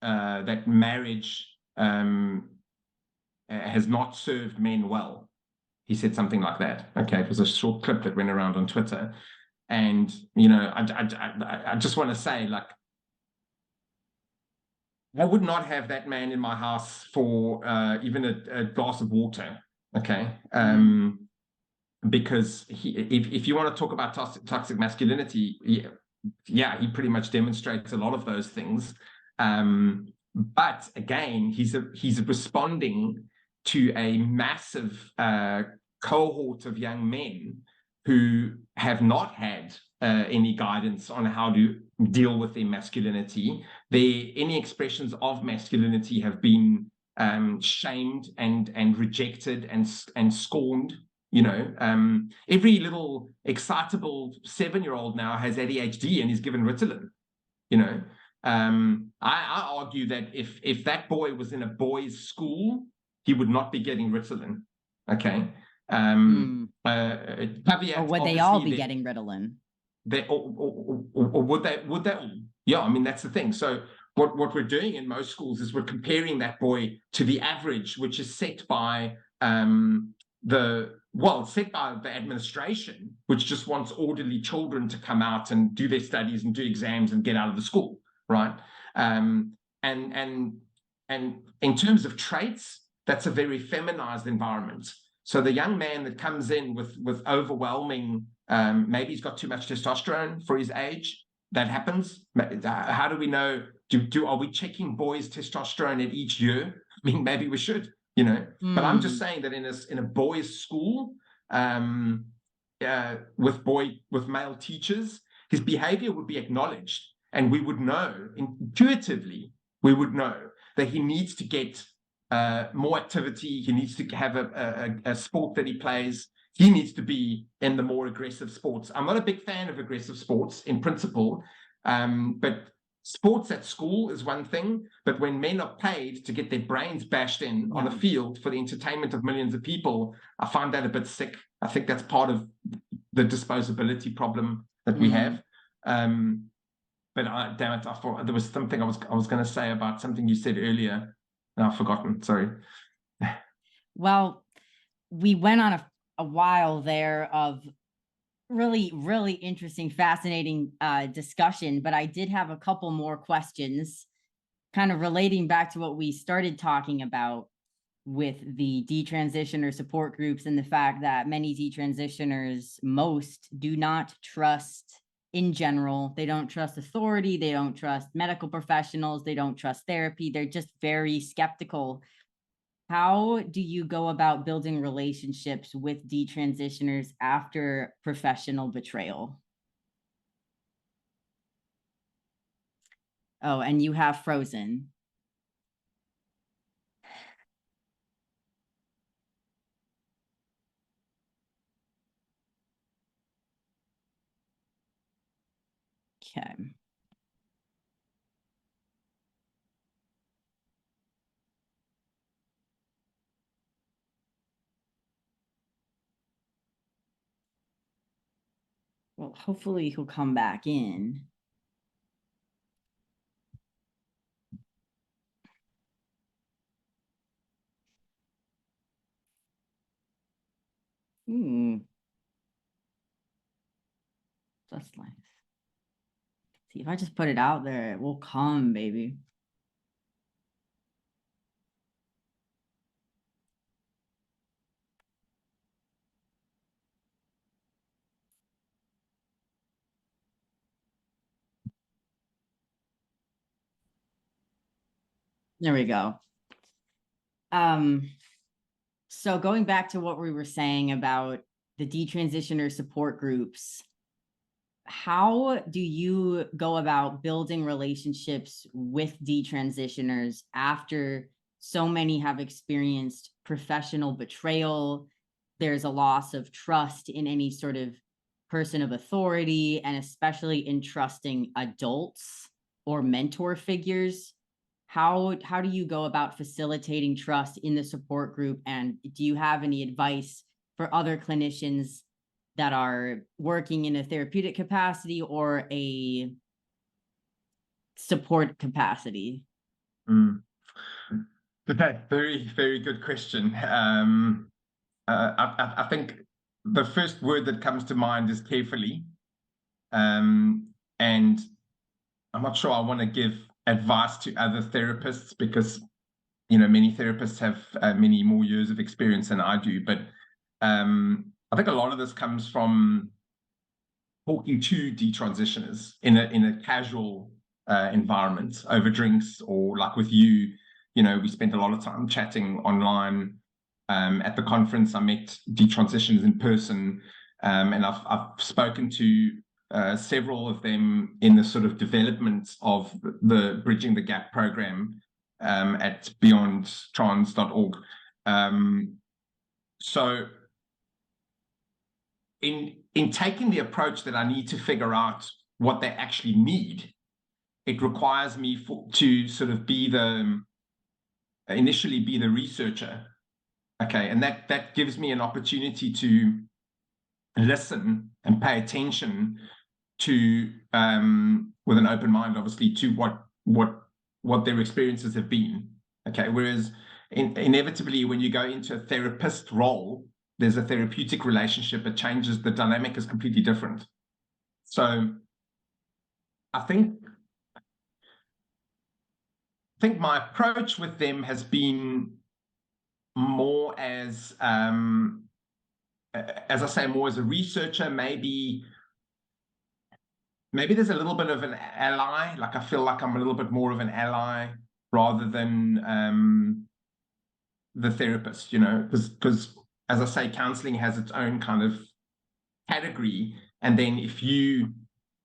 that marriage has not served men well. He said something like that. Okay, it was a short clip that went around on Twitter, and I just want to say, like, I would not have that man in my house for even a glass of water. Okay. Because if you want to talk about toxic masculinity, he pretty much demonstrates a lot of those things. But again, he's responding to a massive cohort of young men who have not had any guidance on how to deal with their masculinity. Any expressions of masculinity have been shamed and rejected and scorned. Every little excitable 7-year-old now has ADHD and is given Ritalin. I argue that if that boy was in a boys' school, he would not be getting Ritalin. Okay. Or would they all be getting Ritalin? Or would they? Yeah, I mean, that's the thing. So what we're doing in most schools is we're comparing that boy to the average, which is set by set by the administration, which just wants orderly children to come out and do their studies and do exams and get out of the school, right? And in terms of traits, that's a very feminized environment. So the young man that comes in with overwhelming, maybe he's got too much testosterone for his age. That happens. How do we know? Are we checking boys' testosterone at each year? I mean, maybe we should, But I'm just saying that in a boys' school, with male teachers, his behavior would be acknowledged, and we would know intuitively. We would know that he needs to get more activity. He needs to have a sport that he plays. He needs to be in the more aggressive sports. I'm not a big fan of aggressive sports in principle, but sports at school is one thing. But when men are paid to get their brains bashed in on a field for the entertainment of millions of people, I find that a bit sick. I think that's part of the disposability problem that we have. But damn it, I thought there was something I was going to say about something you said earlier. And I've forgotten. Sorry. Well, we went on a while there of really, really interesting, fascinating discussion, but I did have a couple more questions kind of relating back to what we started talking about with the detransitioner support groups and the fact that many detransitioners, most, do not trust in general. They don't trust authority. They don't trust medical professionals. They don't trust therapy. They're just very skeptical. How do you go about building relationships with detransitioners after professional betrayal? Oh, and you have frozen. Okay. Well, hopefully he'll come back in. That's nice. See, if I just put it out there, it will come, baby. There we go. So going back to what we were saying about the detransitioner support groups, how do you go about building relationships with detransitioners after so many have experienced professional betrayal? There's a loss of trust in any sort of person of authority, and especially in trusting adults or mentor figures. How do you go about facilitating trust in the support group? And do you have any advice for other clinicians that are working in a therapeutic capacity or a support capacity? Okay, very, very good question. I think the first word that comes to mind is carefully. And I'm not sure I want to give advice to other therapists because, many therapists have many more years of experience than I do. But I think a lot of this comes from talking to detransitioners in a casual environment over drinks, or like with you. We spent a lot of time chatting online. At the conference, I met detransitioners in person, and I've spoken to several of them in the sort of development of the Bridging the Gap program at beyondtrans.org. So in taking the approach that I need to figure out what they actually need, it requires me to sort of initially be the researcher. Okay, and that gives me an opportunity to listen and pay attention to, with an open mind, obviously, to what their experiences have been. Okay, whereas inevitably when you go into a therapist role, there's a therapeutic relationship. It changes, the dynamic is completely different. So I think my approach with them has been more as I say, more as a researcher. Maybe there's a little bit of an ally. Like I feel like I'm a little bit more of an ally rather than the therapist, because as I say, counseling has its own kind of category. And then if you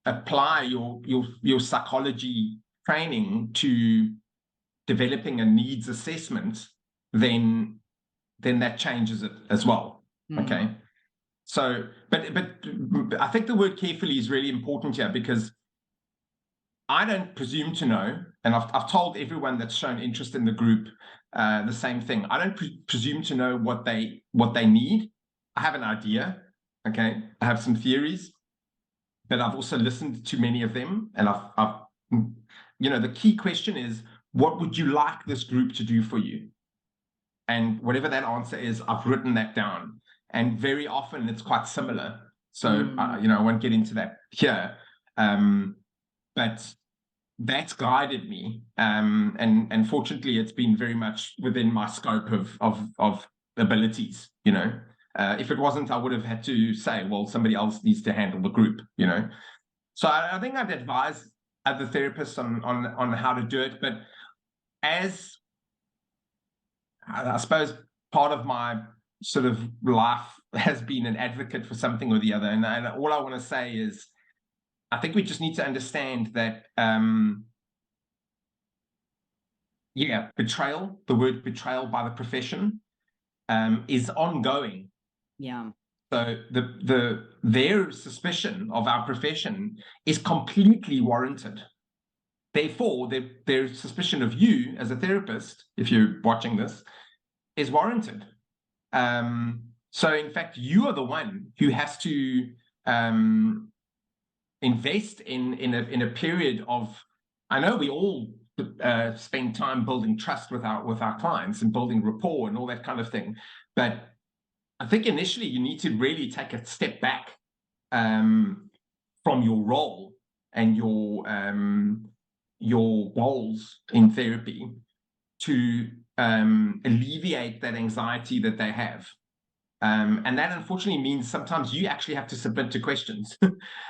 apply your psychology training to developing a needs assessment, then that changes it as well. Okay. So, but I think the word carefully is really important here, because I don't presume to know, and I've told everyone that's shown interest in the group the same thing. I don't presume to know what they need. I have an idea, okay? I have some theories, but I've also listened to many of them, and I've the key question is, what would you like this group to do for you? And whatever that answer is, I've written that down, and very often it's quite similar. So I won't get into that here, but that's guided me, and fortunately it's been very much within my scope of abilities. If it wasn't, I would have had to say, well, somebody else needs to handle the group. So I think I'd advise other therapists on how to do it. But as I suppose part of my sort of life has been an advocate for something or the other, and all I want to say is, I think we just need to understand that, betrayal, the word betrayal by the profession, is ongoing. Yeah. So their suspicion of our profession is completely warranted. Therefore, their suspicion of you as a therapist, if you're watching this, is warranted. So in fact, you are the one who has to invest in a period of, I know we all spend time building trust with our clients and building rapport and all that kind of thing, but I think initially you need to really take a step back from your role and your goals in therapy to alleviate that anxiety that they have. And that unfortunately means sometimes you actually have to submit to questions.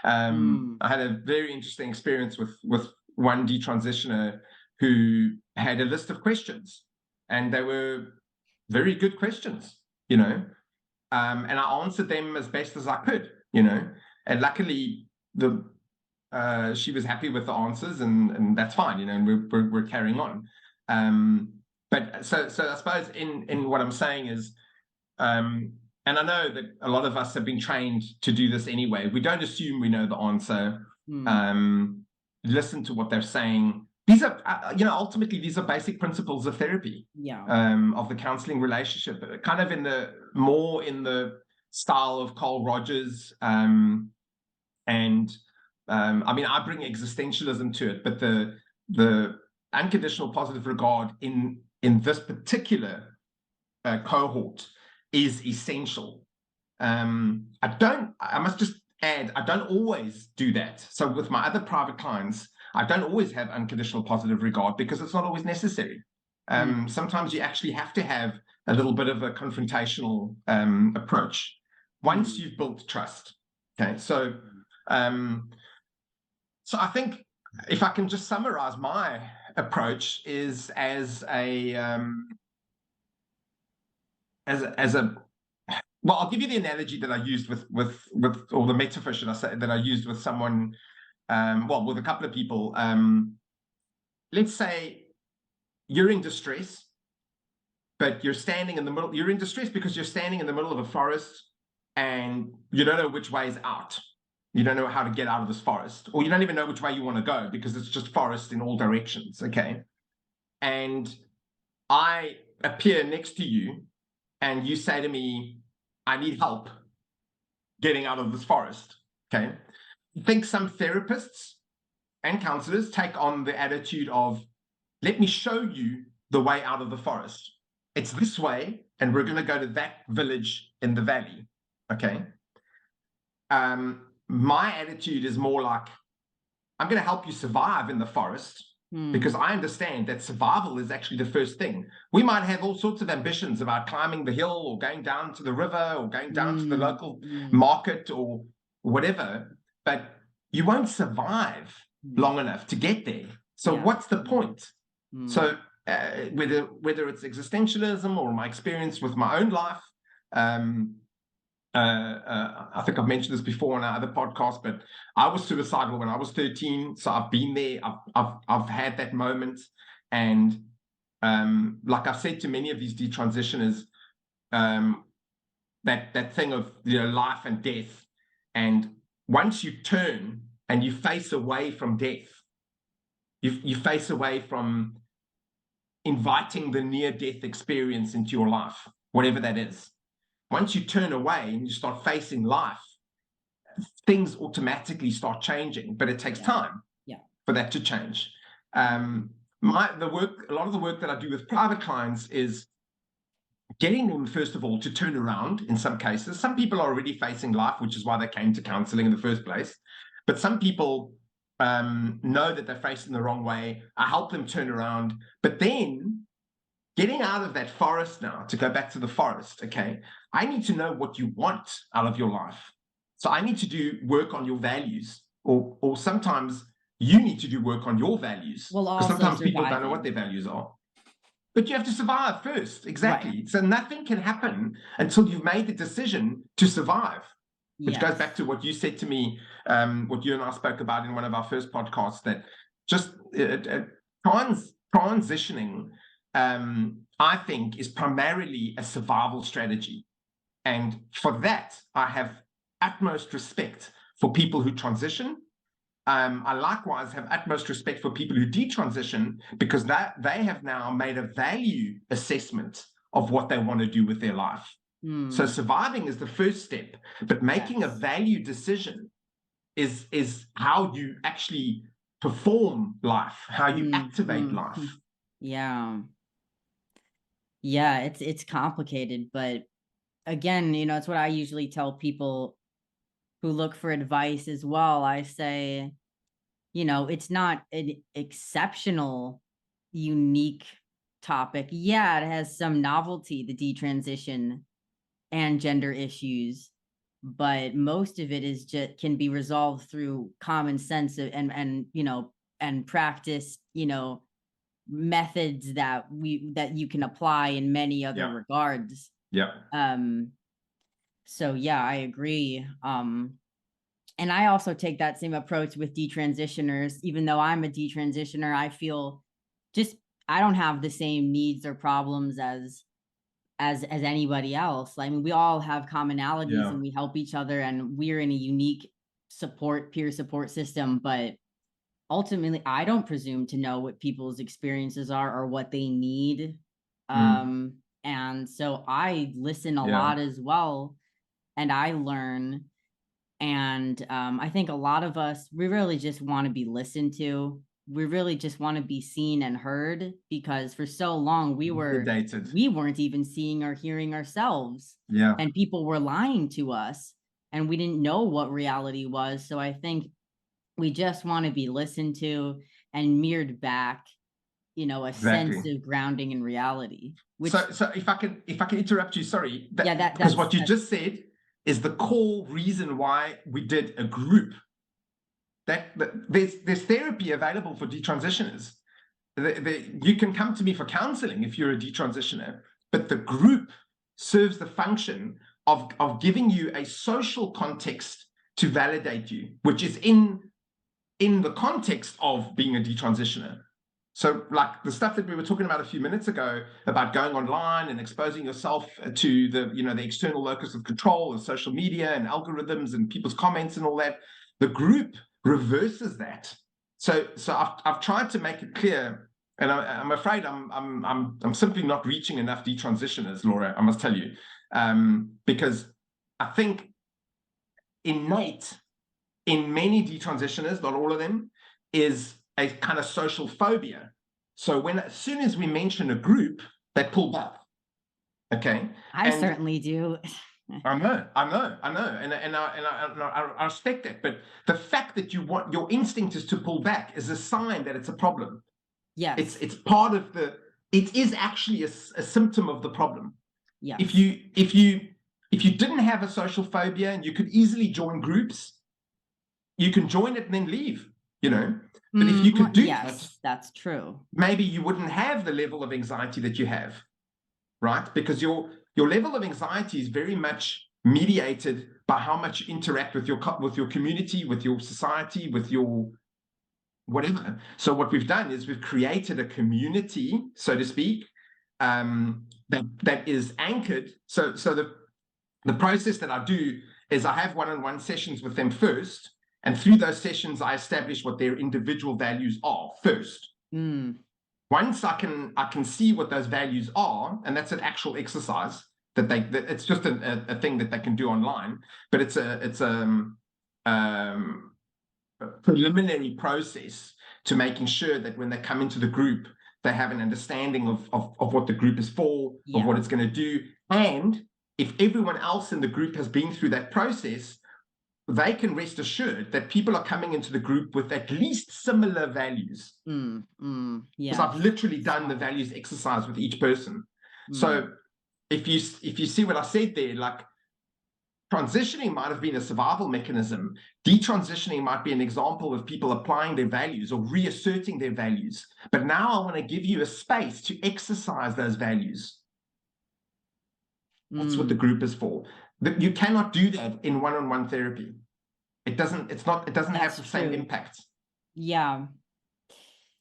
I had a very interesting experience with one detransitioner who had a list of questions, and they were very good questions, you know, and I answered them as best as I could, you know, and luckily she was happy with the answers, and that's fine, you know, and we're carrying on. But so I suppose in what I'm saying is, and I know that a lot of us have been trained to do this anyway. We don't assume we know the answer. Listen to what they're saying. These are, you know, ultimately these are basic principles of therapy. Of the counseling relationship, kind of in the style of Carl Rogers. I mean, I bring existentialism to it, but the unconditional positive regard in this particular cohort is essential. I must just add, I don't always do that. So with my other private clients, I don't always have unconditional positive regard because it's not always necessary. Sometimes you actually have to have a little bit of a confrontational approach once you've built trust. Okay, so I think if I can just summarize my approach is as a well, I'll give you the analogy that I used with or the metaphor, should I say, that I used with someone, well, with a couple of people. Let's say you're in distress, but you're standing in the middle. You're in distress because you're standing in the middle of a forest and you don't know which way is out. You don't know how to get out of this forest, or you don't even know which way you want to go because it's just forest in all directions, okay? And I appear next to you and you say to me, I need help getting out of this forest, okay? I think some therapists and counselors take on the attitude of, let me show you the way out of the forest. It's this way, and we're going to go to that village in the valley, okay? My attitude is more like, I'm going to help you survive in the forest because I understand that survival is actually the first thing. We might have all sorts of ambitions about climbing the hill or going down to the river or going down to the local market or whatever, but you won't survive long enough to get there. So what's the point? So whether it's existentialism or my experience with my own life, I think I've mentioned this before on our other podcast, but I was suicidal when I was 13. So I've been there. I've had that moment. And like I've said to many of these detransitioners, that thing of, you know, life and death. And once you turn and you face away from death, you face away from inviting the near-death experience into your life, whatever that is. Once you turn away and you start facing life, things automatically start changing, but it takes time for that to change. A lot of the work that I do with private clients is getting them, first of all, to turn around in some cases. Some people are already facing life, which is why they came to counseling in the first place. But some people know that they're facing the wrong way. I help them turn around, but then getting out of that forest now, to go back to the forest, okay, I need to know what you want out of your life. So I need to do work on your values, or sometimes you need to do work on your values. Well, because sometimes surviving. People don't know what their values are. But you have to survive first, exactly. Right. So nothing can happen until you've made the decision to survive, which goes back to what you said to me, what you and I spoke about in one of our first podcasts, that just transitioning, I think, is primarily a survival strategy. And for that, I have utmost respect for people who transition. I likewise have utmost respect for people who detransition, because they have now made a value assessment of what they want to do with their life. So surviving is the first step, but making a value decision is how you actually perform life, how you activate life. Yeah. Yeah, it's complicated, but again, you know, it's what I usually tell people who look for advice as well. I say, you know, it's not an exceptional, unique topic. Yeah, it has some novelty, the detransition and gender issues, but most of it is just can be resolved through common sense and you know, and practice, you know, methods that you can apply in many other regards. Yeah. So yeah, I agree. And I also take that same approach with detransitioners. Even though I'm a detransitioner, I feel just I don't have the same needs or problems as anybody else. I mean, we all have commonalities and we help each other, and we're in a unique peer support system. But ultimately, I don't presume to know what people's experiences are or what they need. And so I listen a lot as well, and I learn. And I think a lot of us, we really just want to be listened to. We really just want to be seen and heard, because for so long we weren't even seeing or hearing ourselves. Yeah. And people were lying to us, and we didn't know what reality was. So I think we just want to be listened to and mirrored back, you know, a sense of grounding in reality. Which, so if I can interrupt you, sorry. Because what you just said is the core reason why we did a group. That there's therapy available for detransitioners. You can come to me for counseling if you're a detransitioner, but the group serves the function of giving you a social context to validate you, which is in the context of being a detransitioner. So like the stuff that we were talking about a few minutes ago about going online and exposing yourself to the external locus of control of social media and algorithms and people's comments and all that, the group reverses that. So I've tried to make it clear, and I'm afraid I'm simply not reaching enough detransitioners, Laura, I must tell you, because I think innate in many detransitioners, not all of them, is a kind of social phobia. So as soon as we mention a group, they pull back. Okay. I certainly do. I know, and I respect that. But the fact that your instinct is to pull back is a sign that it's a problem. Yes. It's part of it is actually a symptom of the problem. Yeah. If you didn't have a social phobia and you could easily join groups, you can join it and then leave, But if you could do that, that's true. Maybe you wouldn't have the level of anxiety that you have, right? Because your level of anxiety is very much mediated by how much you interact with your community, with your society, with your whatever. So what we've done is we've created a community, so to speak, that is anchored. So the process that I do is I have one-on-one sessions with them first. And through those sessions, I establish what their individual values are first. Once I can see what those values are, and that's an actual exercise that it's just a thing that they can do online, but it's a preliminary process to making sure that when they come into the group, they have an understanding of what the group is for, of what it's going to do. And if everyone else in the group has been through that process, they can rest assured that people are coming into the group with at least similar values. Because I've literally done the values exercise with each person. So if you see what I said there, like transitioning might have been a survival mechanism. Detransitioning might be an example of people applying their values or reasserting their values. But now I want to give you a space to exercise those values. That's what the group is for. You cannot do that in one-on-one therapy. It doesn't have the same impact. Yeah.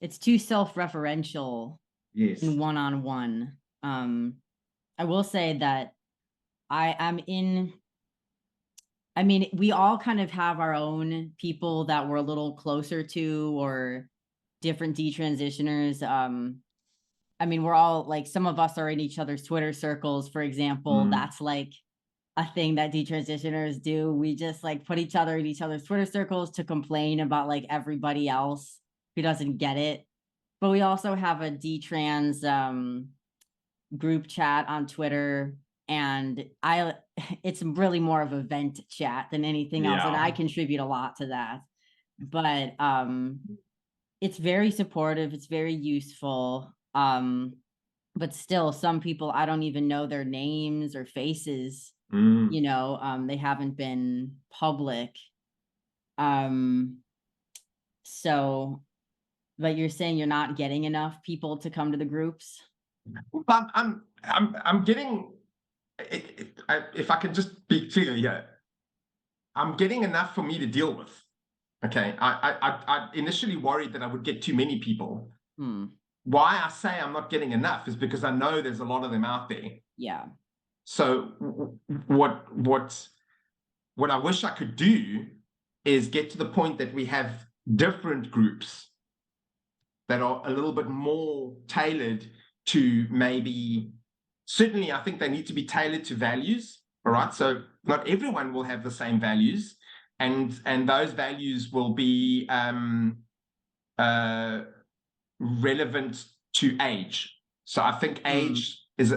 It's too self-referential in one-on-one. I will say that I mean, we all kind of have our own people that we're a little closer to, or different detransitioners. I mean, we're all like, some of us are in each other's Twitter circles, for example. That's like a thing that detransitioners do. We just like put each other in each other's Twitter circles to complain about like everybody else who doesn't get it. But we also have a detrans group chat on Twitter, and it's really more of a vent chat than anything else, and I contribute a lot to that. But it's very supportive, it's very useful. But still, some people, I don't even know their names or faces. You know, they haven't been public. So, but you're saying you're not getting enough people to come to the groups? I'm getting, if I can just be clear here, I'm getting enough for me to deal with. Okay, I initially worried that I would get too many people. Why I say I'm not getting enough is because I know there's a lot of them out there. Yeah. So what I wish I could do is get to the point that we have different groups that are a little bit more tailored to, maybe, certainly I think they need to be tailored to values. All right, so not everyone will have the same values, and those values will be relevant to age. So I think age is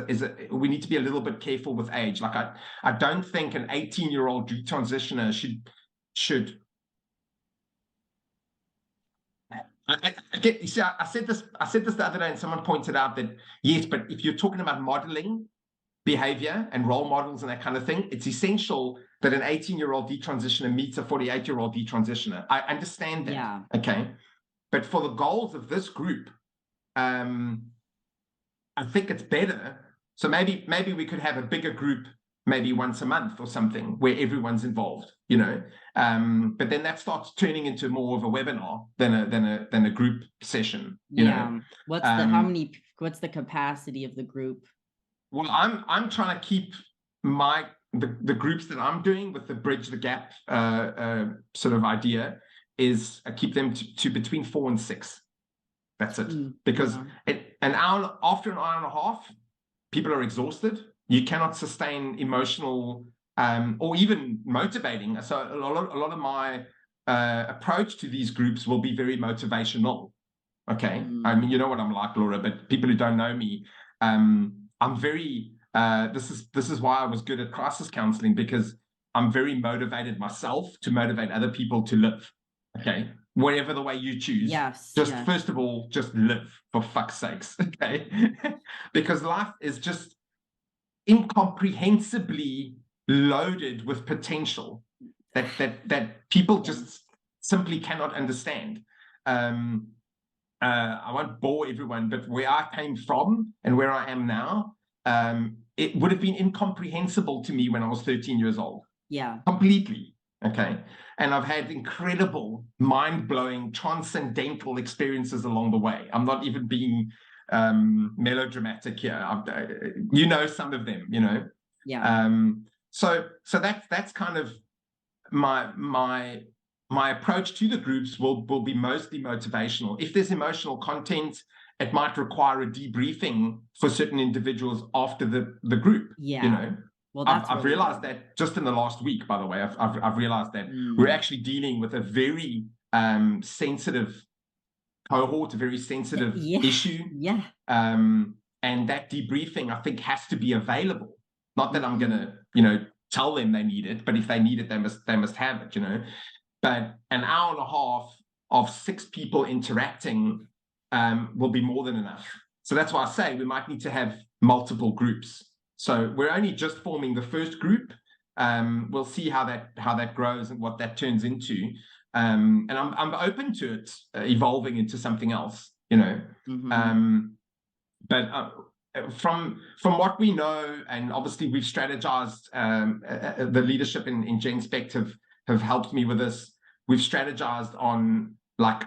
we need to be a little bit careful with age. Like I don't think an 18-year-old detransitioner should. You see, I said this the other day, and someone pointed out that yes, but if you're talking about modeling behavior and role models and that kind of thing, it's essential that an 18-year-old detransitioner meets a 48-year-old detransitioner. I understand that. Yeah. Okay. But for the goals of this group, I think it's better. So maybe we could have a bigger group, maybe once a month or something, where everyone's involved, you know. But then that starts turning into more of a webinar than a group session. You know? What's the capacity of the group? Well, I'm trying to keep the groups that I'm doing with the bridge the gap sort of idea is keep them to between 4 and 6. That's it. Because after an hour and a half, people are exhausted. You cannot sustain emotional or even motivating. So a lot of my approach to these groups will be very motivational. Okay. I mean, you know what I'm like, Laura, but people who don't know me, I'm very this is why I was good at crisis counseling, because I'm very motivated myself to motivate other people to live. Okay. Whatever the way you choose. Yes. First of all, just live, for fuck's sakes. Okay. Because life is just incomprehensibly loaded with potential that people just simply cannot understand. I won't bore everyone, but where I came from and where I am now, it would have been incomprehensible to me when I was 13 years old. Yeah. Completely. Okay. And I've had incredible, mind-blowing, transcendental experiences along the way. I'm not even being melodramatic here. You know, some of them, you know. Yeah. So that's kind of my approach to the groups will be mostly motivational. If there's emotional content, it might require a debriefing for certain individuals after the group. Yeah. You know. Well, I've realized that just in the last week, by the way. I've realized that we're actually dealing with a very sensitive cohort, a very sensitive issue. Yeah. And that debriefing, I think, has to be available. Not that I'm gonna, you know, tell them they need it, but if they need it, they must have it, you know. But an hour and a half of 6 people interacting will be more than enough. So that's why I say we might need to have multiple groups. So we're only just forming the first group. We'll see how that grows and what that turns into. And I'm open to it evolving into something else, you know. But from what we know, and obviously we've strategized, the leadership in Genspect have helped me with this. We've strategized on, like,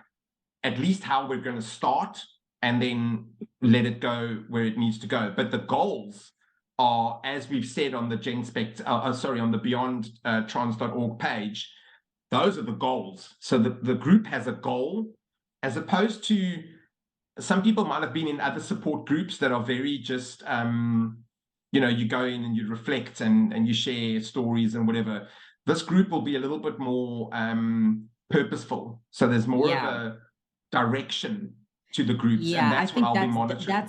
at least how we're going to start, and then let it go where it needs to go. But the goals are, as we've said on the Genspect, on the beyondtrans.org page, those are the goals. So the group has a goal, as opposed to some people might have been in other support groups that are very just, you go in and you reflect and you share stories and whatever. This group will be a little bit more purposeful. So there's more of a direction to the groups, and that's what I'll be monitoring.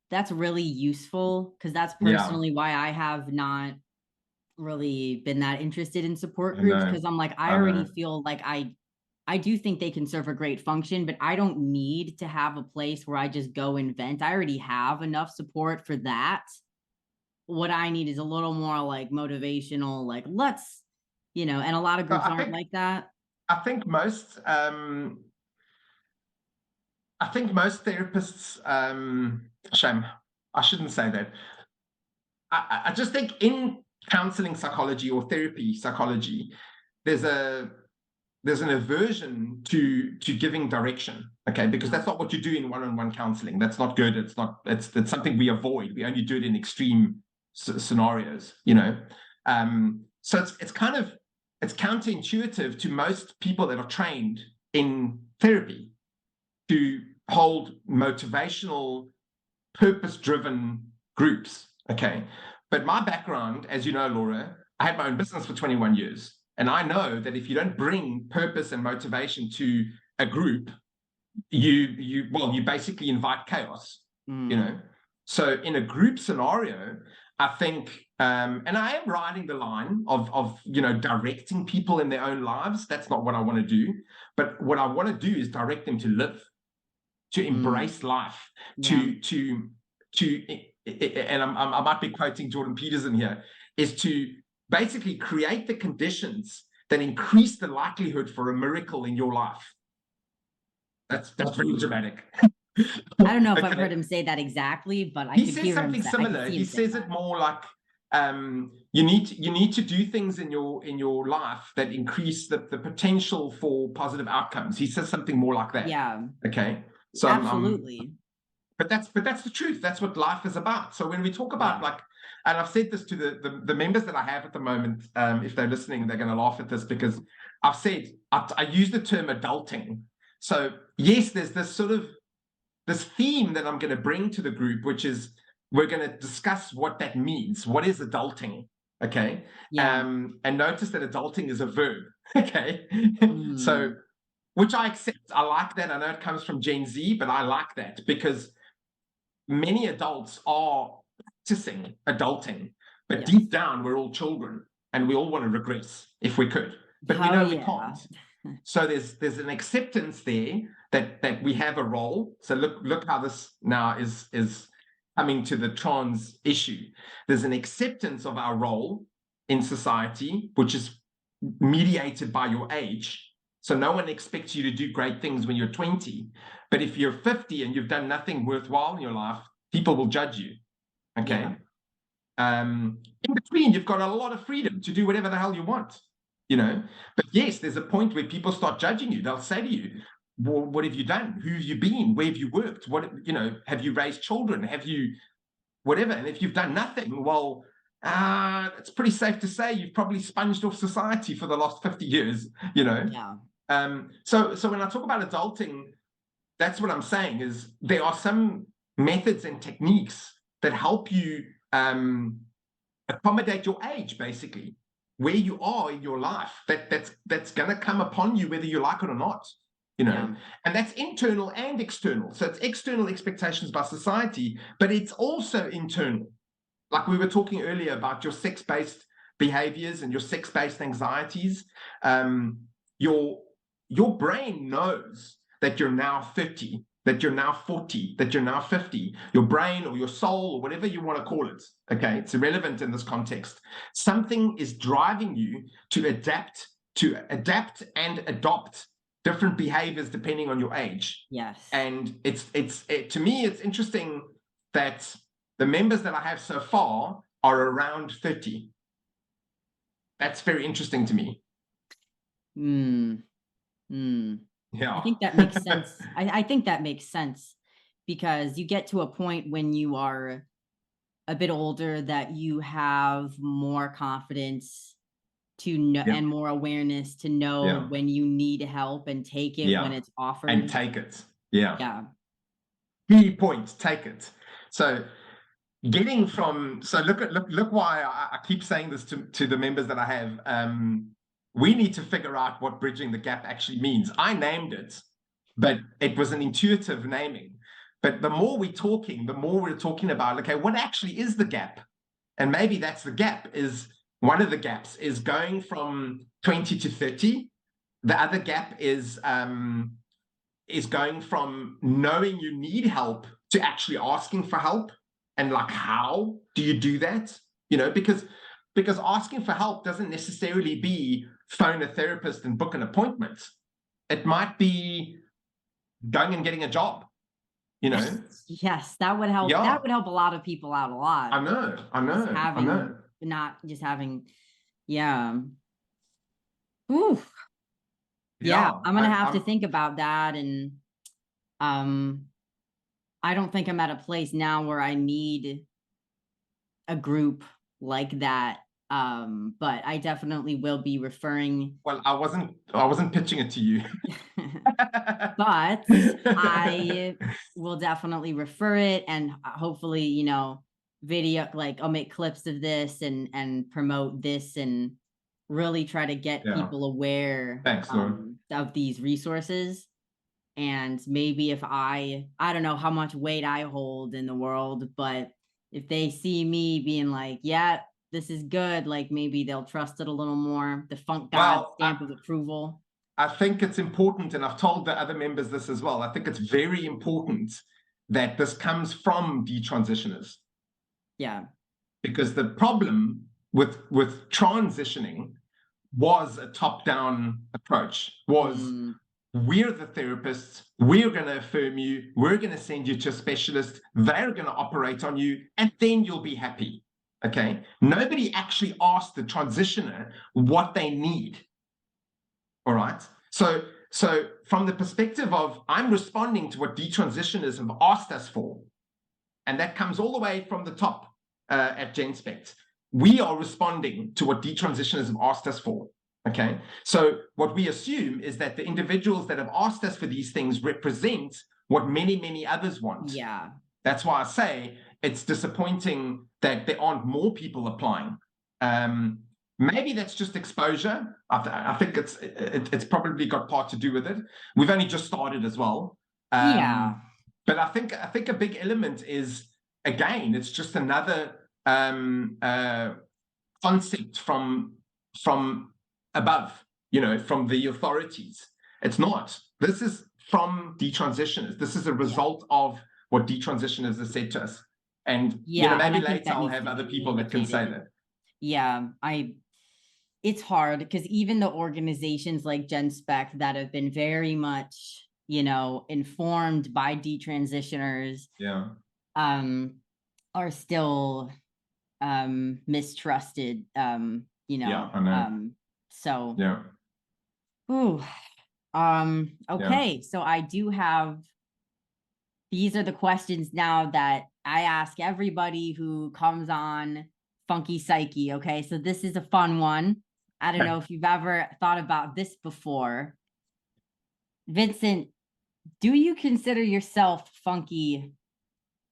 That's really useful, because that's personally why I have not really been that interested in support groups, because I'm like, I already feel like I do think they can serve a great function, but I don't need to have a place where I just go and vent. I already have enough support for that. What I need is a little more like motivational, like let's, and a lot of groups aren't like that. I think most therapists, shame, I shouldn't say that. I just think in counseling psychology or therapy psychology, there's an aversion to giving direction, okay? Because that's not what you do in one-on-one counseling. That's not good. It's something we avoid. We only do it in extreme scenarios, So it's counterintuitive to most people that are trained in therapy to hold motivational, purpose-driven groups, okay? But my background, as you know, Laura, I had my own business for 21 years. And I know that if you don't bring purpose and motivation to a group, you basically invite chaos, So in a group scenario, I think, and I am riding the line of directing people in their own lives. That's not what I want to do. But what I want to do is direct them to live, to embrace life, and I might be quoting Jordan Peterson here, is to basically create the conditions that increase the likelihood for a miracle in your life. That's very dramatic. I don't know if I've heard him say that exactly, but he says something similar. He says it more like, you need to do things in your life that increase the potential for positive outcomes. He says something more like that. Yeah. Okay. So absolutely. But that's the truth. That's what life is about. So when we talk about and I've said this to the members that I have at the moment, if they're listening, they're going to laugh at this, because I've said, I use the term adulting. So yes, there's this theme that I'm going to bring to the group, which is we're going to discuss what that means. What is adulting? Okay. And notice that adulting is a verb. Okay. So, which I accept. I like that. I know it comes from Gen Z, but I like that because many adults are practicing adulting, but deep down, we're all children and we all want to regress if we could, but we know we can't. So there's an acceptance there that we have a role. So look how this now is coming to the trans issue. There's an acceptance of our role in society, which is mediated by your age. So no one expects you to do great things when you're 20, but if you're 50 and you've done nothing worthwhile in your life, people will judge you. Okay. In between, you've got a lot of freedom to do whatever the hell you want. But yes, there's a point where people start judging you. They'll say to you, well, what have you done? Who have you been? Where have you worked? Have you raised children? Have you whatever? And if you've done nothing, well, it's pretty safe to say you've probably sponged off society for the last 50 years, So when I talk about adulting, that's what I'm saying is there are some methods and techniques that help you accommodate your age, basically. Where you are in your life, that's going to come upon you whether you like it or not, and that's internal and external. So it's external expectations by society, but it's also internal. Like we were talking earlier about your sex-based behaviors and your sex-based anxieties. Your brain knows that you're now 30, that you're now 40, that you're now 50, your brain or your soul or whatever you want to call it. Okay, it's irrelevant in this context. Something is driving you to adapt and adopt different behaviors depending on your age. Yes. And to me, it's interesting that the members that I have so far are around 30. That's very interesting to me. Yeah. I think that makes sense. I think that makes sense because you get to a point when you are a bit older that you have more confidence to know and more awareness to know when you need help and take it when it's offered. And take it. Yeah. Yeah. Key point, take it. So getting from, so look why I keep saying this to the members that I have. We need to figure out what bridging the gap actually means. I named it, but it was an intuitive naming. But the more we're talking about, okay, what actually is the gap? And maybe that's the gap, is one of the gaps is going from 20 to 30. The other gap is going from knowing you need help to actually asking for help. And like, how do you do that? You know, because asking for help doesn't necessarily be phone a therapist and book an appointment. It might be going and getting a job, you know? Yes, that would help. That would help a lot of people out a lot. I know. Not just having, yeah. Ooh. Yeah, I'm gonna have to think about that. And I don't think I'm at a place now where I need a group like that. But I definitely will be referring. Well, I wasn't pitching it to you. But I will definitely refer it, and hopefully, you know, video, like I'll make clips of this and promote this and really try to get people aware of these resources. And maybe if I don't know how much weight I hold in the world, but if they see me being like, yeah, this is good, like maybe they'll trust it a little more. The funk god stamp of approval. I think it's important, and I've told the other members this as well, I think it's very important that this comes from detransitioners. Yeah. Because the problem with transitioning was a top-down approach, was we're the therapists, we're going to affirm you, we're going to send you to a specialist, they're going to operate on you, and then you'll be happy. Okay? Nobody actually asked the transitioner what they need. All right? So from the perspective of, I'm responding to what detransitioners have asked us for, and that comes all the way from the top at Genspect. We are responding to what detransitioners have asked us for. Okay, so what we assume is that the individuals that have asked us for these things represent what many, many others want. Yeah. That's why I say it's disappointing that there aren't more people applying. Maybe that's just exposure. I think it's probably got part to do with it. We've only just started as well. But I think a big element is, again, it's just another concept from above, you know, from the authorities. It's not. This is from detransitioners. This is a result of what detransitioners have said to us. And you know, maybe later I'll have other people that can say that. Yeah, it's hard because even the organizations like Genspect that have been very much, you know, informed by detransitioners, are still mistrusted. You know, I know. So okay, so I do have, these are the questions now that I ask everybody who comes on Funky Psyche. Okay, so this is a fun one. I don't know if you've ever thought about this before. Vincent, do you consider yourself funky?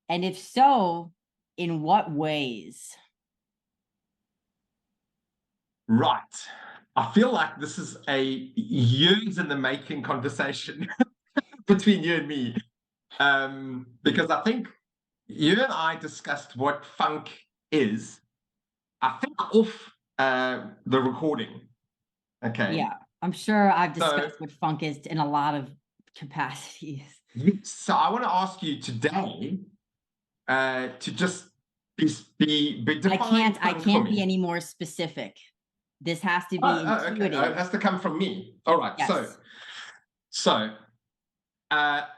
And if so, in what ways? Right. I feel like this is a years in the making conversation between you and me. Because I think you and I discussed what funk is, I think off the recording. Okay. Yeah, I'm sure I've discussed what funk is in a lot of capacities. So I want to ask you today to just be defined. I can't be any more specific. This has to be intuitive. Okay. It has to come from me. All right. Yes. So let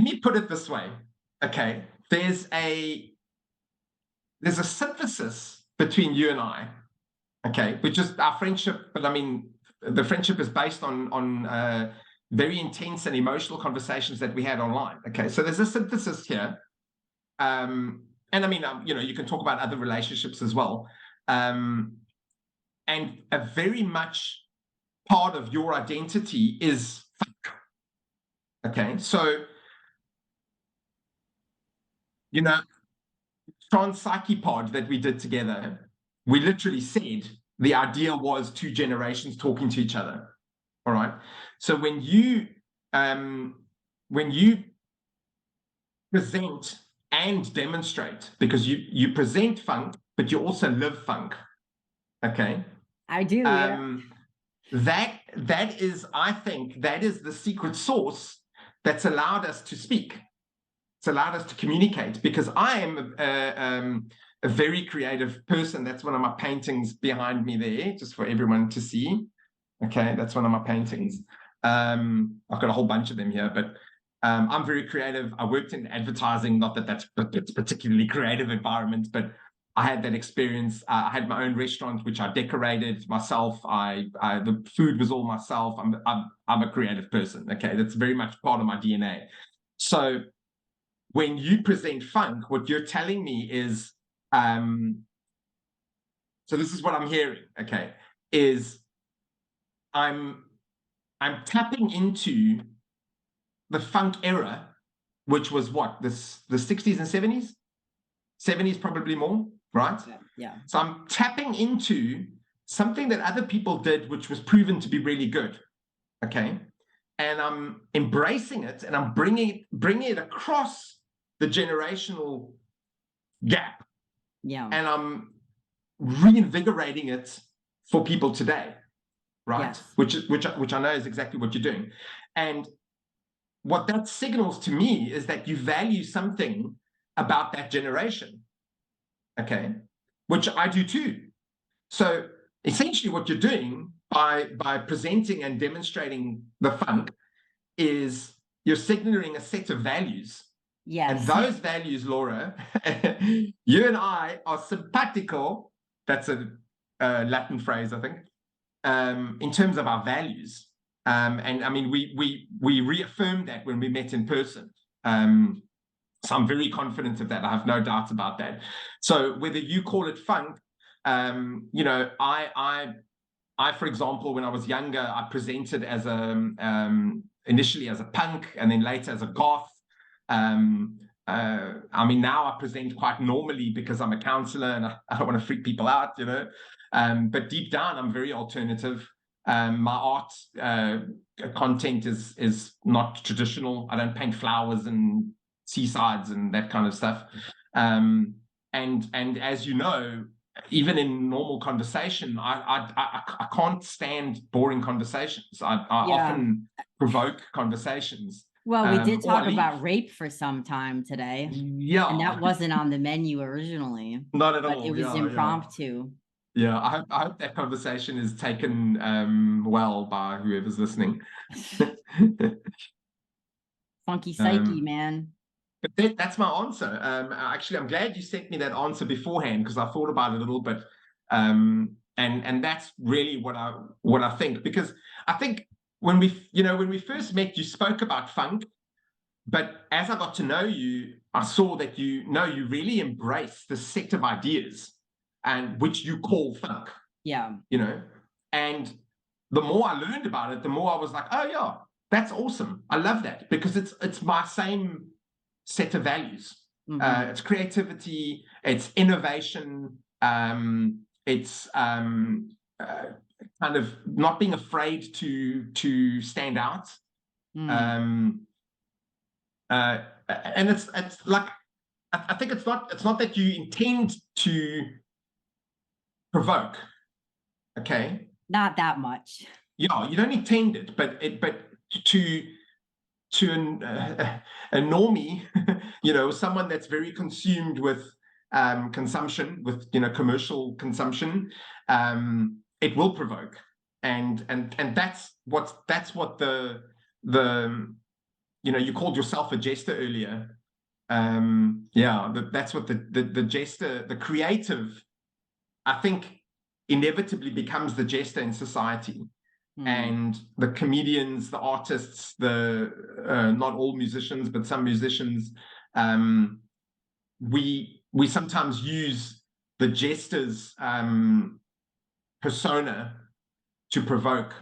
me put it this way. Okay. There's a synthesis between you and I. Okay, which is our friendship, but I mean, the friendship is based on very intense and emotional conversations that we had online. Okay, so there's a synthesis here and I mean, you know, you can talk about other relationships as well, and a very much part of your identity is funk. Okay, so, you know, TransPsyche pod that we did together, we literally said the idea was two generations talking to each other. All right. So when you present and demonstrate, because you present funk, but you also live funk. Okay. I do. Yeah. That is, I think, that is the secret sauce that's allowed us to speak. It's allowed us to communicate, because I am a very creative person. That's one of my paintings behind me there, just for everyone to see. Okay, that's one of my paintings. I've got a whole bunch of them here, but I'm very creative. I worked in advertising, not that that's a particularly creative environment, but I had that experience. I had my own restaurant, which I decorated myself. The food was all myself. I'm a creative person. Okay, that's very much part of my DNA. So when you present funk, what you're telling me is, so this is what I'm hearing. Okay, is I'm tapping into the funk era, which was what, the 60s and 70s, 70s probably more, right? Yeah. So I'm tapping into something that other people did, which was proven to be really good. Okay, and I'm embracing it, and I'm bringing it across the generational gap. Yeah. And I'm reinvigorating it for people today, right? Yes. Which I know is exactly what you're doing. And what that signals to me is that you value something about that generation, okay, which I do too. So essentially what you're doing by presenting and demonstrating the funk is you're signaling a set of values. Yes. And those values, Laura, you and I are simpatico. That's a Latin phrase, I think, in terms of our values. And I mean, we reaffirmed that when we met in person. So I'm very confident of that. I have no doubt about that. So whether you call it funk, you know, I, for example, when I was younger, I presented as initially as a punk, and then later as a goth. I mean, now I present quite normally because I'm a counselor and I don't want to freak people out, you know. But deep down, I'm very alternative. My art content is not traditional. I don't paint flowers and seasides and that kind of stuff. And as you know, even in normal conversation, I can't stand boring conversations. I often provoke conversations. Well, we did talk about rape for some time today. Yeah. And that wasn't on the menu originally. Not at all. But it was impromptu. Yeah, I hope that conversation is taken well by whoever's listening. Funky psyche, man. But that's my answer. Actually, I'm glad you sent me that answer beforehand, because I thought about it a little bit. And that's really what I think, because I think when we first met, you spoke about funk, but as I got to know you, I saw that you really embrace the set of ideas, and which you call funk. Yeah. You know, and the more I learned about it, the more I was like, oh yeah, that's awesome. I love that, because it's my same set of values. Mm-hmm. It's creativity, it's innovation, it's kind of not being afraid to stand out. And it's like, I think it's not that you intend to provoke, okay? Not that much. Yeah, you don't intend it, but to a normie, you know, someone that's very consumed with consumption, with, you know, commercial consumption, it will provoke, and that's what the you know, you called yourself a jester earlier. Yeah, that's what the jester, the creative, I think, inevitably becomes the jester in society. And the comedians, the artists, the not all musicians, but some musicians, we sometimes use the jester's persona to provoke.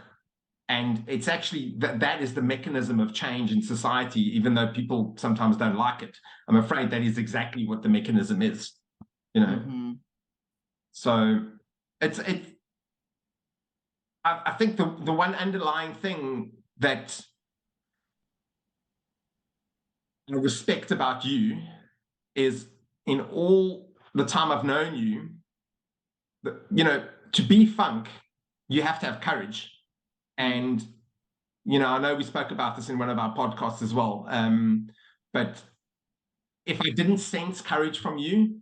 And it's actually that is the mechanism of change in society, even though people sometimes don't like it. I'm afraid that is exactly what the mechanism is, you know. Mm-hmm. So I think the one underlying thing that I respect about you is, in all the time I've known you, you know, to be funk, you have to have courage. And, you know, I know we spoke about this in one of our podcasts as well. But if I didn't sense courage from you,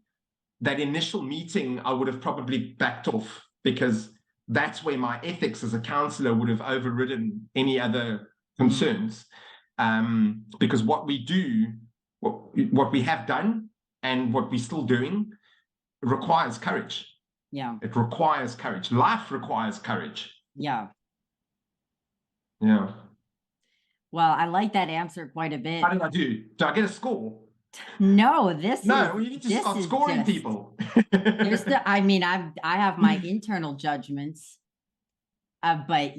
that initial meeting, I would have probably backed off, because that's where my ethics as a counselor would have overridden any other concerns. Because what we do, what we have done and what we're still doing requires courage. Yeah. It requires courage. Life requires courage. Yeah. Yeah. Well, I like that answer quite a bit. How did I do? Do I get a score? No, you need to start scoring people. I mean, I have my internal judgments, but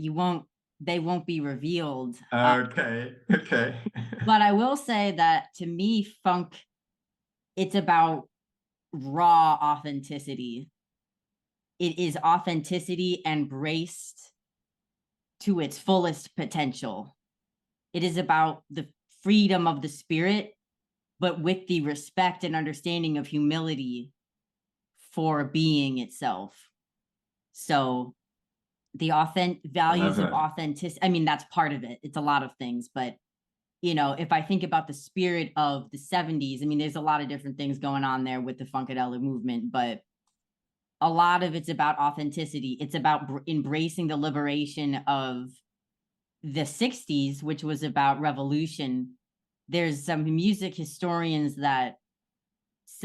they won't be revealed. Okay. But I will say that, to me, funk, it's about raw authenticity. It is authenticity embraced to its fullest potential. It is about the freedom of the spirit, but with the respect and understanding of humility for being itself. So the values of authenticity, I mean, that's part of it. It's a lot of things, but, you know, if I think about the spirit of the 70s, I mean, there's a lot of different things going on there with the Funkadelic movement, but a lot of it's about authenticity. It's about embracing the liberation of the 60s, which was about revolution. There's some music historians that,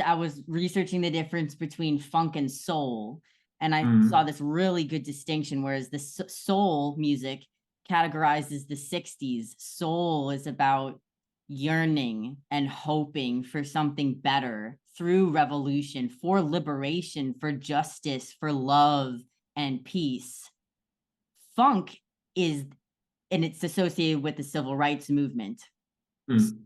I was researching the difference between funk and soul, and I saw this really good distinction. Whereas the soul music categorizes the 60s, soul is about yearning and hoping for something better through revolution, for liberation, for justice, for love and peace. Funk is, and it's associated with the civil rights movement.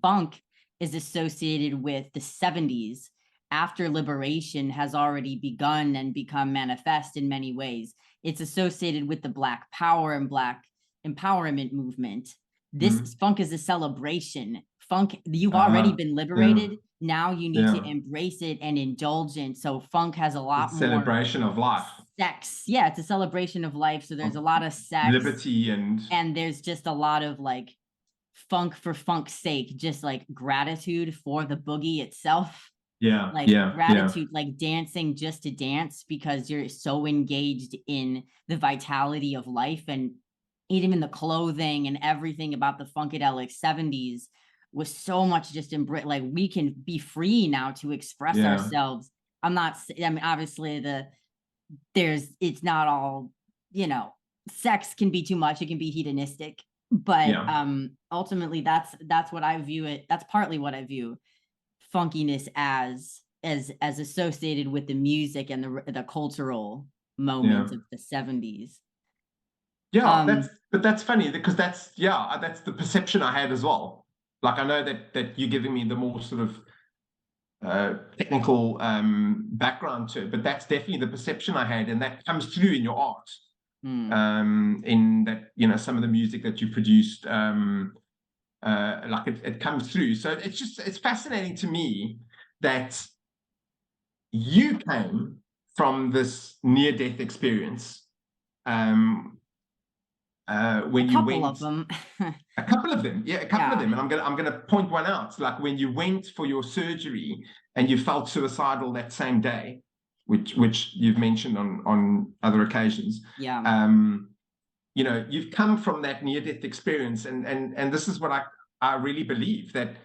Funk is associated with the 70s, after liberation has already begun and become manifest in many ways. It's associated with the Black Power and Black empowerment movement. This funk is a celebration. Funk, you've already been liberated. Now you need to embrace it and indulge in. So funk has a lot more celebration of life. Sex. Yeah, it's a celebration of life. So there's a lot of sex, liberty, and there's just a lot of like funk for funk's sake, just like gratitude for the boogie itself. Gratitude, like dancing just to dance because you're so engaged in the vitality of life. And even the clothing and everything about the Funkadelic 70s was so much just like, we can be free now to express ourselves. I mean, obviously it's not all, you know, sex can be too much. It can be hedonistic, but ultimately that's what I view it. That's partly what I view funkiness as associated with the music and the cultural moments of the 70s. That's funny, because that's the perception I had as well. Like, I know that you're giving me the more sort of technical background to it, but that's definitely the perception I had, and that comes through in your art. In that, you know, some of the music that you produced, like it comes through. So it's fascinating to me that you came from this near-death experience when you went. A couple of them, and I'm gonna point one out. Like when you went for your surgery and you felt suicidal that same day, which you've mentioned on other occasions. You know, you've come from that near-death experience, and this is what I really believe, that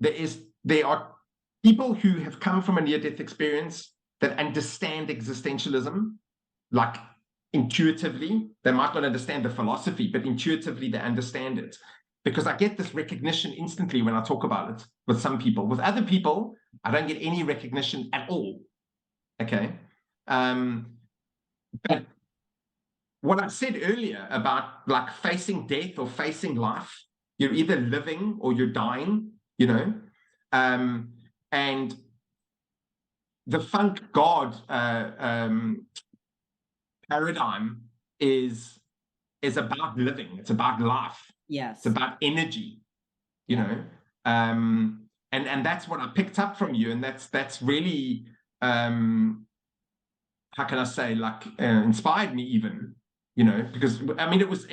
there are people who have come from a near-death experience that understand existentialism, like intuitively. They might not understand the philosophy, but intuitively they understand it, because I get this recognition instantly when I talk about it with some people. With other people, I don't get any recognition at all. Okay. But what I said earlier about like facing death or facing life, you're either living or you're dying, you know. And the funk god paradigm is about living. It's about life. Yes. It's about energy, you know. And that's what I picked up from you, and that's really how can I say, like inspired me even, you know, because I mean it was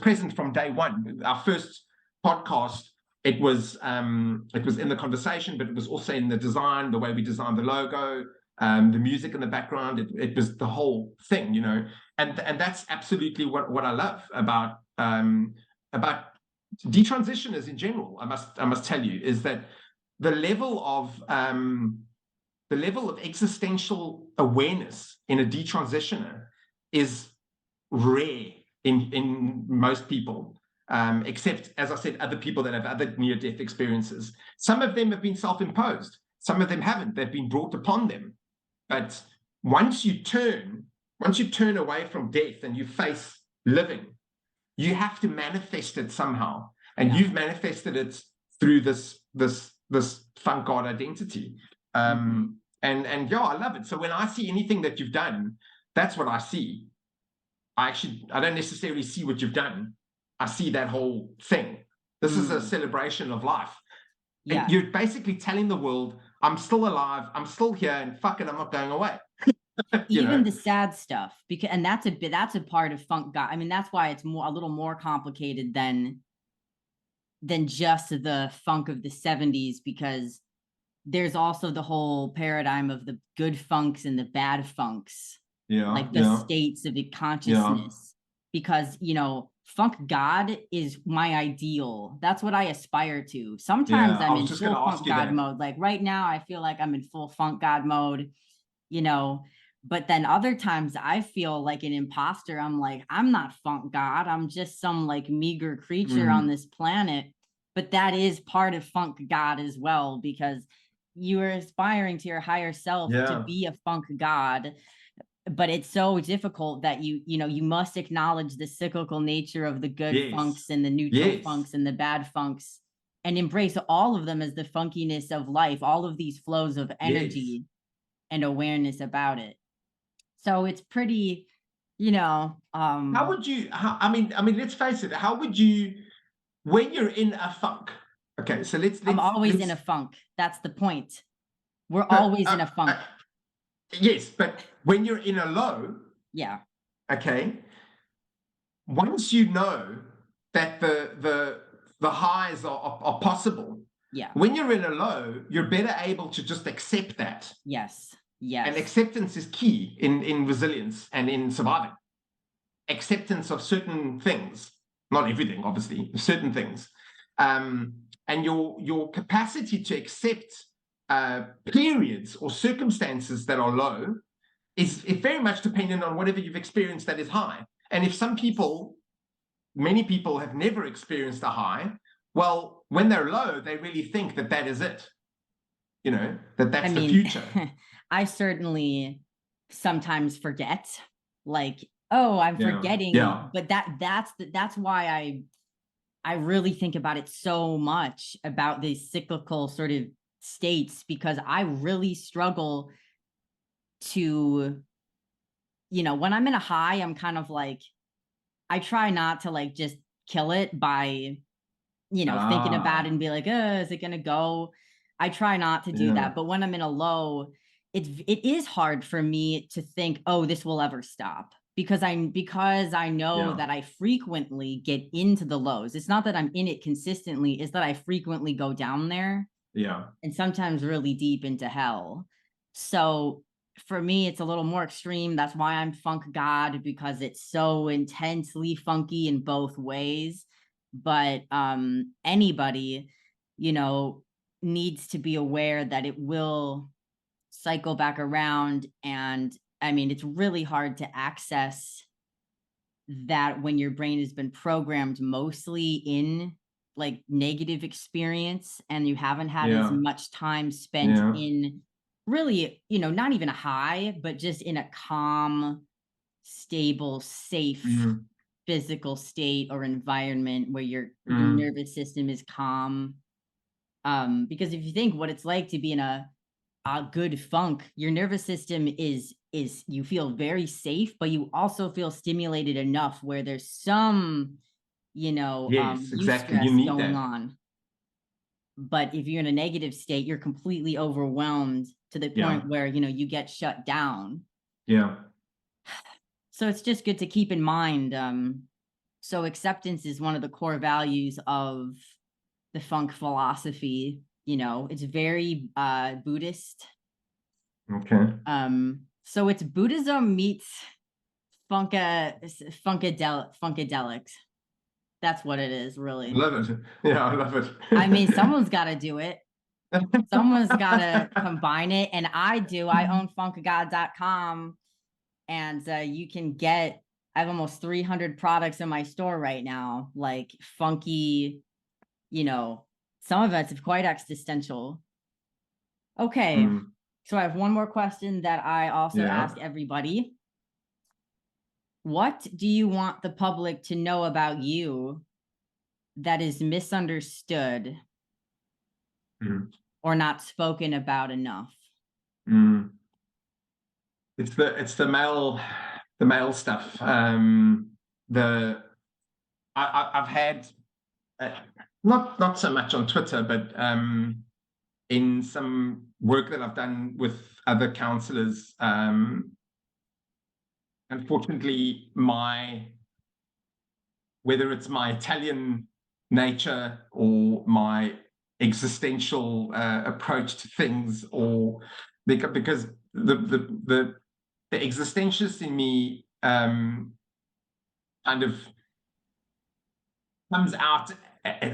present from day one. Our first podcast, it was in the conversation, but it was also in the design, the way we designed the logo, the music in the background. It was the whole thing, you know, and that's absolutely what I love about detransitioners in general. I must tell you, is that the level of existential awareness in a detransitioner is rare in most people, except, as I said, other people that have other near-death experiences. Some of them have been self-imposed. Some of them haven't. They've been brought upon them. But once you turn away from death and you face living, you have to manifest it somehow. And you've manifested it through this funk god identity. And yeah, I love it. So when I see anything that you've done, that's what I see. I don't necessarily see what you've done. I see that whole thing. This is a celebration of life. Yeah. And you're basically telling the world, I'm still alive, I'm still here, and fuck it, I'm not going away. Even the sad stuff, because, and that's a part of funk god. I mean, that's why it's a little more complicated than just the funk of the 70s, because there's also the whole paradigm of the good funks and the bad funks, like the states of consciousness, because, you know, funk god is my ideal. That's what I aspire to. Sometimes I'm in full funk god mode. Like right now, I feel like I'm in full funk god mode, you know, but then other times I feel like an imposter. I'm like, I'm not funk god. I'm just some like meager creature on this planet. But that is part of funk god as well, because you are aspiring to your higher self to be a funk god. But it's so difficult that you must acknowledge the cyclical nature of the good funks and the neutral funks and the bad funks, and embrace all of them as the funkiness of life, all of these flows of energy and awareness about it. So it's pretty, you know, how would you, I mean, let's face it, how would you, when you're in a funk, okay, so I'm always in a funk. That's the point. We're always in a funk. Yes, but when you're in a low, okay, once you know that the highs are possible, when you're in a low, you're better able to just accept that. Yes. And acceptance is key in resilience and in surviving. Acceptance of certain things, not everything, obviously, certain things, and your capacity to accept periods or circumstances that are low is very much dependent on whatever you've experienced that is high. And if many people have never experienced a high, well, when they're low, they really think that is it. You know, that's the future. I certainly sometimes forget, like, oh, I'm forgetting, but that's why I really think about it so much, about these cyclical sort of states, because I really struggle to, you know, when I'm in a high, I'm kind of like, I try not to like just kill it by, you know, thinking about it and be like, is it gonna go? I try not to do that. But when I'm in a low, it is hard for me to think, oh, this will ever stop, because I know that I frequently get into the lows. It's not that I'm in it consistently, it's that I frequently go down there. And sometimes really deep into hell. So for me, it's a little more extreme. That's why I'm funk god, because it's so intensely funky in both ways. But anybody, you know, needs to be aware that it will cycle back around. And I mean, it's really hard to access that when your brain has been programmed mostly in like negative experience and you haven't had as Yeah. much time spent Yeah. in really, you know, not even a high, but just in a calm, stable, safe Mm. physical state or environment where your Mm. nervous system is calm. Because if you think what it's like to be in a good funk, your nervous system is you feel very safe, but you also feel stimulated enough where there's some, you know, Yes, exactly. You eustress need going that. on. But if you're in a negative state, you're completely overwhelmed to the Yeah. point where, you know, you get shut down. Yeah. So it's just good to keep in mind. So acceptance is one of the core values of the funk philosophy. You know, it's very Buddhist. Okay. So it's Buddhism meets funkadelics. That's what it is, really. Love it. Yeah, I love I mean, it. someone's got to do it. Someone's got to combine it, and I do. I own funkagod.com, and you can get. I have almost 300 products in my store right now, like funky. You know, some of it's quite existential. Okay, Mm. so I have one more question that I also Yeah. ask everybody. What do you want the public to know about you that is misunderstood Mm. or not spoken about enough? Mm. It's the male stuff. I've had not so much on Twitter, but in some work that I've done with other counselors. Unfortunately, whether it's my Italian nature or my existential approach to things, or because the existentialist in me kind of comes out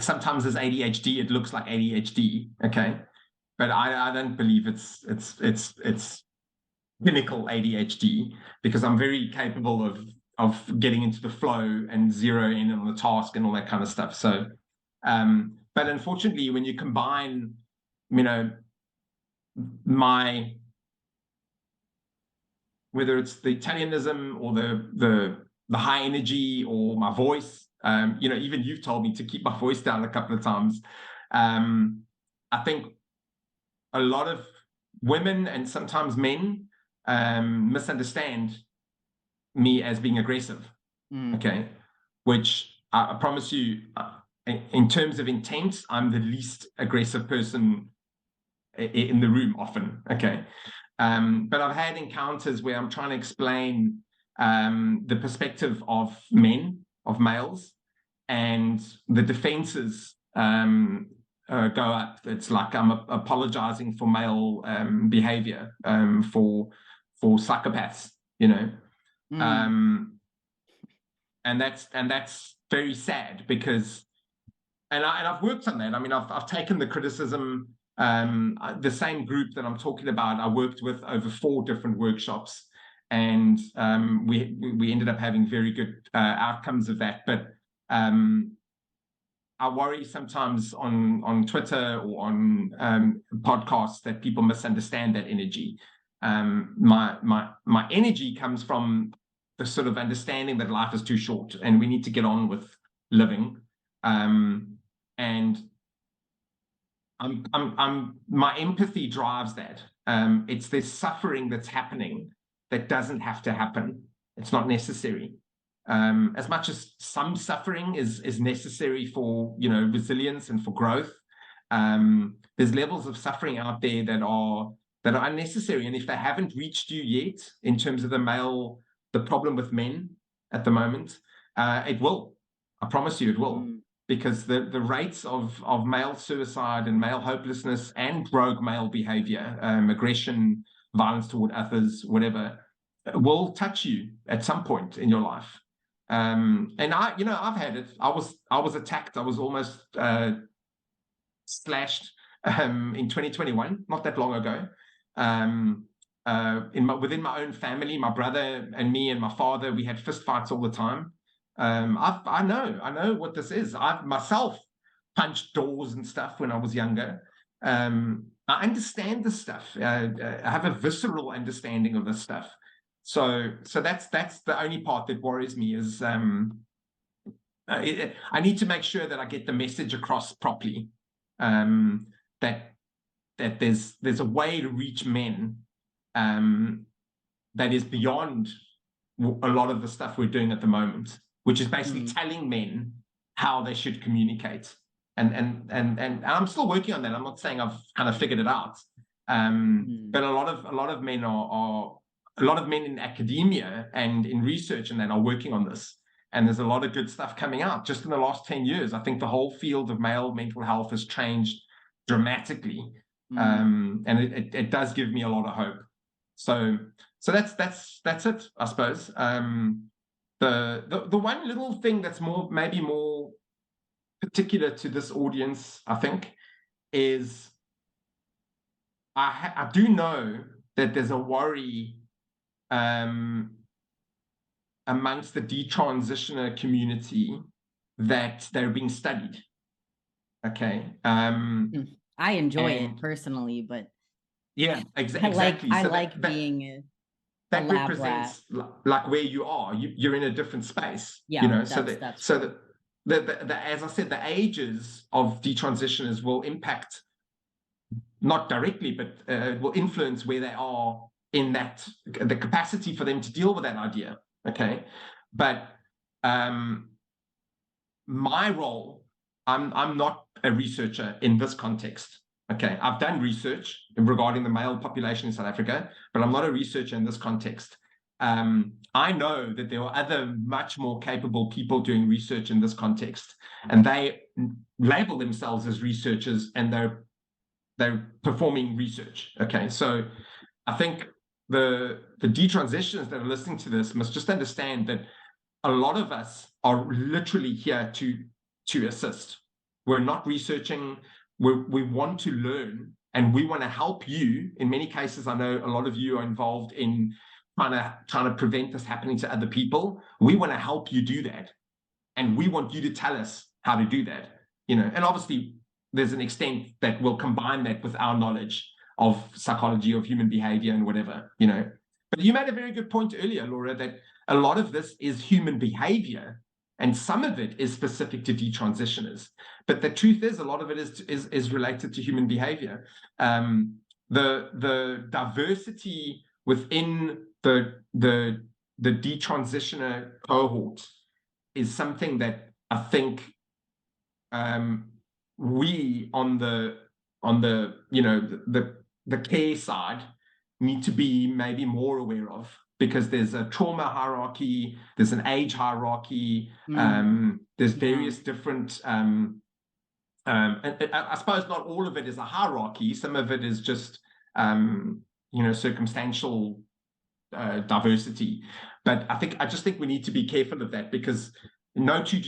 sometimes as ADHD. It looks like ADHD, okay, but I don't believe it's clinical ADHD, because I'm very capable of getting into the flow and zero in on the task and all that kind of stuff. So, but unfortunately, when you combine, you know, my whether it's the Italianism or the high energy or my voice, you know, even you've told me to keep my voice down a couple of times. I think a lot of women and sometimes men misunderstand me as being aggressive. Okay, which I promise you, in terms of intent, I'm the least aggressive person in the room often. Okay, but I've had encounters where I'm trying to explain the perspective of men, of males, and the defenses go up. It's like I'm apologizing for male behavior, for psychopaths, you know. And that's very sad, because and I've worked on that. I mean, I've taken the criticism. The same group that I'm talking about, I worked with over 4 different workshops, and we ended up having very good outcomes of that. But I worry sometimes on Twitter or on podcasts that people misunderstand that energy. My energy comes from the sort of understanding that life is too short and we need to get on with living. And my empathy drives that. It's this suffering that's happening that doesn't have to happen. It's not necessary. As much as some suffering is necessary for, you know, resilience and for growth, there's levels of suffering out there that are unnecessary. And if they haven't reached you yet, in terms of the problem with men at the moment, it will. I promise you, it will. Because the rates of male suicide and male hopelessness and rogue male behavior, aggression, violence toward others, whatever, will touch you at some point in your life. And I've had it. I was attacked. I was almost slashed in 2021, not that long ago. Within my own family, my brother and me and my father, we had fist fights all the time. I know what this is. I've myself punched doors and stuff when I was younger. I understand this stuff. I have a visceral understanding of this stuff. So that's the only part that worries me is I need to make sure that I get the message across properly. That there's a way to reach men that is beyond a lot of the stuff we're doing at the moment, which is basically telling men how they should communicate. And I'm still working on that. I'm not saying I've kind of figured it out. But a lot of men are a lot of men in academia and in research and that are working on this. And there's a lot of good stuff coming out. Just in the last 10 years, I think the whole field of male mental health has changed dramatically. And it does give me a lot of hope. So that's it, I suppose. The one little thing that's maybe more particular to this audience, I think, is I do know that there's a worry amongst the detransitioner community that they're being studied. Okay. I enjoy it personally, but yeah, exactly. I like being that represents like where you are. You're in a different space. Yeah, you know. That's as I said, the ages of detransitioners will impact, not directly, but will influence where they are in that, the capacity for them to deal with that idea. Okay, but my role, I'm not a researcher in this context. Okay, I've done research regarding the male population in South Africa, but I'm not a researcher in this context. I know that there are other much more capable people doing research in this context, and they label themselves as researchers, and they're performing research. Okay, so I think the detransitioners that are listening to this must just understand that a lot of us are literally here to assist. We're not researching. We want to learn, and we want to help you. In many cases, I know a lot of you are involved in trying to prevent this happening to other people. We want to help you do that, and we want you to tell us how to do that. You know, and obviously there's an extent that we'll combine that with our knowledge of psychology, of human behavior, and whatever. You know, but you made a very good point earlier, Laura, that a lot of this is human behavior, and some of it is specific to detransitioners. But the truth is, a lot of it is related to human behavior. The diversity within the detransitioner cohort is something that I think we on the you know the care side need to be maybe more aware of, because there's a trauma hierarchy, there's an age hierarchy, there's various different and I suppose not all of it is a hierarchy. Some of it is just you know, circumstantial diversity. But I just think we need to be careful of that, because no two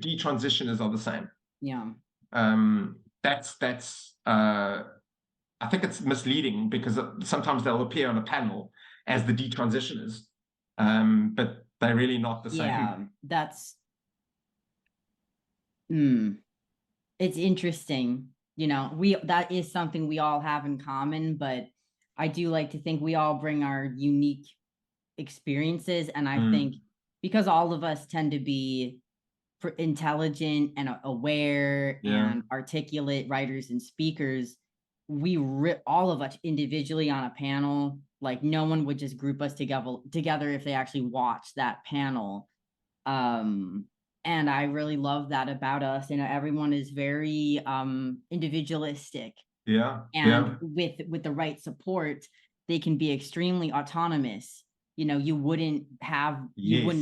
detransitioners are the same. Yeah. That's I think it's misleading, because sometimes they'll appear on a panel as the detransitioners, but they're really not the same. Yeah, that's it's interesting. You know, that is something we all have in common, but I do like to think we all bring our unique experiences, and I think because all of us tend to be intelligent and aware and articulate writers and speakers, we all of us individually on a panel, like no one would just group us together if they actually watched that panel. And I really love that about us. You know, everyone is very individualistic. And with the right support, they can be extremely autonomous. You know, you wouldn't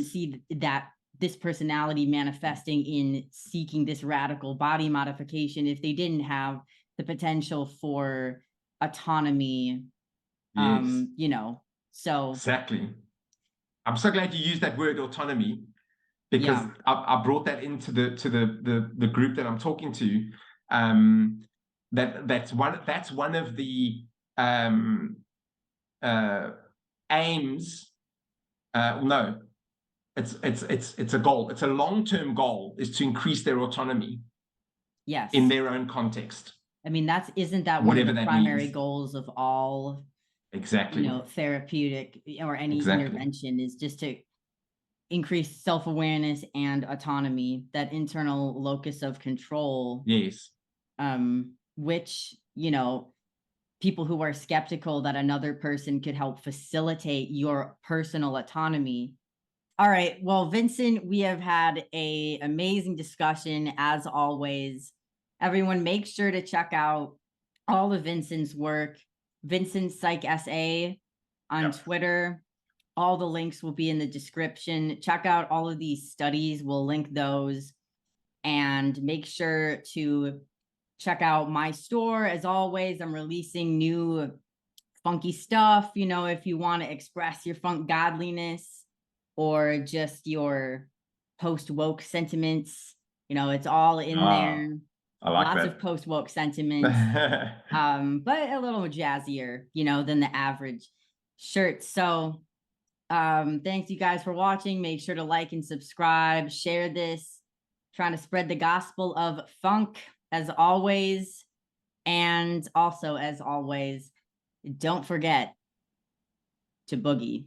see that this personality manifesting in seeking this radical body modification if they didn't have the potential for autonomy. You know, so exactly. I'm so glad you used that word autonomy, because I brought that into the group that I'm talking to. That's one of the aims. No, it's a goal. It's a long-term goal, is to increase their autonomy. Yes. in their own context. I mean, isn't that one of Whatever the that primary means. goals of all, Exactly. therapeutic or any Exactly. intervention, is just to increase self-awareness and autonomy, that internal locus of control. Yes. Which, people who are skeptical that another person could help facilitate your personal autonomy. All right. Well, Vincent, we have had an amazing discussion as always. Everyone, make sure to check out all of Vincent's work, Vincent Psych SA on Twitter. All the links will be in the description. Check out all of these studies. We'll link those. And make sure to check out my store. As always, I'm releasing new funky stuff. If you want to express your funk godliness or just your post woke sentiments, it's all in there. I like Lots that. of post woke sentiments, but a little jazzier, than the average shirt. So, thanks you guys for watching. Make sure to like and subscribe, share this, trying to spread the gospel of funk as always. And also, as always, don't forget to boogie.